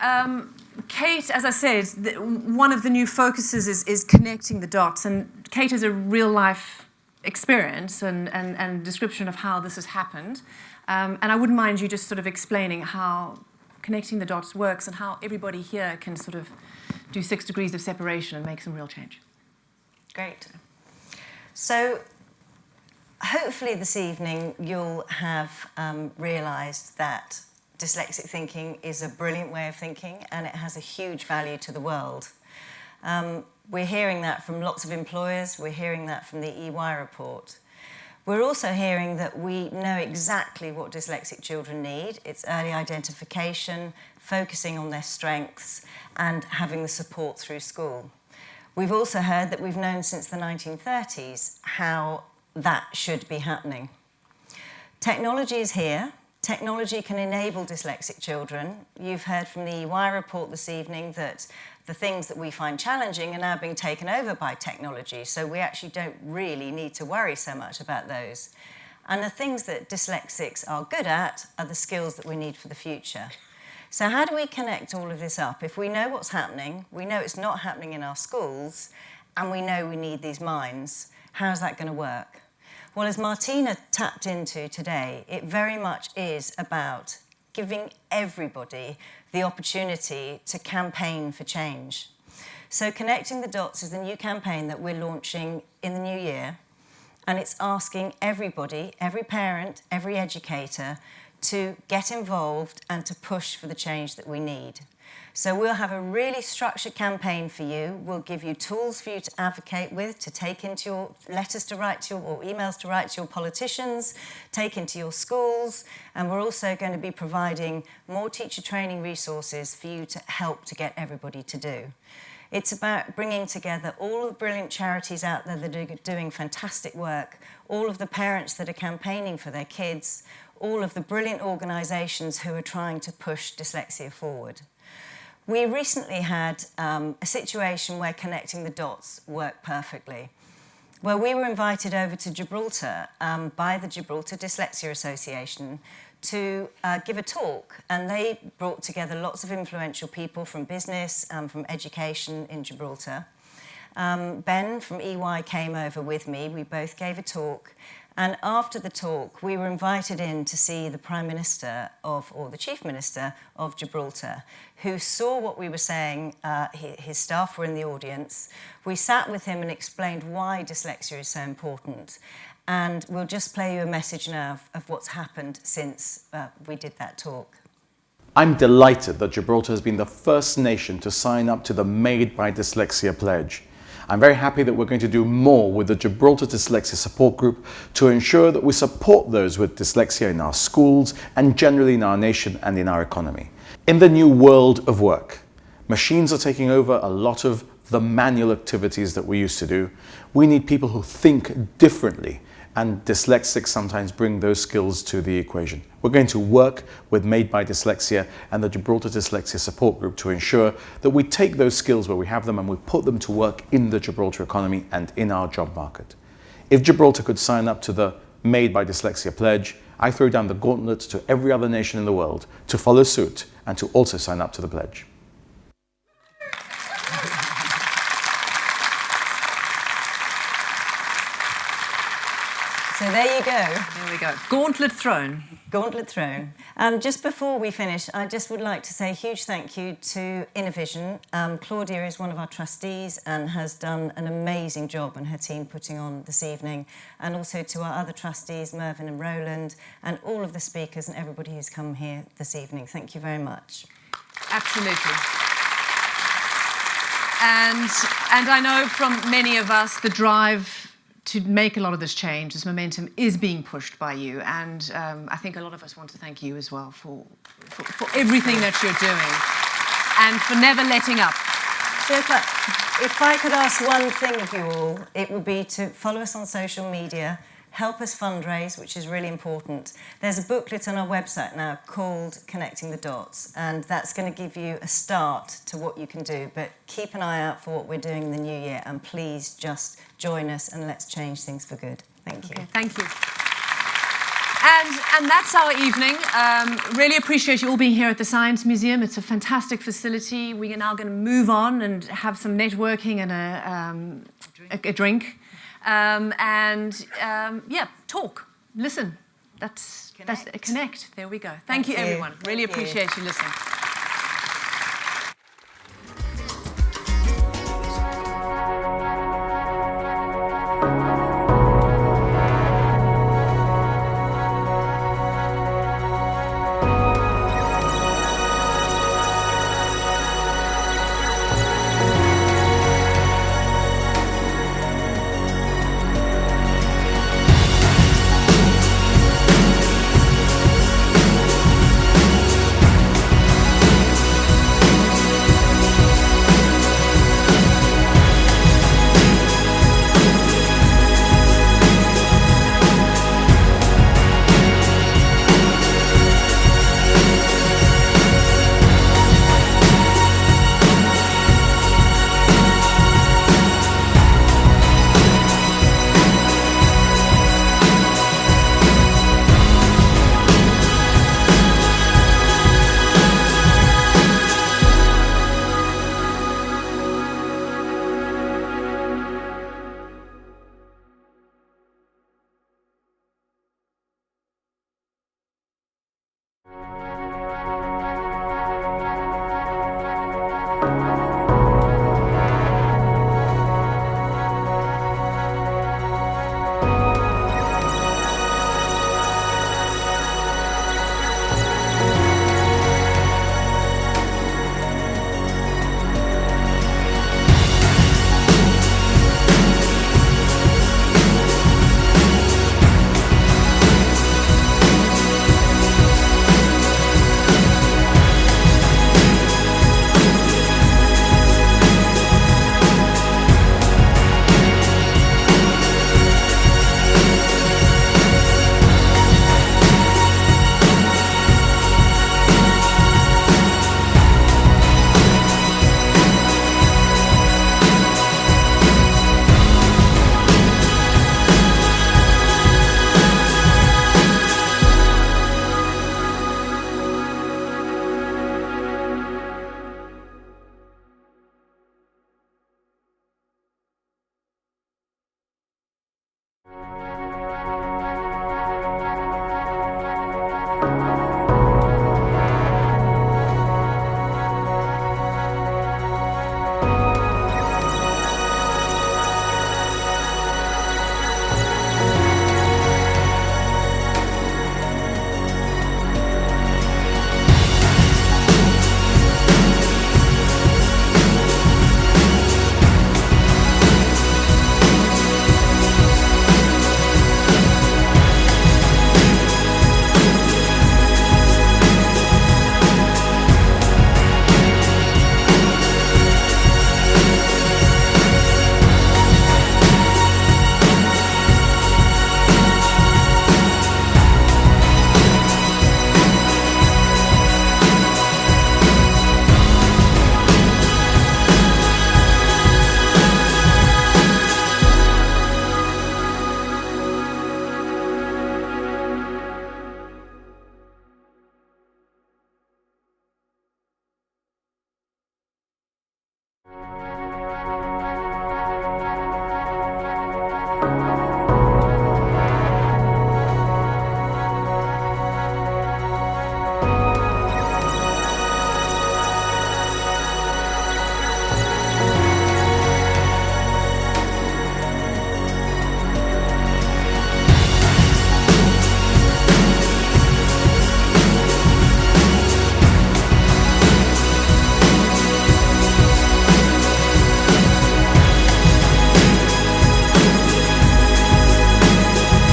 Kate, as I said, one of the new focuses is connecting the dots. And Kate has a real-life experience and description of how this has happened. And I wouldn't mind you just sort of explaining how connecting the dots works and how everybody here can sort of do 6 degrees of separation and make some real change. Great. So hopefully this evening you'll have realised that dyslexic thinking is a brilliant way of thinking, and it has a huge value to the world. We're hearing that from lots of employers. We're hearing that from the EY report. We're also hearing that we know exactly what dyslexic children need. It's early identification, focusing on their strengths, and having the support through school. We've also heard that we've known since the 1930s how that should be happening. Technology is here. Technology can enable dyslexic children. You've heard from the EY report this evening that the things that we find challenging are now being taken over by technology, so we actually don't really need to worry so much about those. And the things that dyslexics are good at are the skills that we need for the future. So how do we connect all of this up? If we know what's happening, we know it's not happening in our schools, and we know we need these minds, how's that going to work? Well, as Martina tapped into today, it very much is about giving everybody the opportunity to campaign for change. So Connecting the Dots is the new campaign that we're launching in the new year, and it's asking everybody, every parent, every educator, to get involved and to push for the change that we need. So we'll have a really structured campaign for you. We'll give you tools for you to advocate with, to take into your letters to write to your, or emails to write to your politicians, take into your schools, and we're also going to be providing more teacher training resources for you to help to get everybody to do. It's about bringing together all the brilliant charities out there that are doing fantastic work, all of the parents that are campaigning for their kids, all of the brilliant organisations who are trying to push dyslexia forward. We recently had a situation where connecting the dots worked perfectly, where we were invited over to Gibraltar by the Gibraltar Dyslexia Association to give a talk, and they brought together lots of influential people from business and from education in Gibraltar. Ben from EY came over with me. We both gave a talk, and after the talk we were invited in to see the Prime Minister or the Chief Minister of Gibraltar, who saw what we were saying. His staff were in the audience. We sat with him and explained why dyslexia is so important. And we'll just play you a message now of what's happened since we did that talk. I'm delighted that Gibraltar has been the first nation to sign up to the Made by Dyslexia pledge. I'm very happy that we're going to do more with the Gibraltar Dyslexia Support Group to ensure that we support those with dyslexia in our schools and generally in our nation and in our economy. In the new world of work, machines are taking over a lot of the manual activities that we used to do. We need people who think differently, and dyslexics sometimes bring those skills to the equation. We're going to work with Made by Dyslexia and the Gibraltar Dyslexia Support Group to ensure that we take those skills where we have them and we put them to work in the Gibraltar economy and in our job market. If Gibraltar could sign up to the Made by Dyslexia pledge, I throw down the gauntlet to every other nation in the world to follow suit and to also sign up to the pledge. So there you go. There we go. Gauntlet thrown. Gauntlet thrown. Just before we finish, I just would like to say a huge thank you to Innovision. Claudia is one of our trustees and has done an amazing job, and her team putting on this evening. And also to our other trustees, Mervyn and Roland, and all of the speakers and everybody who's come here this evening. Thank you very much. Absolutely. And I know from many of us, the drive to make a lot of this change, this momentum is being pushed by you, and I think a lot of us want to thank you as well for everything that you're doing and for never letting up. So if I could ask one thing of you all, it would be to follow us on social media, help us fundraise, which is really important. There's a booklet on our website now called Connecting the Dots, and that's going to give you a start to what you can do. But keep an eye out for what we're doing in the new year, and please just join us and let's change things for good. Thank you. Okay, thank you. And that's our evening. Really appreciate you all being here at the Science Museum. It's a fantastic facility. We are now going to move on and have some networking and a drink. Yeah, talk, listen. That's connect. There we go. Thank you, everyone. Really appreciate you listening.